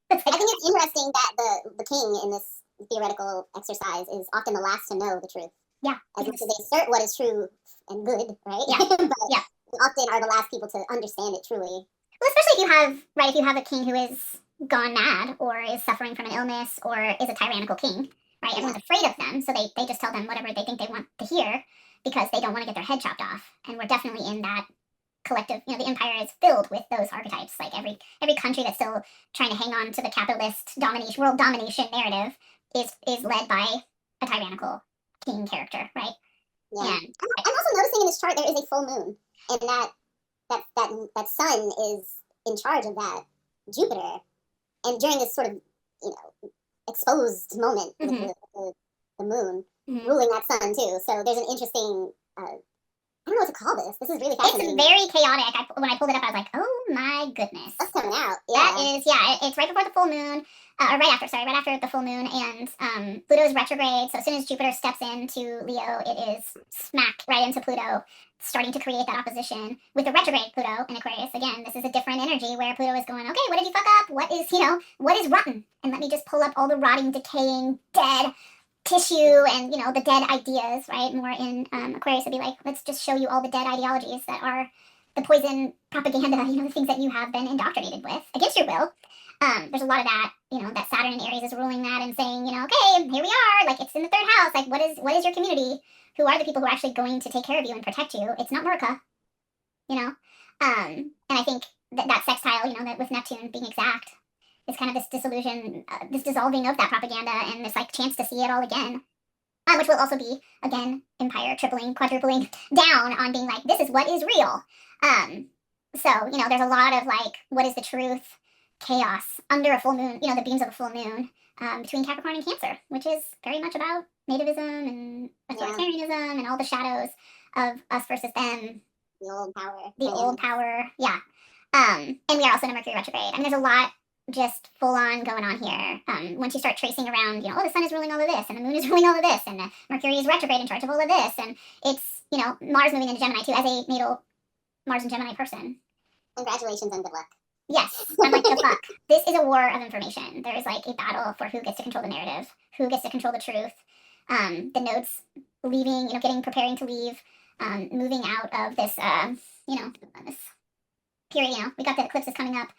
Speaker 3: I think it's interesting that the king in this theoretical exercise is often the last to know the truth. Yeah. As much as they assert what is true and good, right? Yeah. But they often are the last people to understand it truly. Well, especially if you have a king who is gone mad or is suffering from an illness or is a tyrannical king, right? Everyone's afraid of them, so they just tell them whatever they think they want to hear. because they don't want to get their head chopped off. And we're definitely in that collective, the empire is filled with those archetypes. Like every country that's still trying to hang on to the capitalist domination, world domination narrative is led by a tyrannical king character, right? Yeah. And I'm also noticing in this chart there is a full moon, and that sun is in charge of that Jupiter, and during this sort of exposed moment with the moon ruling that sun too. So there's an interesting I don't know what to call this. This is really fascinating. It's very chaotic. When I pulled it up, I was like, oh my goodness. That's coming out. Yeah. That is, it's right before the full moon, or right after the full moon, and Pluto is retrograde, so as soon as Jupiter steps into Leo, it is smack right into Pluto, starting to create that opposition with the retrograde Pluto in Aquarius. Again, this is a different energy where Pluto is going, okay, what did you fuck up? What is rotten? And let me just pull up all the rotting, decaying, dead tissue and the dead ideas, right? More in Aquarius would be like, let's just show you all the dead ideologies that are the poison propaganda, the things that you have been indoctrinated with against your will. There's a lot of that, that Saturn in Aries is ruling that and saying, okay, here we are, like it's in the third house, like what is your community? Who are the people who are actually going to take care of you and protect you? It's not Murka, and I think that sextile, that with Neptune being exact, is kind of this disillusion, this dissolving of that propaganda and this like chance to see it all again. Which will also be, again, empire tripling, quadrupling down on being like, this is what is real. So, there's a lot of like, what is the truth? Chaos under a full moon, the beams of a full moon, between Capricorn and Cancer, which is very much about nativism and authoritarianism and all the shadows of us versus them. The old power. The old power, yeah. And we are also in a Mercury retrograde. I mean, there's a lot just full on going on here. Once you start tracing around, the sun is ruling all of this, and the moon is ruling all of this, and Mercury is retrograde in charge of all of this, and it's, Mars moving into Gemini too, as a natal Mars and Gemini person. Congratulations and good luck. Yes, I'm like, the fuck. This is a war of information. There is like a battle for who gets to control the narrative, who gets to control the truth. The nodes leaving, preparing to leave, moving out of this, this period, we got the eclipses coming up.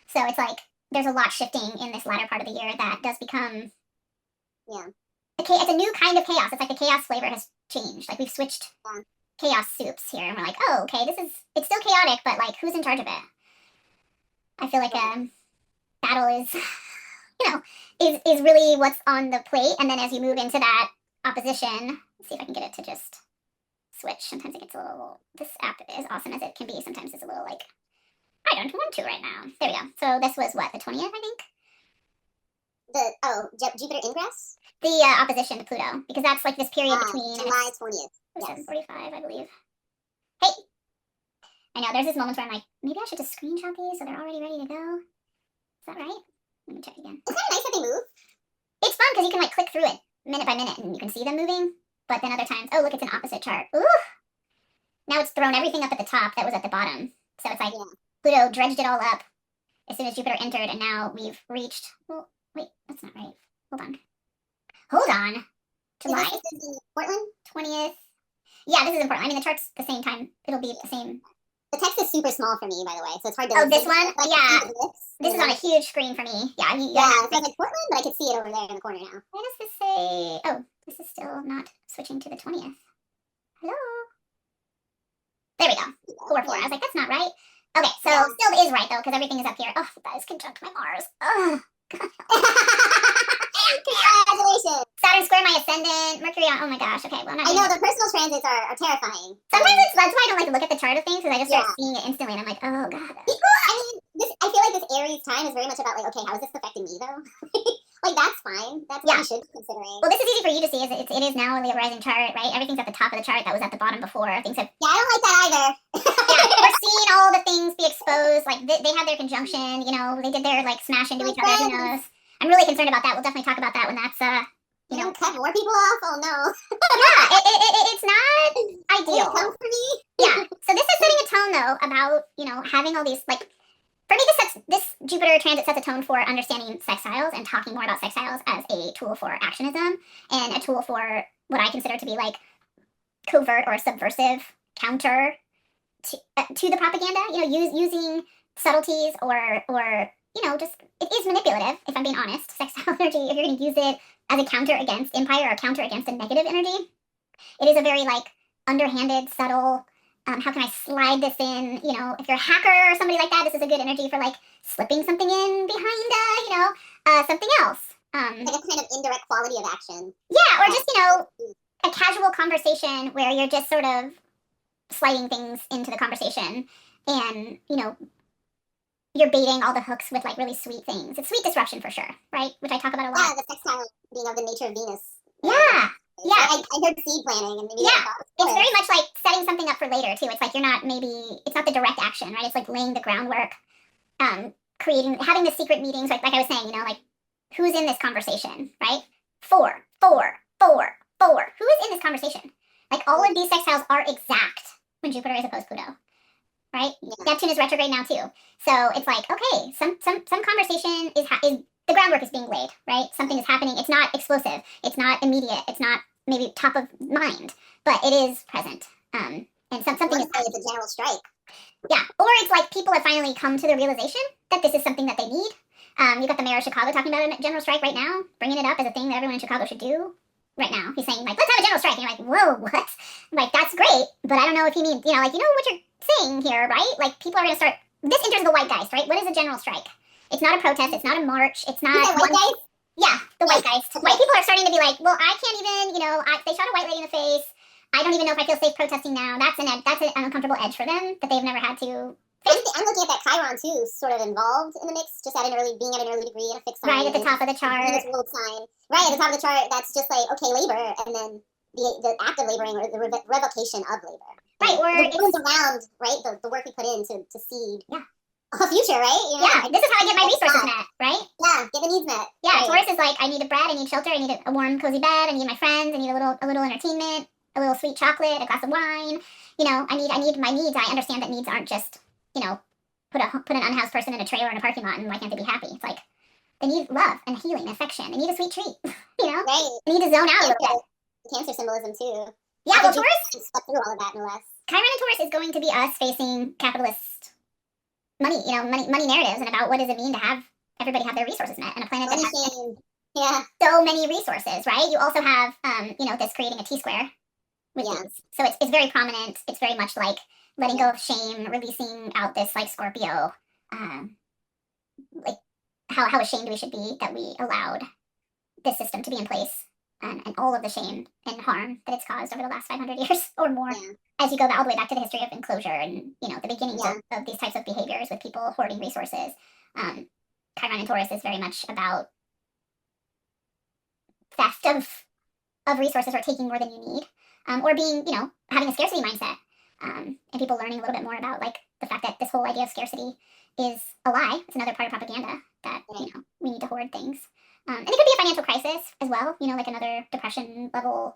Speaker 3: So it's like, there's a lot shifting in this latter part of the year that does become, it's a new kind of chaos. It's like the chaos flavor has changed. Like we've switched chaos soups here, and we're like, oh, okay, it's still chaotic, but like, who's in charge of it? I feel like battle is, is really what's on the plate, and then as you move into that opposition, let's see if I can get it to just switch. Sometimes it gets a little, this app, as awesome as it can be, sometimes it's a little like, I don't want to right now. There we go. So this was what, the 20th, I think? Jupiter ingress? The opposition to Pluto, because that's like this period between July 20th. 7:45, I believe. Hey! I know, there's this moments where I'm like, maybe I should just screenshot these so they're already ready to go. Is that right? Let me check again. It's kind of nice that they move. It's fun because you can like click through it minute by minute and you can see them moving. But then other times, oh, look, it's an opposite chart. Ooh! Now it's thrown everything up at the top that was at the bottom. So it's like, Pluto dredged it all up as soon as Jupiter entered, and now we've reached, well, wait, that's not right. Hold on. July? This is in Portland? 20th. Yeah, this is in Portland. I mean, the chart's the same time. It'll be the same. The text is super small for me, by the way, so it's hard to... Oh, this one? Like, yeah. This is on a huge screen for me. Yeah, so it's like Portland, but I can see it over there in the corner now. What does this say? Oh, this is still not switching to the 20th. Hello? There we go. 4-4. I was like, that's not right. Okay, so still is right, though, because everything is up here. Oh, that is conjunct my Mars. Oh, God. Congratulations. Saturn square my ascendant. Mercury on, oh my gosh. Okay, well, I know, the personal transits are terrifying. Sometimes that's why I don't like to look at the chart of things, because I just start seeing it instantly, and I'm like, oh, God. I mean, I feel like this Aries time is very much about, like, okay, how is this affecting me, though? Like, that's fine. That's what you should be considering. Well, this is easy for you to see. It is now in the rising chart, right? Everything's at the top of the chart that was at the bottom before. Things have... Yeah, I don't like that either. We're seeing all the things be exposed. Like, they had their conjunction, they did their, like, smash into each other. Who knows? I'm really concerned about that. We'll definitely talk about that when that's, cut more people off? Oh, no. Yeah, it's not ideal. Come for me? Yeah. So this is setting a tone, though, about, having all these, like... For me, this Jupiter transit sets a tone for understanding sextiles and talking more about sextiles as a tool for actionism and a tool for what I consider to be like covert or subversive counter to the propaganda. Using subtleties or just it is manipulative. If I'm being honest, sextile energy. If you're going to use it as a counter against empire or a counter against a negative energy, it is a very like underhanded, subtle. How can I slide this in? If you're a hacker or somebody like that, this is a good energy for like slipping something in behind, something else. Like a kind of indirect quality of action. Yeah, or just, a casual conversation where you're just sort of sliding things into the conversation and, you're baiting all the hooks with like really sweet things. It's sweet disruption for sure, right? Which I talk about a lot. Yeah, the sextile being of the nature of Venus. Yeah. Yeah. I heard seed planning and maybe it's very much like setting something up for later too. It's like it's not the direct action, right? It's like laying the groundwork, having the secret meetings, like I was saying, like who's in this conversation, right? Four. Who is in this conversation? Like all of these sextiles are exact when Jupiter is opposed Pluto. Right? Yeah. Neptune is retrograde now too. So it's like, okay, some conversation is the groundwork is being laid, right? Something is happening. It's not explosive. It's not immediate. It's not maybe top of mind, but it is present. And something is. It's a general strike. Yeah, or it's like people have finally come to the realization that this is something that they need. You got the mayor of Chicago talking about a general strike right now, bringing it up as a thing that everyone in Chicago should do. Right now, he's saying like, let's have a general strike, and you're like, whoa, what? Like that's great, but I don't know if he means, what you're saying here, right? Like people are gonna start. This enters the white geist, right? What is a general strike? It's not a protest. It's not a march. It's not. White geist? Yeah, the white geist. White people are starting to be like, well, I can't even. They shot a white lady in the face. I don't even know if I feel safe protesting now. That's an uncomfortable edge for them that they've never had to. I'm looking at that Chiron too, sort of involved in the mix, just being at an early degree in a fixed sign. Right at the top of the chart. World sign. Right at the top of the chart. That's just like okay, labor, and then the act of laboring or the revocation of labor. Right, or the rules around, right, the work we put in to seed. Yeah. A future, right? Yeah, this is how I get my resources met, right? Yeah, get the needs met. Yeah, right. Taurus is like, I need a bread, I need shelter, I need a warm, cozy bed, I need my friends, I need a little entertainment, a little sweet chocolate, a glass of wine. I need my needs. I understand that needs aren't just, put an unhoused person in a trailer in a parking lot and why can't they be happy? It's like, they need love and healing, affection. They need a sweet treat, Right. They need to zone out a little bit. Cancer symbolism too. Yeah, well, Taurus slept through all of that, no less. Chiron and Taurus is going to be us facing capitalist money, money narratives and about what does it mean to have everybody have their resources met on a planet that has so many resources, right? You also have, this creating a T-square with these. So it's very prominent. It's very much like letting go of shame, releasing out this like Scorpio, like how ashamed we should be that we allowed this system to be in place. And all of the shame and harm that it's caused over the last 500 years or more. Yeah. As you go all the way back to the history of enclosure and, the beginnings of these types of behaviors with people hoarding resources. Chiron and Taurus is very much about theft of resources or taking more than you need. Or being, having a scarcity mindset. And people learning a little bit more about, like, the fact that this whole idea of scarcity is a lie. It's another part of propaganda that, we need to hoard things. And it could be a financial crisis as well, like another depression level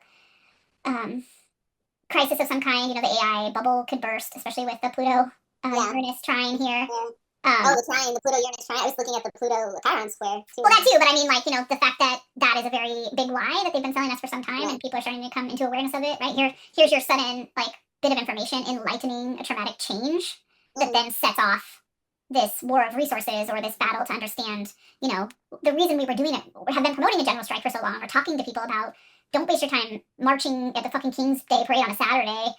Speaker 3: crisis of some kind. The AI bubble could burst, especially with the Pluto Uranus trine here. Yeah. The trine, the Pluto-Uranus trine. I was looking at the Pluto-Chiron square, too. Well, that too, but I mean, like, the fact that is a very big lie that they've been selling us for some time, and people are starting to come into awareness of it, right? Here's your sudden, like, bit of information enlightening a traumatic change that then sets off this war of resources or this battle to understand, the reason we were doing it, have been promoting a general strike for so long, or talking to people about, don't waste your time marching at the fucking King's Day parade on a Saturday,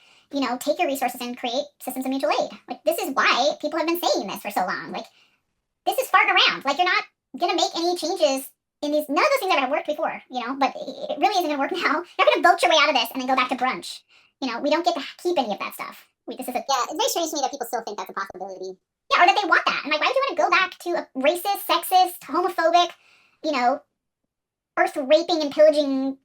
Speaker 3: take your resources and create systems of mutual aid. Like, this is why people have been saying this for so long. Like, this is farting around. Like, you're not gonna make any changes in these, none of those things ever worked before, but it really isn't gonna work now. You're not gonna vote your way out of this and then go back to brunch. We don't get to keep any of that stuff. It's very strange to me that people still think that's a possibility. Yeah, or that they want that. I'm like, why would you want to go back to a racist, sexist, homophobic, earth-raping and pillaging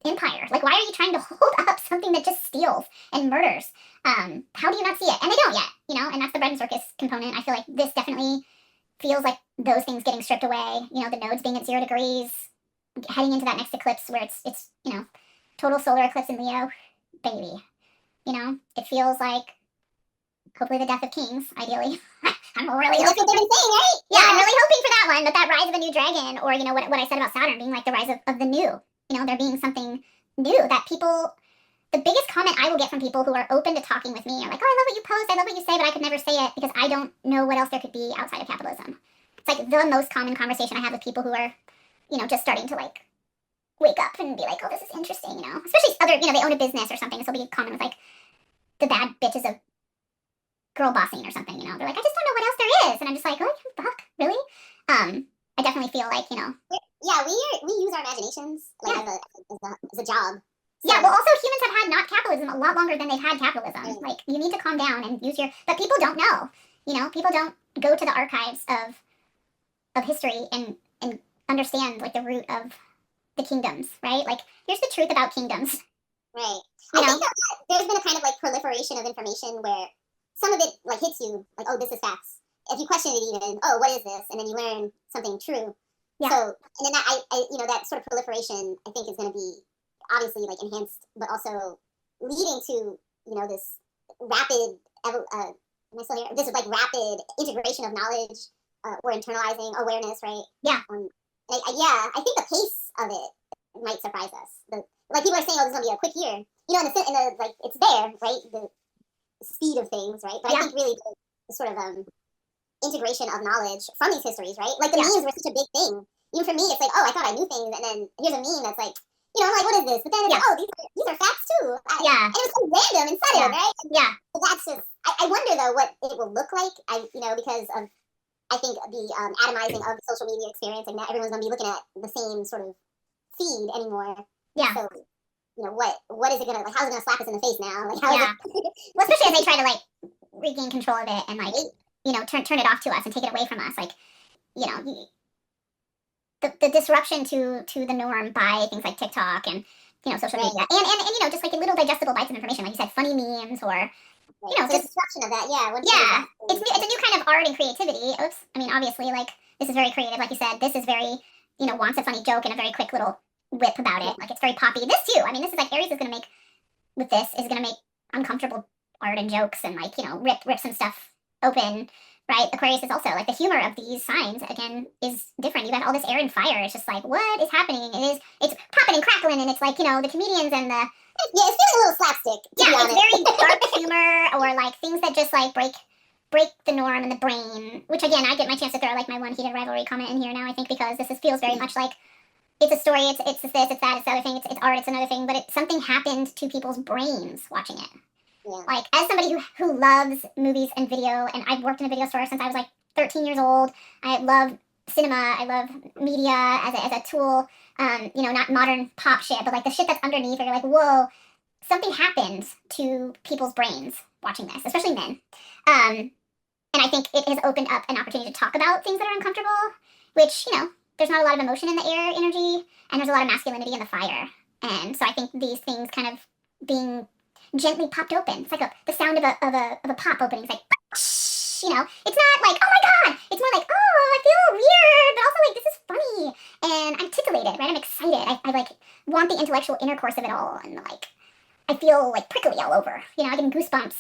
Speaker 3: empire? Like, why are you trying to hold up something that just steals and murders? How do you not see it? And they don't yet, and that's the bread and circus component. I feel like this definitely feels like those things getting stripped away, the nodes being at 0 degrees, heading into that next eclipse where it's total solar eclipse in Leo, baby. It feels like hopefully the death of kings, ideally. I'm really hoping. That's what they've been saying, right? Yeah, I'm really hoping for that one, but that rise of a new dragon, or, what I said about Saturn being like the rise of the new, there being something new that people, the biggest comment I will get from people who are open to talking with me are like, oh, I love what you post, I love what you say, but I could never say it because I don't know what else there could be outside of capitalism. It's like the most common conversation I have with people who are, just starting to like wake up and be like, oh, this is interesting, you know. Especially other, you know, they own a business or something, so it'll be common with like the bad bitches of girl bossing or something, you know. They're like, I just don't know what else there is, and I'm just like, oh, fuck, really? I definitely feel like, you know. Yeah, we use our imaginations like as a job. So. Yeah, well, also humans have had not capitalism a lot longer than they've had capitalism. Yeah. Like, you need to calm down and use your. But people don't know. You know, people don't go to the archives of history and understand like the root of the kingdoms, right? Like, here's the truth about kingdoms. Right. I think that there's been a kind of like proliferation of information where some of it like hits you like, oh, this is facts. If you question it even, oh, what is this? And then you learn something true. Yeah. So, and then that I you know, that sort of proliferation I think is going to be obviously like enhanced, but also leading to, you know, this rapid am I still here? This is like rapid integration of knowledge or internalizing awareness, right? Yeah. I think the pace of it might surprise us. Like people are saying, oh, this is gonna be a quick year. You know, in the like it's there, right? The speed of things, right? But I think really the sort of integration of knowledge from these histories, right? Like the memes were such a big thing. Even for me, it's like, oh, I thought I knew things, and then here's a meme that's like, you know, I'm like, what is this? But then it's like, oh, these are facts too. And it was so random and sudden, right? Yeah. But that's just. I wonder though what it will look like. You know, because of I think the atomizing of the social media experience, and now everyone's gonna be looking at the same sort of feed anymore. Yeah. So, you know, what is it gonna like? How's it gonna slap us in the face now? Like, how is it? Well, especially as they try to like regain control of it and like, you know, turn it off to us and take it away from us. Like, you know, the disruption to the norm by things like TikTok and, you know, social media and you know, just like little digestible bites of information, like you said, funny memes or. You know, just disruption of that, it's a new kind of art and creativity. Oops, I mean, obviously, like this is very creative, like you said. This is very, you know, wants a funny joke and a very quick little whip about it. Like it's very poppy. This too. I mean, this is like Aries is gonna make with this is gonna make uncomfortable art and jokes and like, you know, rip some stuff open. Right? Aquarius is also like the humor of these signs again is different. You got all this air and fire. It's just like what is happening? It's popping and crackling and it's like, you know, the comedians and the. Yeah, it's feeling a little slapstick. It's very dark humor or like things that just like break the norm in the brain. Which again, I get my chance to throw like my one heated rivalry comment in here now. I think because this feels very much like it's a story. It's this, it's that, it's the other thing. It's art. It's another thing. But something happened to people's brains watching it. Yeah. Like as somebody who loves movies and video, and I've worked in a video store since I was like 13 years old. I love cinema. I love media as a tool. You know, not modern pop shit, but like the shit that's underneath where you're like, whoa, something happened to people's brains watching this, especially men. And I think it has opened up an opportunity to talk about things that are uncomfortable, which, you know, there's not a lot of emotion in the air energy, and there's a lot of masculinity in the fire. And so I think these things kind of being gently popped open. It's like the sound of a pop opening. It's like, you know, it's not like, oh my god. It's more like, oh, I feel weird, but also like this is funny, and I'm titillated, right? I'm excited. I like want the intellectual intercourse of it all, and like I feel like prickly all over. You know, I get goosebumps.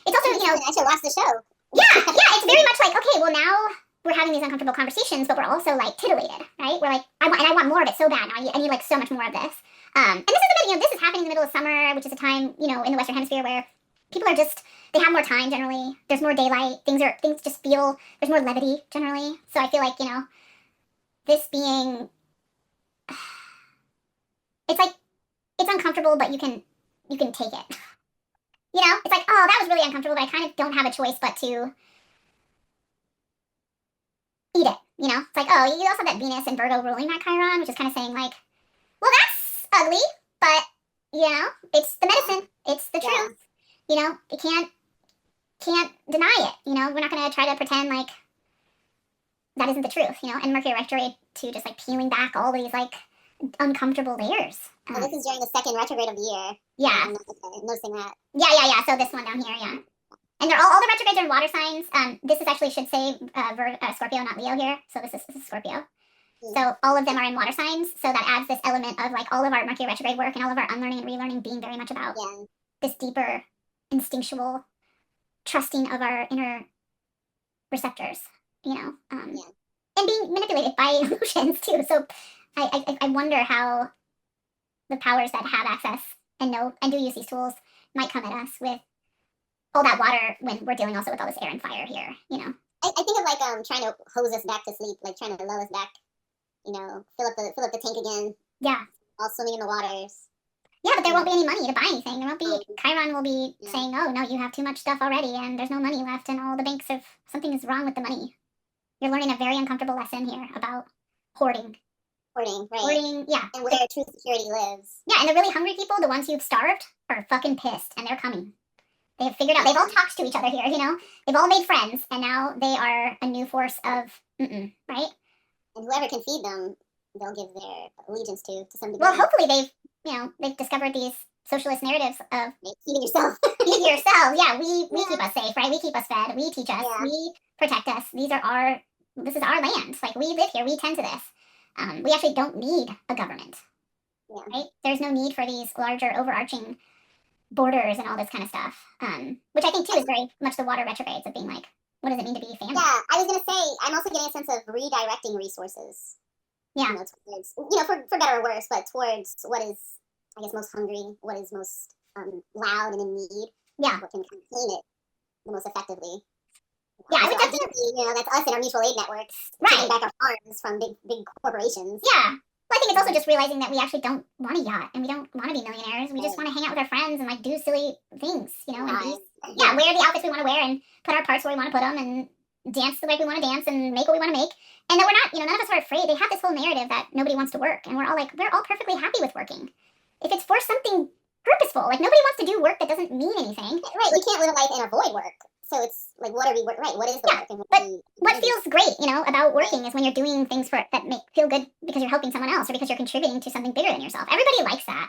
Speaker 3: It's also, you know, I should watch the show. Yeah, it's very much like, okay, well now we're having these uncomfortable conversations, but we're also like titillated, right? We're like, I want more of it so bad now. I need like so much more of this. And this is a bit, you know, this is happening in the middle of summer, which is a time, you know, in the Western Hemisphere where people are just, they have more time generally. There's more daylight. Things just feel, there's more levity generally. So I feel like, you know, this being, it's like, it's uncomfortable, but you can take it. You know, it's like, oh, that was really uncomfortable, but I kind of don't have a choice but to eat it. You know, it's like, oh, you also have that Venus and Virgo ruling that Chiron, which is kind of saying like, well, that's ugly, but you know, it's the medicine, it's the truth. You know, you can't deny it. You know, we're not gonna try to pretend like that isn't the truth. You know, and Mercury retrograde to just like peeling back all these like uncomfortable layers. Well, this is during the second retrograde of the year. Yeah, I'm noticing that. Yeah. So this one down here, yeah. And they're all the retrogrades are in water signs. This is actually should say Scorpio, not Leo here. So this is Scorpio. So all of them are in water signs. So that adds this element of like all of our Mercury retrograde work and all of our unlearning and relearning being very much about this deeper instinctual trusting of our inner receptors, you know, and being manipulated by emotions too. So I wonder how the powers that have access and know and do use these tools might come at us with all that water when we're dealing also with all this air and fire here, you know. I think of like trying to hose us back to sleep, like trying to lull us back, you know, fill up the tank again. Yeah. All swimming in the waters. Yeah, but there won't be any money to buy anything. There won't be, Chiron will be saying, oh, no, you have too much stuff already and there's no money left and all the banks have, something is wrong with the money. You're learning a very uncomfortable lesson here about hoarding. Hoarding, right. Hoarding, yeah. And where true security lives. Yeah, and the really hungry people, the ones who've starved, are fucking pissed and they're coming. They've figured out, they've all talked to each other here, you know? They've all made friends and now they are a new force of right? And whoever can feed them, they'll give their allegiance to some degree. Well, hopefully they've discovered these socialist narratives of feeding yourself. Feed yourself, yeah. We keep us safe, right? We keep us fed. We teach us. Yeah. We protect us. This is our land. Like, we live here. We tend to this. We actually don't need a government. Yeah. Right? There's no need for these larger overarching borders and all this kind of stuff. Which I think too is very much the water retrogrades of being like, what does it mean to be family? Yeah, I was gonna say, I'm also getting a sense of redirecting resources. Yeah. Towards, for better or worse, but towards what is, I guess, most hungry, what is most loud and in need. Yeah. What can contain it the most effectively. Yeah, I would definitely, that's us in our mutual aid networks. Right. Taking back our farms from big corporations. Yeah. Well, I think it's also just realizing that we actually don't want a yacht and we don't want to be millionaires. We just want to hang out with our friends and like do silly things, and wear the outfits we want to wear and put our parts where we want to put them and dance the way we want to dance and make what we want to make. And that we're not, none of us are afraid. They have this whole narrative that nobody wants to work. And we're all like, we're all perfectly happy with working. If it's for something purposeful, like nobody wants to do work that doesn't mean anything. Right, we can't live a life and avoid work. So it's like, what are we, right, what is the work? And what feels great, about working is when you're doing things that feel good because you're helping someone else or because you're contributing to something bigger than yourself. Everybody likes that.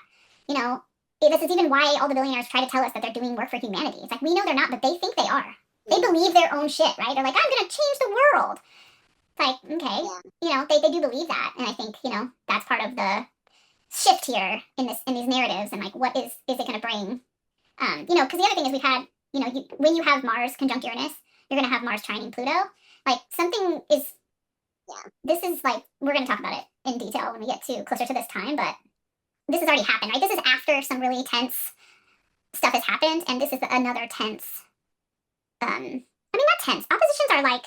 Speaker 3: This is even why all the billionaires try to tell us that they're doing work for humanity. It's like, we know they're not, but they think they are. They believe their own shit, right? They're like, I'm going to change the world. It's like, okay, they do believe that. And I think, that's part of the shift here in these narratives and like, what is it going to bring? Because the other thing is we've had, when you have Mars conjunct Uranus, you're going to have Mars trining Pluto. Like, something is, this is like, we're going to talk about it in detail when we get closer to this time, but this has already happened, right? This is after some really tense stuff has happened, and this is another tense, not tense. Oppositions are like,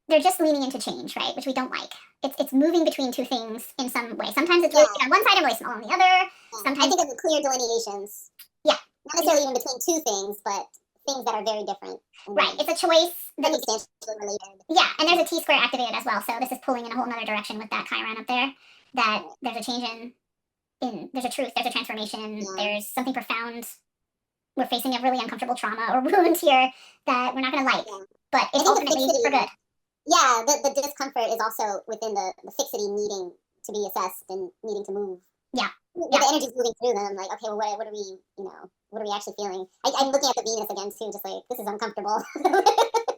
Speaker 3: they're just leaning into change, right? Which we don't like. It's moving between two things in some way. Sometimes it's really on one side and really small on the other. Yeah. Sometimes I think of clear delineations. Yeah. Not necessarily even between two things, but things that are very different. Right. It's a choice that is substantially related. Yeah, and there's a T-square activated as well, so this is pulling in a whole other direction with that Chiron up there. That there's a change there's a truth, there's a transformation, there's something profound. We're facing a really uncomfortable trauma or wound here that we're not going to like, but it's ultimately for good. Yeah, the discomfort is also within the fixity needing to be assessed and needing to move. Yeah. The energy's moving through them, like, okay, well, what are we, what are we actually feeling? I'm looking at the Venus again, too, just like, this is uncomfortable.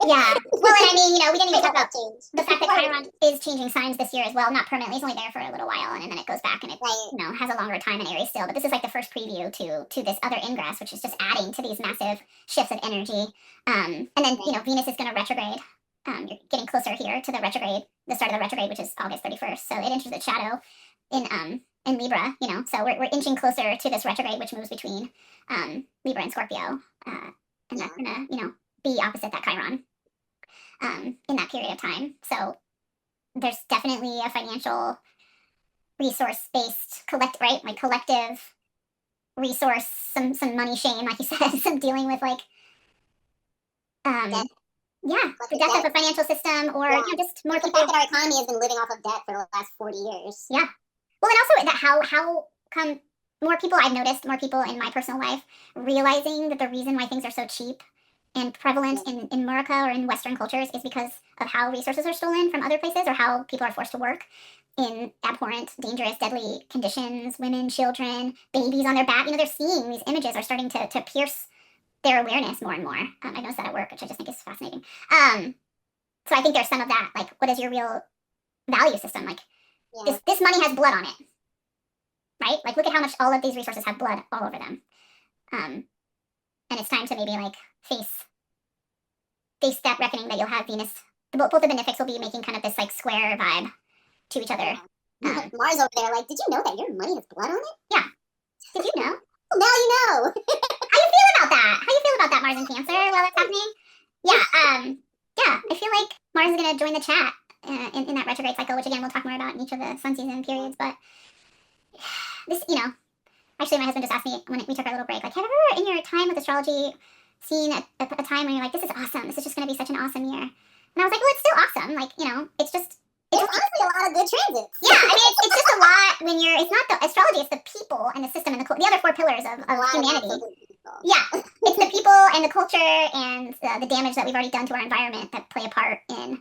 Speaker 3: Yeah. Well, and we didn't even talk about the fact that Chiron is changing signs this year as well, not permanently, it's only there for a little while, and then it goes back, and it, has a longer time in Aries still, but this is like the first preview to this other ingress, which is just adding to these massive shifts of energy. And then, Venus is going to retrograde. You're getting closer here to the retrograde, the start of the retrograde, which is August 31st, so it enters its shadow in Libra, so we're inching closer to this retrograde, which moves between Libra and Scorpio, and that's gonna, be opposite that Chiron in that period of time. So there's definitely a financial resource-based collective resource, some money shame, like you said, some dealing with like the death of a financial system, or just more people. The fact that our economy has been living off of debt for the last 40 years. Yeah. Well, and also that how come more people, I've noticed more people in my personal life realizing that the reason why things are so cheap and prevalent in America or in Western cultures is because of how resources are stolen from other places or how people are forced to work in abhorrent, dangerous, deadly conditions, women, children, babies on their back. They're seeing these images are starting to pierce their awareness more and more. I noticed that at work, which I just think is fascinating. So I think there's some of that, like, what is your real value system? Like, this money has blood on it, right? Like, look at how much all of these resources have blood all over them. And it's time to maybe, like, face that reckoning that you'll have Venus. Both the benefics will be making kind of this, like, square vibe to each other. Mars over there, like, did you know that your money has blood on it? Yeah. Did you know? Well, now you know. How you feel about that? How you feel about that, Mars in Cancer, while that's happening? Yeah, I feel like Mars is going to join the chat in that retrograde cycle, which again we'll talk more about in each of the sun season periods. But this, actually, my husband just asked me when we took our little break, like, have you ever in your time with astrology seen a time when you're like, this is awesome, this is just going to be such an awesome year? And I was like, well, it's still awesome. Like, it's just. It's honestly a lot of good transits. Yeah, I mean, it's just a lot when you're. It's not the astrology; it's the people and the system and the other 4 pillars of humanity. Yeah, it's the people and the culture and the damage that we've already done to our environment that play a part in,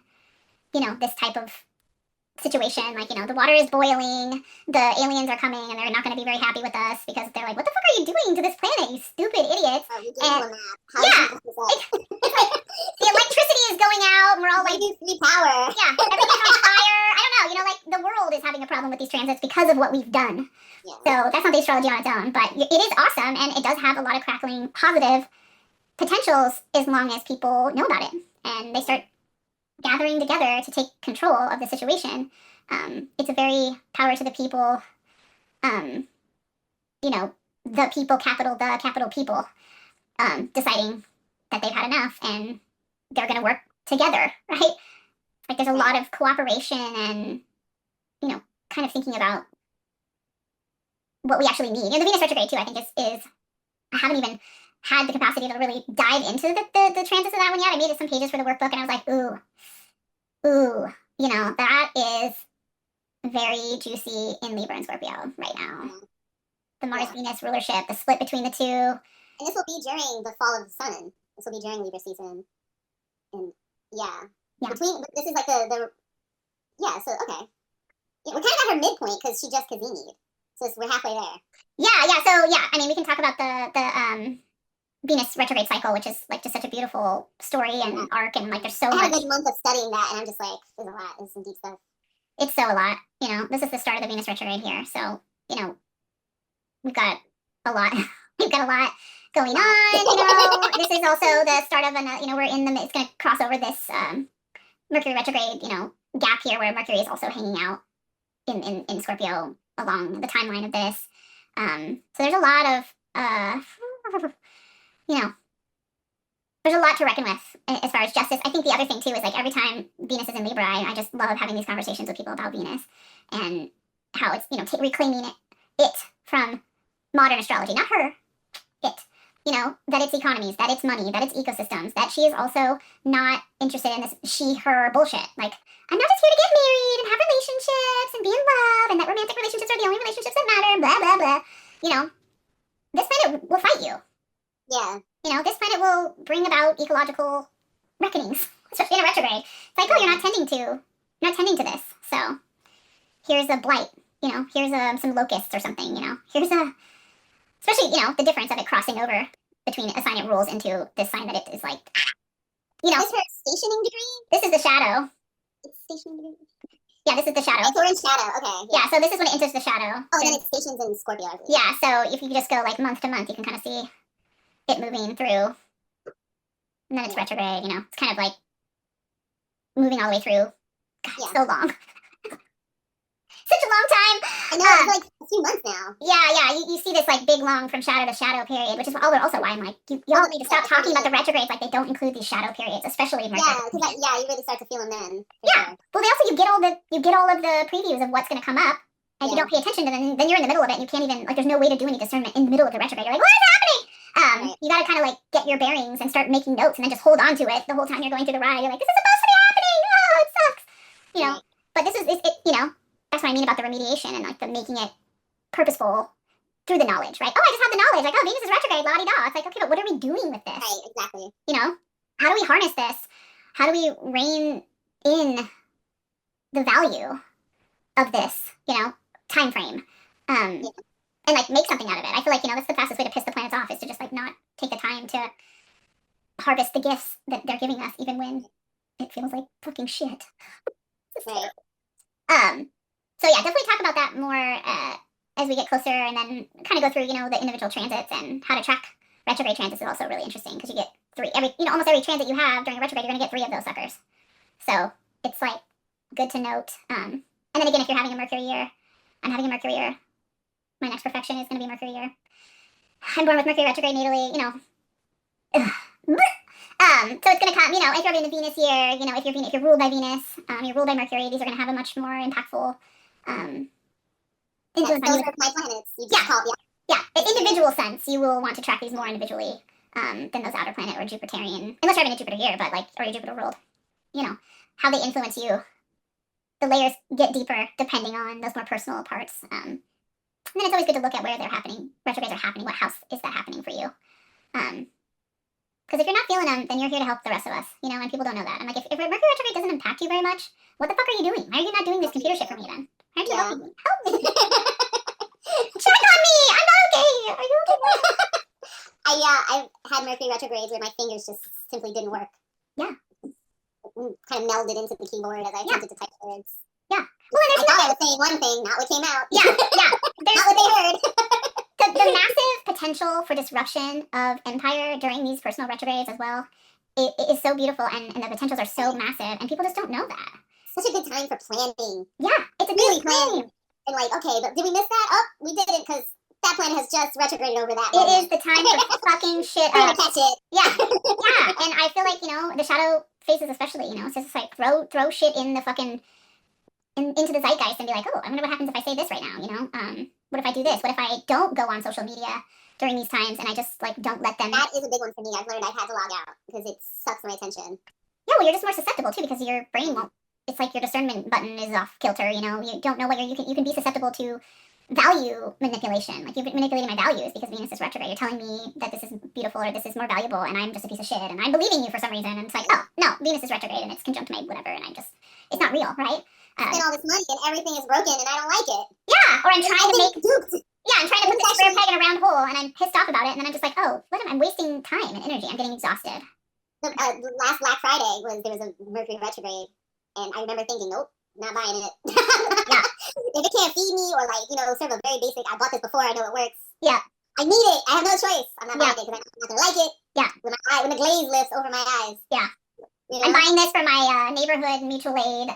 Speaker 3: this type of situation. Like, the water is boiling, the aliens are coming, and they're not going to be very happy with us because they're like, what the fuck are you doing to this planet, you stupid idiots? And, yeah, it's like, the electricity is going out, and we're all like, free power. Yeah, everything's on fire. I don't know, like, the world is having a problem with these transits because of what we've done. Yeah. So that's not the astrology on its own, but it is awesome, and it does have a lot of crackling positive potentials as long as people know about it, and they start gathering together to take control of the situation. It's a very power to the people, the people, capital people, deciding that they've had enough and they're going to work together, right? Like, there's a lot of cooperation and, kind of thinking about what we actually need. And the Venus retrograde, too, I think is I haven't even had the capacity to really dive into the transits of that one yet. I made some pages for the workbook, and I was like, ooh, that is very juicy in Libra and Scorpio right now. The Mars-Venus rulership, the split between the two. And this will be during the fall of the sun. This will be during Libra season. And, yeah. This is like so, okay. Yeah, we're kind of at her midpoint because she just Kazimi'd. So we're halfway there. I mean, we can talk about the Venus retrograde cycle, which is like just such a beautiful story and arc, and like there's so much. I had a good month of studying that, and I'm just like, there's a lot. There's some deep stuff. It's so a lot. This is the start of the Venus retrograde here, so we've got a lot. We've got a lot going on. This is also the start of we're in the. It's going to cross over this Mercury retrograde, gap here where Mercury is also hanging out in Scorpio along the timeline of this. So there's a lot of there's a lot to reckon with as far as justice. I think the other thing too is like every time Venus is in Libra, I just love having these conversations with people about Venus and how it's reclaiming it from modern astrology, not her, it. That it's economies, that it's money, that it's ecosystems, that she is also not interested in this she-her bullshit. Like, I'm not just here to get married and have relationships and be in love and that romantic relationships are the only relationships that matter, blah, blah, blah. This planet will fight you. Yeah. This planet will bring about ecological reckonings, especially in a retrograde. It's like, oh, you're not tending to this. So here's a blight, here's some locusts or something, here's especially, the difference of it crossing over between a sign it rules into this sign that it is like, Is her stationing degree? This is the shadow. It's stationing degree? Yeah, this is the shadow. Oh, so we're in shadow, okay. Yeah, so this is when it enters the shadow. Oh, and then it stations in Scorpio, I believe. Yeah, so if you just go like month to month, you can kind of see it moving through. And then it's retrograde, it's kind of like moving all the way through. God, so long. Such a long time. I know, it's like a few months now. Yeah, you see this like big long from shadow to shadow period, which is also why I'm like, y'all need to stop talking about the retrogrades like they don't include these shadow periods, especially Mercury. Yeah, because you really start to feel them then. Yeah, sure. Well, they also you get all of the previews of what's going to come up, and you don't pay attention to them. Then you're in the middle of it, and you can't even there's no way to do any discernment in the middle of the retrograde. You're like, what is happening? You got to kind of like get your bearings and start making notes, and then just hold on to it the whole time you're going through the ride. You're like, this is supposed to be happening. Oh, it sucks. But this is it. That's what I mean about the remediation and like the making it purposeful through the knowledge, right? Oh, I just have the knowledge. Like, oh, Venus is retrograde, la-di-da. It's like, okay, but what are we doing with this? Right, exactly. How do we harness this? How do we rein in the value of this, time frame? And like make something out of it. I feel like, that's the fastest way to piss the planets off is to just like not take the time to harvest the gifts that they're giving us, even when it feels like fucking shit. Right. So yeah, definitely talk about that more as we get closer, and then kind of go through, the individual transits and how to track retrograde transits is also really interesting because you get almost every transit you have during a retrograde, you're gonna get 3 of those suckers. So it's like good to note. And then again, if you're having a Mercury year, I'm having a Mercury year. My next perfection is gonna be Mercury year. I'm born with Mercury retrograde natally. So it's going to come, if you're in the Venus year, if you're ruled by Venus, you're ruled by Mercury, these are going to have a much more impactful influence on you. Those are my planets. You just call, yeah. In individual sense, you will want to track these more individually than those outer planet or Jupiterian, unless you're having a Jupiter here, but or a Jupiter ruled, how they influence you. The layers get deeper depending on those more personal parts. And then it's always good to look at where they're happening. Retrogrades are happening. What house is that happening for you? Because if you're not feeling them, then you're here to help the rest of us, and people don't know that. I'm like, if Mercury retrograde doesn't impact you very much, what the fuck are you doing? Why are you not doing this computer shit for me then? Why aren't you helping me? Help me! Check on me! I'm not okay! Are you okay? I had Mercury retrogrades where my fingers just simply didn't work. Yeah. Kind of melded into the keyboard as I attempted to type words. Yeah. Well, I thought I was saying one thing, not what came out. Yeah. Not what they heard. The massive potential for disruption of empire during these personal retrogrades as well, it is so beautiful, and the potentials are so massive, and people just don't know that. Such a good time for planning. Yeah, it's a really planning. And okay, but did we miss that? Oh, we didn't, because that planet has just retrograded over that. It is the time for fucking shit up. We're gonna catch it. Yeah, and I feel like, the shadow phases especially, it's just throw shit in the fucking into the zeitgeist and be like, oh, I wonder what happens if I say this right now, what if I do this? What if I don't go on social media during these times and I just don't let them? That is a big one for me. I've learned I've had to log out because it sucks my attention. Yeah, well, you're just more susceptible too, because your brain won't. It's like your discernment button is off kilter. You don't know what you can be susceptible to value manipulation. Like, you're manipulating my values because Venus is retrograde. You're telling me that this is beautiful or this is more valuable, and I'm just a piece of shit, and I'm believing you for some reason. And it's like, oh no, Venus is retrograde and it's conjunct my whatever, and it's not real, right? Spend all this money and everything is broken and I don't like it. Yeah, or I'm trying to make duped. Yeah, I'm trying to put this square peg in a round hole and I'm pissed off about it, and then I'm just like, oh, I'm wasting time and energy. I'm getting exhausted. Last Black Friday there was a Mercury retrograde, and I remember thinking, nope, not buying it. Yeah. If it can't feed me or serve a very basic, I bought this before, I know it works. Yeah. I need it. I have no choice. I'm not buying it because I'm not gonna like it. Yeah. When the glaze lifts over my eyes. Yeah. I'm buying this for my neighborhood mutual aid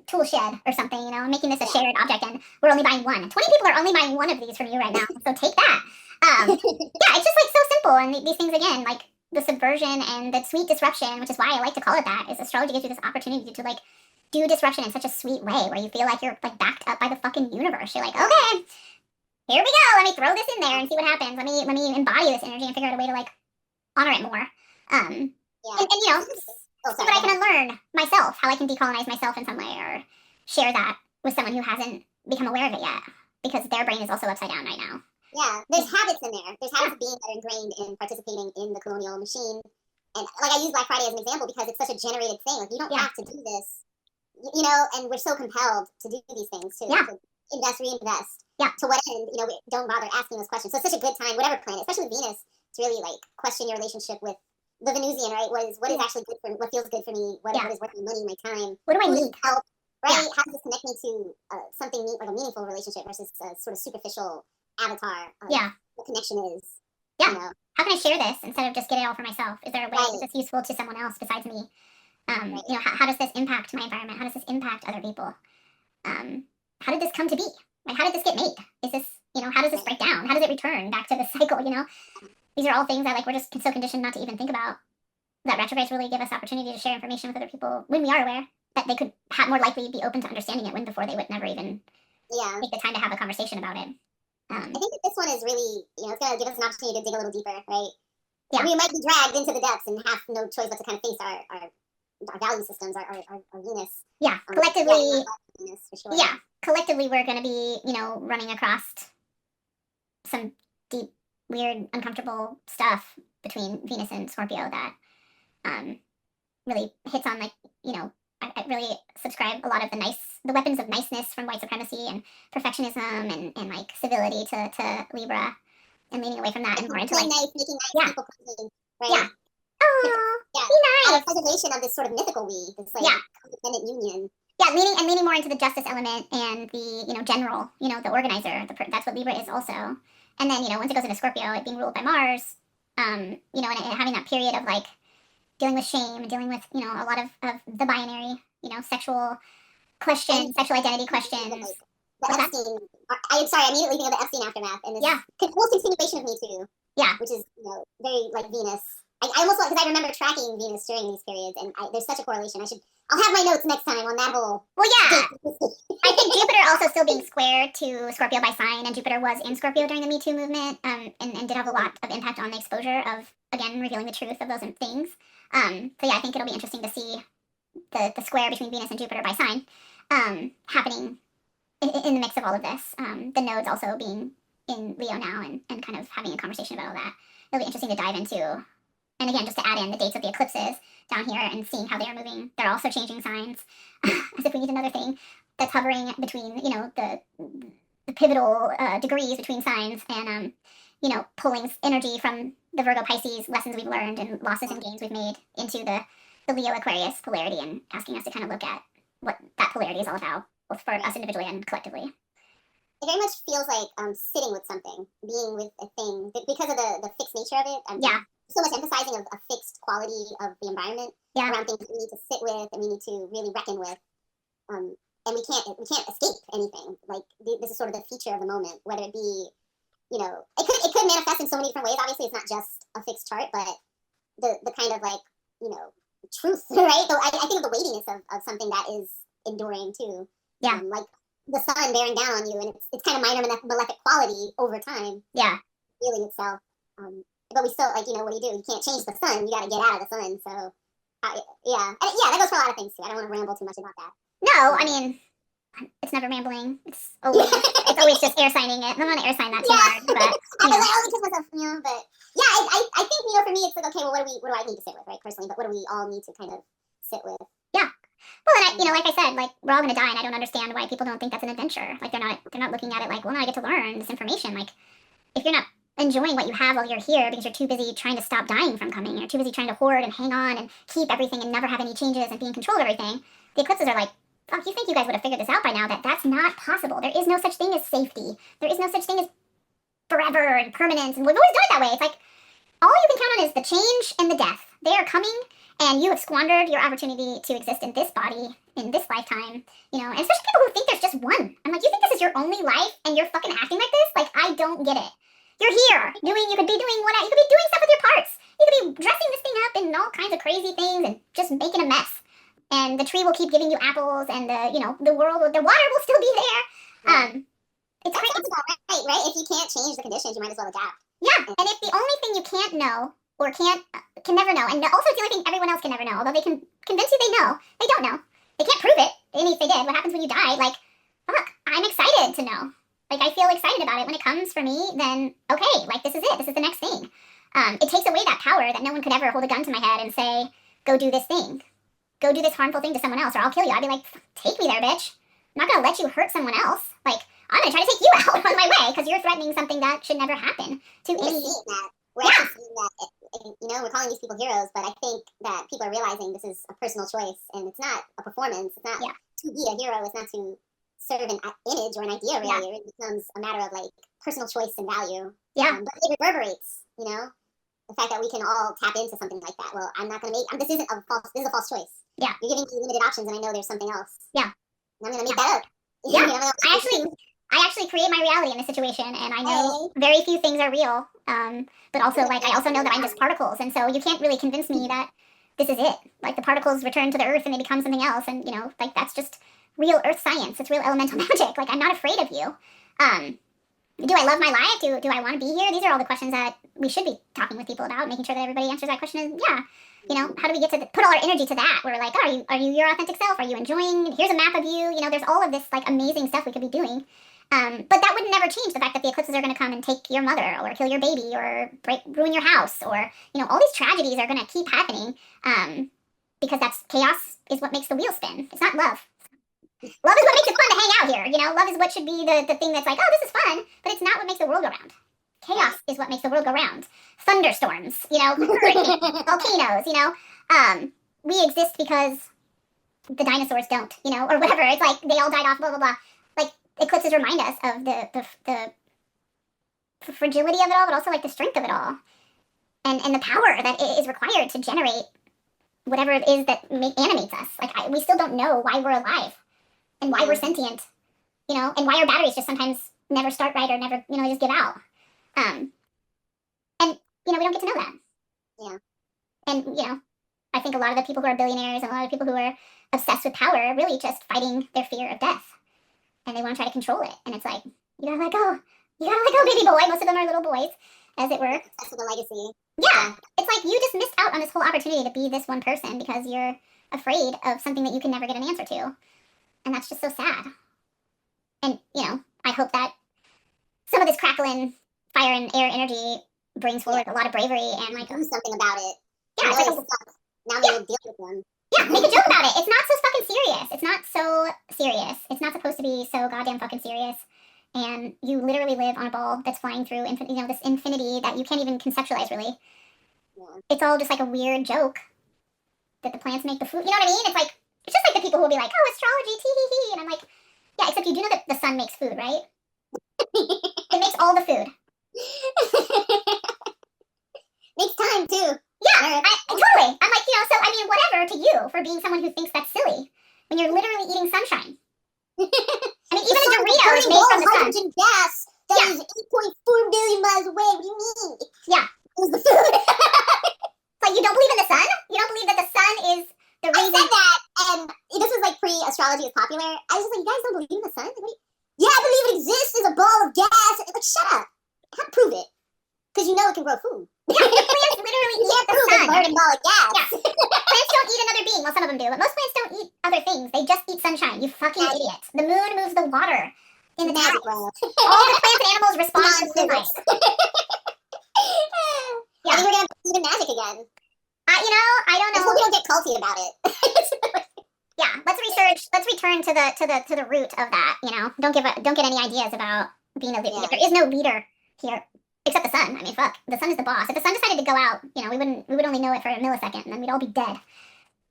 Speaker 3: tool shed or something, I'm making this a shared object, and we're only buying one. 20 people are only buying one of these from you right now, so take that. Yeah, it's just so simple, and these things, again, the subversion and the sweet disruption, which is why I like to call it that, is astrology gives you this opportunity to do disruption in such a sweet way, where you feel like you're backed up by the fucking universe. You're like, okay, here we go, let me throw this in there and see what happens. Let me embody this energy and figure out a way to honor it more. And so that I can unlearn myself, how I can decolonize myself in some way, or share that with someone who hasn't become aware of it yet, because their brain is also upside down right now. Yeah, there's habits in there. There's habits of being that are ingrained in participating in the colonial machine. And I use Black Friday as an example because it's such a generated thing. You don't have to do this, and we're so compelled to do these things, to invest, reinvest. Yeah. To what end? We don't bother asking those questions. So it's such a good time, whatever planet, especially with Venus, to really question your relationship with the Venusian, right? What is actually good for me? What feels good for me? What is worth my money, my time? What do I need? Help, right? Yeah. How does this connect me to something like a meaningful relationship versus a sort of superficial avatar of what connection is? Yeah. How can I share this instead of just get it all for myself? Is there a way that this useful to someone else besides me? How does this impact my environment? How does this impact other people? How did this come to be? How did this get made? Is this, how does this break down? How does it return back to the cycle, These are all things that we're just so conditioned not to even think about, that retrogrades really give us opportunity to share information with other people when we are aware, that they could more likely be open to understanding it, when before they would never even take the time to have a conversation about it. I think that this one is really, it's going to give us an opportunity to dig a little deeper, right? Yeah. We might be dragged into the depths and have no choice but to kind of face our value systems, our Venus. Yeah, collectively. Venus, for sure. Yeah, collectively we're going to be, running across some deep, weird, uncomfortable stuff between Venus and Scorpio that really hits on, I really subscribe a lot of the weapons of niceness from white supremacy and perfectionism and civility to Libra, and leaning away from that and more into nice, making nice people pleasing, right? Yeah. Oh, yeah. Be nice. And a preservation of this sort of mythical we, this codependent union. Yeah, leaning more into the justice element and the general, the organizer. That's what Libra is also. And then once it goes into Scorpio, it being ruled by Mars, and having that period of dealing with shame and dealing with a lot of the binary, sexual questions, sexual identity questions. The Epstein. I'm sorry, I immediately think of the Epstein aftermath and this whole continuation of Me Too. Yeah, which is very Venus. I almost because I remember tracking Venus during these periods, and there's such a correlation. I'll have my notes next time on that whole. Well, yeah. I think Jupiter also still being square to Scorpio by sign, and Jupiter was in Scorpio during the Me Too movement, and did have a lot of impact on the exposure of, again, revealing the truth of those things. So yeah, I think it'll be interesting to see the square between Venus and Jupiter by sign happening in the mix of all of this. The nodes also being in Leo now, and kind of having a conversation about all that. It'll be interesting to dive into. And again, just to add in the dates of the eclipses down here and seeing how they are moving. They're also changing signs, as if we need another thing that's hovering between, the pivotal degrees between signs, and, pulling energy from the Virgo Pisces lessons we've learned and losses and gains we've made into the Leo Aquarius polarity, and asking us to kind of look at what that polarity is all about, both for us individually and collectively. It very much feels like sitting with something, being with a thing, because of the fixed nature of it. Yeah. So much emphasizing of a fixed quality of the environment around things that we need to sit with and we need to really reckon with. And we can't escape anything. Like, this is sort of the feature of the moment, whether it be, it could manifest in so many different ways. Obviously, it's not just a fixed chart, but the kind of like, truth, right? So I think of the weightiness of something that is enduring too. Yeah. Like the sun bearing down on you, and it's kind of minor malefic quality over time. Yeah. Feeling itself. But we still, like, what do? You can't change the sun. You got to get out of the sun. So, yeah. And, yeah, that goes for a lot of things, too. I don't want to ramble too much about that. No, I mean, it's never rambling. It's always just air signing it. I don't want to air sign that too hard. But, I only kiss myself, but, yeah, I think, for me, it's like, okay, well, what do I need to sit with, right, personally? But what do we all need to kind of sit with? Yeah. Well, and like I said, like, we're all going to die, and I don't understand why people don't think that's an adventure. Like, they're not looking at it like, well, now I get to learn this information. Like, if you're not enjoying what you have while you're here because you're too busy trying to stop dying from coming, you're too busy trying to hoard and hang on and keep everything and never have any changes and be in control of everything, the eclipses are like, fuck, you think you guys would have figured this out by now? That's not possible. There is no such thing as safety. There is no such thing as forever and permanence, and we've always done it that way. It's like, all you can count on is the change and the death. They are coming, and you have squandered your opportunity to exist in this body, in this lifetime, and especially people who think there's just one. I'm like, you think this is your only life, and you're fucking acting like this? Like, I don't get it. You're here you could be doing you could be doing stuff with your parts. You could be dressing this thing up in all kinds of crazy things and just making a mess. And the tree will keep giving you apples, and the water will still be there. It's crazy. It's all right? If you can't change the conditions, you might as well adapt. Yeah, and if the only thing you can't know or can never know, and also it's the only thing everyone else can never know, although they can convince you they know, they don't know. They can't prove it. And if they did, what happens when you die? Like, fuck, I'm excited to know. Like, I feel excited about it. When it comes for me, then, okay, like, this is it. This is the next thing. It takes away that power that no one could ever hold a gun to my head and say, go do this thing. Go do this harmful thing to someone else, or I'll kill you. I'd be like, take me there, bitch. I'm not going to let you hurt someone else. Like, I'm going to try to take you out on my way, because you're threatening something that should never happen to any... We're actually seeing that, we're calling these people heroes, but I think that people are realizing this is a personal choice, and it's not a performance. It's not to be a hero. It's not to serve an image or an idea, really. Yeah. It becomes a matter of, like, personal choice and value. Yeah. But it reverberates, the fact that we can all tap into something like that. Well, I'm not going to this is a false choice. Yeah. You're giving me limited options, and I know there's something else. Yeah. And I'm going to make that up. Yeah. I actually create my reality in this situation, and I know very few things are real. But also, like, I also know that I'm just particles, and so you can't really convince me that this is it. Like, the particles return to the earth and they become something else, and, like, that's just real earth science. It's real elemental magic. Like, I'm not afraid of you. Do I love my life? Do I want to be here? These are all the questions that we should be talking with people about, making sure that everybody answers that question. Is, yeah. How do we get to put all our energy to that? We're like, oh, are you your authentic self? Are you enjoying? Here's a map of you. There's all of this, like, amazing stuff we could be doing. But that would never change the fact that the eclipses are going to come and take your mother, or kill your baby, or ruin your house, or, all these tragedies are going to keep happening, because that's chaos is what makes the wheel spin. It's not love. Love is what makes it fun to hang out here, love is what should be the thing that's like, oh, this is fun, but it's not what makes the world go round. Chaos is what makes the world go round. Thunderstorms, hurricanes, volcanoes, we exist because the dinosaurs don't, or whatever. It's like they all died off, blah, blah, blah. Like, eclipses remind us of the fragility of it all, but also, like, the strength of it all. And the power that is required to generate whatever it is that animates us. Like, we still don't know why we're alive, and why we're sentient, and why our batteries just sometimes never start right, or never, just give out. And, we don't get to know that. Yeah. And, I think a lot of the people who are billionaires and a lot of people who are obsessed with power are really just fighting their fear of death. And they want to try to control it. And it's like, you gotta let go. You gotta let go, baby boy. Most of them are little boys, as it were. That's for the legacy. Yeah. It's like you just missed out on this whole opportunity to be this one person because you're afraid of something that you can never get an answer to. And that's just so sad. And, I hope that some of this crackling fire and air energy brings forward a lot of bravery and like do something about it. Yeah, it's like now we deal with them. Yeah, make a joke about it. It's not so fucking serious. It's not so serious. It's not supposed to be so goddamn fucking serious. And you literally live on a ball that's flying through this infinity that you can't even conceptualize really. Yeah. It's all just like a weird joke that the plants make the food. You know what I mean? It's just like the people who will be like, oh, astrology, tee hee hee. And I'm like, yeah, except you do know that the sun makes food, right? It makes all the food. Makes time too. Yeah, totally. I'm like, so I mean, whatever to you for being someone who thinks that's silly when you're literally eating sunshine. I mean, even a Dorito is made from the sun. Hydrogen gas that is 8.4 billion miles away. What do you mean? Yeah. It was the food. It's like, you don't believe in the sun? You don't believe that the sun is the reason? I said that, and this was like pre-astrology was popular. I was just like, you guys don't believe in the sun? Yeah, I believe it exists as a ball of gas. Like, shut up. Can't prove it. Because it can grow food. Yeah, the plants literally eat the sun. It's a burning ball of gas. Yeah. Plants don't eat another being. Well, some of them do, but most plants don't eat other things. They just eat sunshine. You fucking idiot. The moon moves the water in the magic world. All the plants and animals respond to sunlight. Yeah. I think we're gonna believe in magic again. I don't know. I hope we don't get culty about it. Yeah, let's research. Let's return to the root of that. Don't get any ideas about being a leader. Yeah. There is no leader here. Except the sun. I mean, fuck. The sun is the boss. If the sun decided to go out, we would only know it for a millisecond, and then we'd all be dead.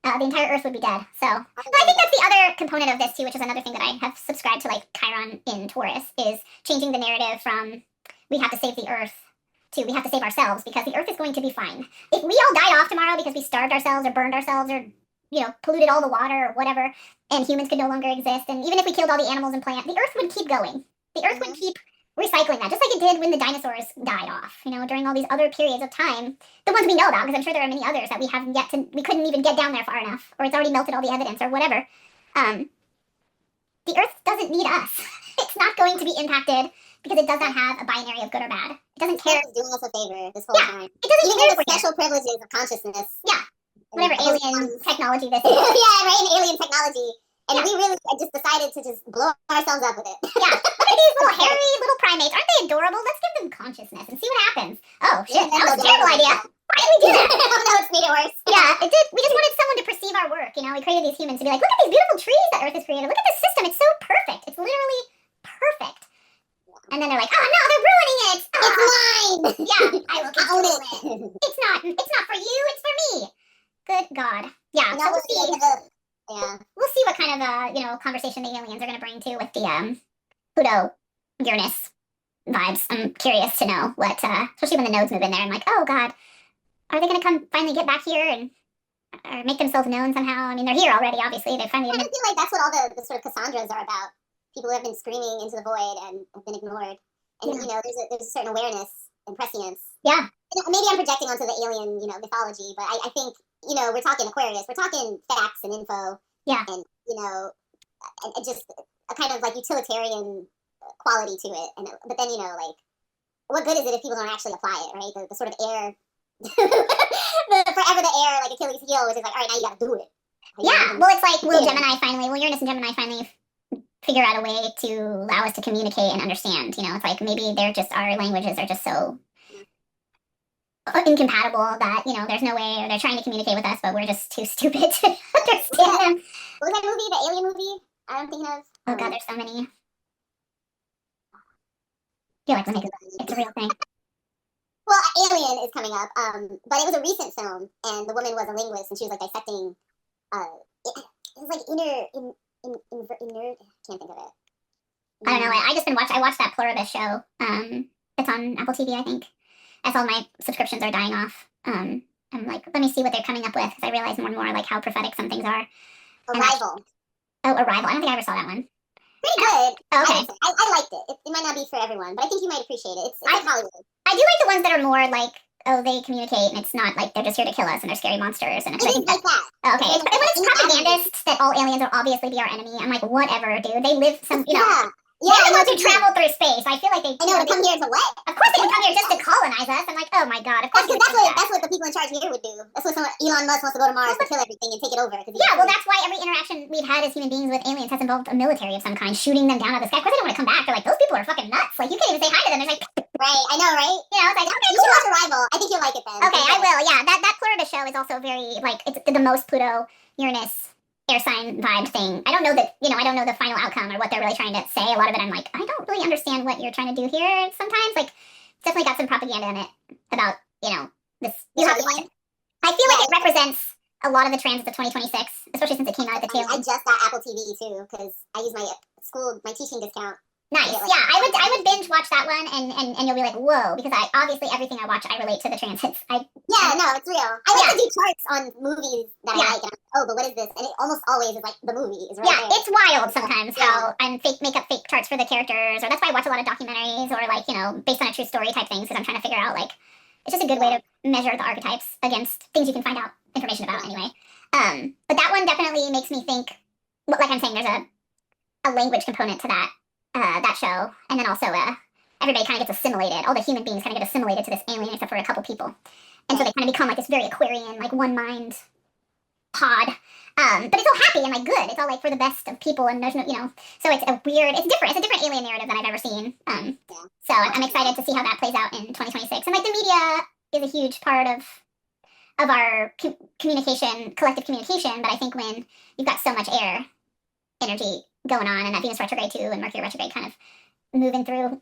Speaker 3: The entire Earth would be dead. So, I think that's the other component of this too, which is another thing that I have subscribed to, like Chiron in Taurus, is changing the narrative from we have to save the Earth to we have to save ourselves because the Earth is going to be fine. If we all died off tomorrow because we starved ourselves or burned ourselves or polluted all the water or whatever, and humans could no longer exist, and even if we killed all the animals and plants, the Earth would keep going. The Earth would keep recycling that, just like it did when the dinosaurs died off, during all these other periods of time, the ones we know about, because I'm sure there are many others that we couldn't even get down there far enough, or it's already melted all the evidence, or whatever. The Earth doesn't need us. It's not going to be impacted, because it does not have a binary of good or bad. It doesn't care. It's doing us a favor this whole time. It doesn't care the special privileges of consciousness. Yeah. Whatever alien technology this is. Yeah, right, an alien technology. And we really just decided to just blow ourselves up with it. Yeah. Look at these little hairy little primates. Aren't they adorable? Let's give them consciousness and see what happens. Oh, shit. That was a terrible idea. Why did we do that? Oh, no, it's made it worse. Yeah, it did. We just wanted someone to perceive our work. We created these humans to be like, look at these beautiful trees that Earth has created. Look at this system. It's so perfect. It's literally perfect. And then they're like, oh, no, they're ruining it. It's mine. Yeah, I will control it. It's not for you. It's for me. Good God. Yeah, so we'll see. Yeah, we'll see what kind of conversation the aliens are going to bring to with the Pluto Uranus vibes. I'm curious to know what, especially when the nodes move in there. I'm like, oh God, are they going to come finally get back here and or make themselves known somehow? I mean, they're here already. Obviously, they finally. I feel like that's what all the sort of Cassandras are about. People who have been screaming into the void and have been ignored. And there's a certain awareness and prescience. Yeah. Maybe I'm projecting onto the alien mythology, but I think. We're talking Aquarius. We're talking facts and info. Yeah. And, and just a kind of like utilitarian quality to it. But then, what good is it if people don't actually apply it, right? The sort of air, forever the air, like Achilles heel, which is like, all right, now you got to do it. Yeah. Well, it's like, will Uranus and Gemini finally figure out a way to allow us to communicate and understand? It's like maybe our languages are just so incompatible that there's no way, or they're trying to communicate with us but we're just too stupid to understand them. What was that movie, the alien movie I'm thinking of? Oh God, there's so many. I feel like it's a real thing. Well, Alien is coming up, but it was a recent film, and the woman was a linguist, and she was like dissecting it was like inner can't think of it. I don't know. I watched that Pluribus show. It's on Apple TV, I think. As all my subscriptions are dying off, I'm like, let me see what they're coming up with, because I realize more and more like how prophetic some things are. Arrival. Arrival. I don't think I ever saw that one. Pretty good. Oh, okay. I liked it. It might not be for everyone, but I think you might appreciate it. It's like Hollywood. I do like the ones that are more like oh, they communicate, and it's not like they're just here to kill us and they're scary monsters. And it's
Speaker 4: It is like that.
Speaker 3: okay, it's, when it's propagandists that all aliens will obviously be our enemy, I'm like, whatever, dude. They live some, you know.
Speaker 4: Yeah,
Speaker 3: they're the ones who travel through space. I feel like they.
Speaker 4: I know, to come here to what?
Speaker 3: Of course, they would come here just to colonize us. I'm like, oh my god. Of course,
Speaker 4: that's what the people in charge here would do. That's what Elon Musk wants to go to Mars to kill everything and take it over.
Speaker 3: Yeah, well, that's why every interaction we've had as human beings with aliens has involved a military of some kind, shooting them down out of the sky. Of course, they don't want to come back. They're like, those people are fucking nuts. Like, you can't even say hi to them. They're like,
Speaker 4: right, I know, right?
Speaker 3: You know, it's like, okay,
Speaker 4: you should watch Arrival. I think you'll like it then.
Speaker 3: Okay, I will. Yeah, that Florida show is also very like it's the most Pluto Uranus air sign vibe thing. I don't know that, you know, I don't know the final outcome or what they're really trying to say. A lot of it I'm like, I don't really understand what you're trying to do here sometimes. Like, it's definitely got some propaganda in it about, you know, this. You have to like it. I feel like it represents a lot of the transits of 2026, especially since it came out at the tail.
Speaker 4: I just got Apple TV too, because I use my teaching discount.
Speaker 3: Nice. Yeah, I would binge watch that one and you'll be like, whoa, because obviously everything I watch I relate to the transits.
Speaker 4: No, it's real. I like to do charts on movies that I like. And I'm like, oh, but what is this? And it almost always is like the movie is right there.
Speaker 3: It's wild sometimes how and make up fake charts for the characters, or that's why I watch a lot of documentaries or like, you know, based on a true story type things, because I'm trying to figure out like it's just a good way to measure the archetypes against things you can find out information about anyway. But that one definitely makes me think. Like I'm saying, there's a language component to that show, and then also everybody kind of gets assimilated. All the human beings kind of get assimilated to this alien, except for a couple people, and so they kind of become like this very Aquarian, like one mind pod. But it's all happy and like good. It's all like for the best of people, and there's no, you know. So it's a different alien narrative than I've ever seen. So I'm excited to see how that plays out in 2026. And like the media is a huge part of our collective communication. But I think when you've got so much air energy going on, and that Venus retrograde too, and Mercury retrograde kind of moving through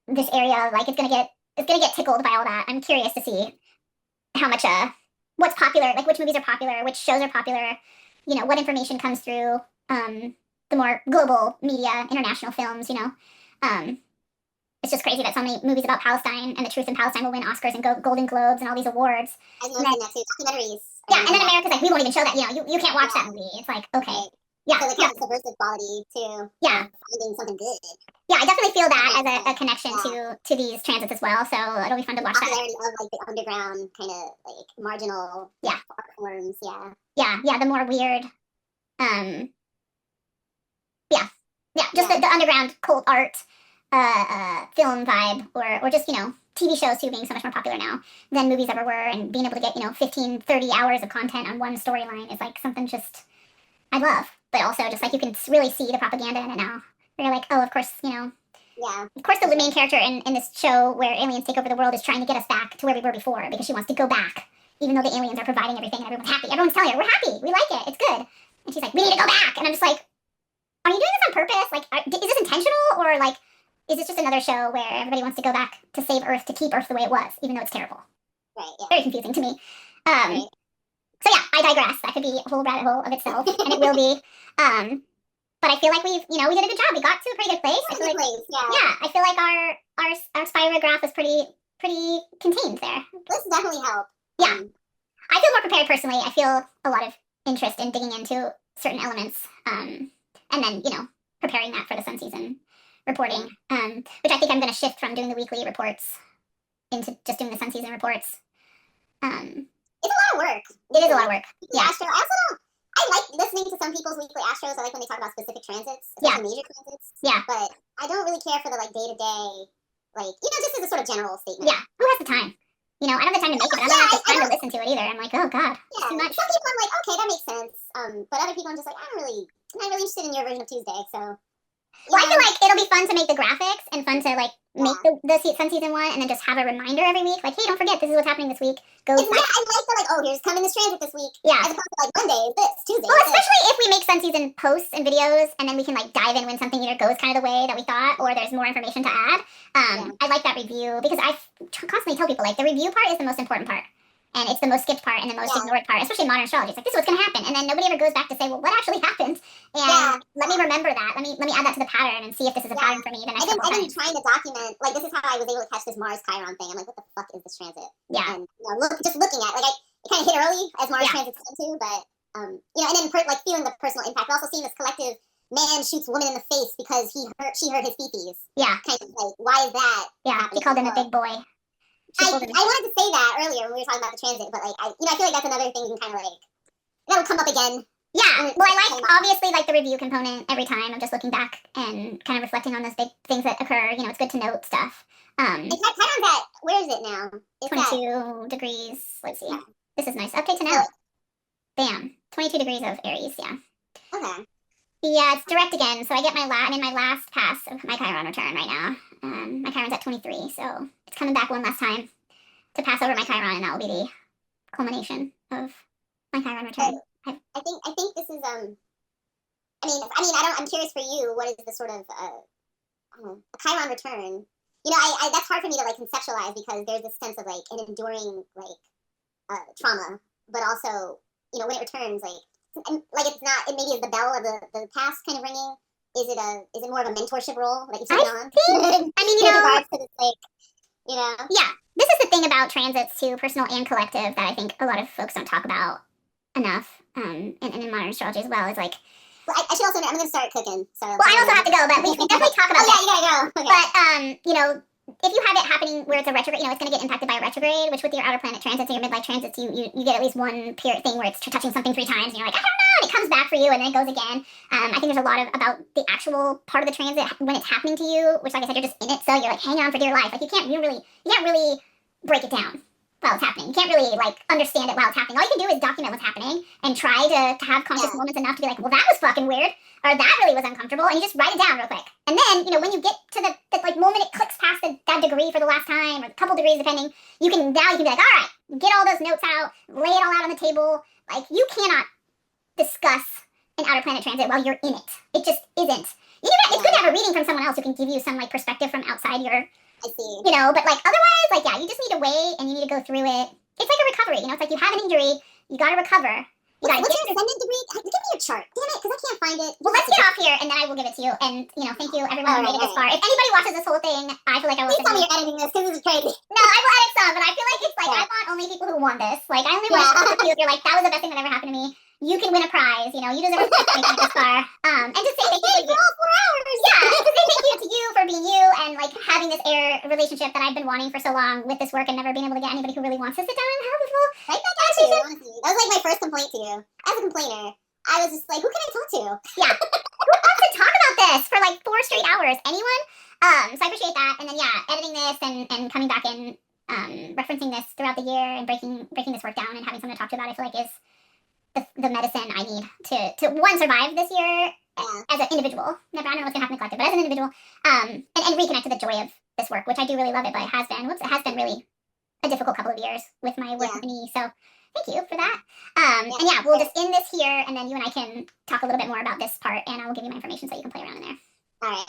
Speaker 3: this area, like it's gonna get tickled by all that. I'm curious to see how much what's popular, like which movies are popular, which shows are popular, you know, what information comes through the more global media, international films, you know. It's just crazy that so many movies about Palestine and the truth in Palestine will win Oscars and Golden Globes and all these awards.
Speaker 4: And then documentaries.
Speaker 3: Yeah, and then America's like, we won't even show that, you know, you can't watch that movie. It's like, okay.
Speaker 4: Right.
Speaker 3: Yeah,
Speaker 4: so like subversive quality too.
Speaker 3: Yeah,
Speaker 4: finding something good.
Speaker 3: Yeah, I definitely feel that as a connection to these transits as well. So it'll be fun to watch that.
Speaker 4: Popularity of like the underground kind of like marginal art forms.
Speaker 3: Yeah, the more weird. Just the underground cult art, film vibe, or just, you know, TV shows too being so much more popular now than movies ever were, and being able to get, you know, 15, 30 hours of content on one storyline is like something just I love. But also just like you can really see the propaganda in it now. You're like, oh, of course, you know.
Speaker 4: Yeah.
Speaker 3: Of course, the main character in this show where aliens take over the world is trying to get us back to where we were before, because she wants to go back, even though the aliens are providing everything and everyone's happy. Everyone's telling her, we're happy, we like it, it's good. And she's like, we need to go back. And I'm just like, are you doing this on purpose? Like, is this intentional? Or like, is this just another show where everybody wants to go back to save Earth, to keep Earth the way it was, even though it's terrible?
Speaker 4: Right, yeah.
Speaker 3: Very confusing to me. So yeah, I digress. That could be a whole rabbit hole of itself, and it will be. But I feel like we did a good job. We got to a pretty good place. I feel like, I feel like our spirograph was pretty contained there.
Speaker 4: This definitely helped.
Speaker 3: Yeah. I feel more prepared personally. I feel a lot of interest in digging into certain elements, and then, you know, preparing that for the sun season reporting, which I think I'm going to shift from doing the weekly reports into just doing the sun season reports.
Speaker 4: It's a lot of work.
Speaker 3: It is a lot of work. Yeah.
Speaker 4: Astro. I like listening to some people's weekly astros. I like when they talk about specific transits, especially major transits.
Speaker 3: Yeah.
Speaker 4: But I don't really care for the like day-to-day, like, you know, just as a sort of general statement.
Speaker 3: Yeah. Who has the time? You know, I don't have the time to make it, but I don't have the time to listen to it either. I'm like, oh god, too much.
Speaker 4: Some people I'm like, okay, that makes sense. But other people I'm just like, I'm not really interested in your version of Tuesday, so.
Speaker 3: Well, I feel like it'll be fun to make the graphics and fun to like make the sun season one, and then just have a reminder every week, like, hey, don't forget, this is what's happening this week.
Speaker 4: I like the like, oh, here's coming this transit this week.
Speaker 3: Yeah.
Speaker 4: As opposed to like Monday is this, Tuesday.
Speaker 3: Well, especially if we make sun season posts and videos, and then we can like dive in when something either goes kind of the way that we thought, or there's more information to add. I like that review, because I constantly tell people like the review part is the most important part. And it's the most skipped part and the most ignored part, especially modern astrology. It's like, this is what's going to happen. And then nobody ever goes back to say, well, what actually happened? And let me remember that. Let me add that to the pattern and see if this is a pattern for me the next couple times.
Speaker 4: I've been trying to document, like, this is how I was able to catch this Mars Chiron thing. I'm like, what the fuck is this transit?
Speaker 3: Yeah.
Speaker 4: And, you know, looking at, like, it kind of hit early as Mars transits come to, but, you know, and then, like, feeling the personal impact. But also seeing this collective man shoots woman in the face because she hurt his feces.
Speaker 3: Yeah.
Speaker 4: Kind of like, why is that?
Speaker 3: Yeah, he called him a big boy. I wanted to say that earlier when we were talking about the transit, but like I feel like that's another thing you can kind of like that'll come up again.
Speaker 4: Yeah, well, I like obviously like the review component every time. I'm just looking back and kind of reflecting on those big things that occur. It's good to note stuff.
Speaker 3: Chiron's at, where is it now? It's
Speaker 4: 22 degrees. Let's see.
Speaker 3: Yeah.
Speaker 4: This is nice. Update to now. Bam. 22 degrees of Aries. Yeah.
Speaker 3: Okay.
Speaker 4: Yeah, it's direct again. So I get I'm in my last pass of my Chiron return right now. My Chiron's at 23, so it's coming back one last time to pass over my Chiron, and that will be the culmination of my Chiron return.
Speaker 3: I think this is I'm curious for you. What is the sort of a Chiron return? That's hard for me to like conceptualize because there's this sense of like an enduring like trauma, but also when it returns it's not, it maybe is the bell of the past kind of ringing. Is it more of a mentorship role that you take on? In regards to this
Speaker 4: Yeah, this is the thing about transits too, personal and collective, that I think a lot of folks don't talk about enough. And in modern astrology as well, is like.
Speaker 3: Well, I should also. I'm going to start cooking. So.
Speaker 4: Well, I also have to go, but we can definitely talk about.
Speaker 3: Oh yeah, you gotta go. Okay.
Speaker 4: But if you have it happening where it's a retrograde, it's going to get impacted by a retrograde. Which with your outer planet transits and your midlife transits, you get at least one period thing where it's touching something 3 times, and you're like, I don't know, and it comes back for you, and then it goes again. I think there's a lot about the actual part of the transit when it's happening to you, which, like I said, you're just in it, so you're like hanging on for dear life. Like you can't really break it down while it's happening. You can't really like understand it while it's happening. All you can do is document what's happening and try to have conscious moments enough to be like, well, that was fucking weird, or that really was uncomfortable, and you just write it down real quick. And then, when you get to the like moment it clicks past that degree for the last time, or a couple degrees depending, you can be like, all right, get all those notes out, lay it all out on the table. Like, you cannot discuss an outer planet transit while you're in it. It just isn't. It's good to have a reading from someone else who can give you some like perspective from outside your.
Speaker 3: I see.
Speaker 4: But like otherwise, like you just need to wait and you need to go through it. It's like a recovery. It's like you have an injury, you gotta recover.
Speaker 3: What's your ascendant degree? Give me your chart. Damn it, because I can't find it.
Speaker 4: Well, let's get off here, and then I will give it to you. And, thank you, everyone who made it this far. If anybody watches this whole thing, I feel like I will.
Speaker 3: Please tell me you're editing this, because this is crazy.
Speaker 4: No, I will edit some, but I feel like it's like, I want only people who want this. Like, I only want to support you if you're like, that was the best thing that ever happened to me. You can win a prize, you deserve to make it this far. And to say thank you
Speaker 3: for all 4 hours.
Speaker 4: Yeah, to say thank you to you for being you, and like having this air relationship that I've been wanting for so long with this work, and never being able to get anybody who really wants to sit down and have a full
Speaker 3: honestly. That was like my first complaint to you. As a complainer, I was just like, who can I talk to?
Speaker 4: Yeah. Who wants to talk about this for like 4 straight hours? Anyone? So I appreciate that. And then editing this and coming back in, referencing this throughout the year and breaking this work down and having someone to talk to about, I feel like is the medicine I need to one, survive this year as an individual. Never, I don't know what's gonna happen in the collective, but as an individual, and reconnect to the joy of this work, which I do really love it, but it has been really a difficult couple of years with my work with me. So thank you for that. We'll just end this here, and then you and I can talk a little bit more about this part, and I will give you my information so you can play around in there.
Speaker 3: All right.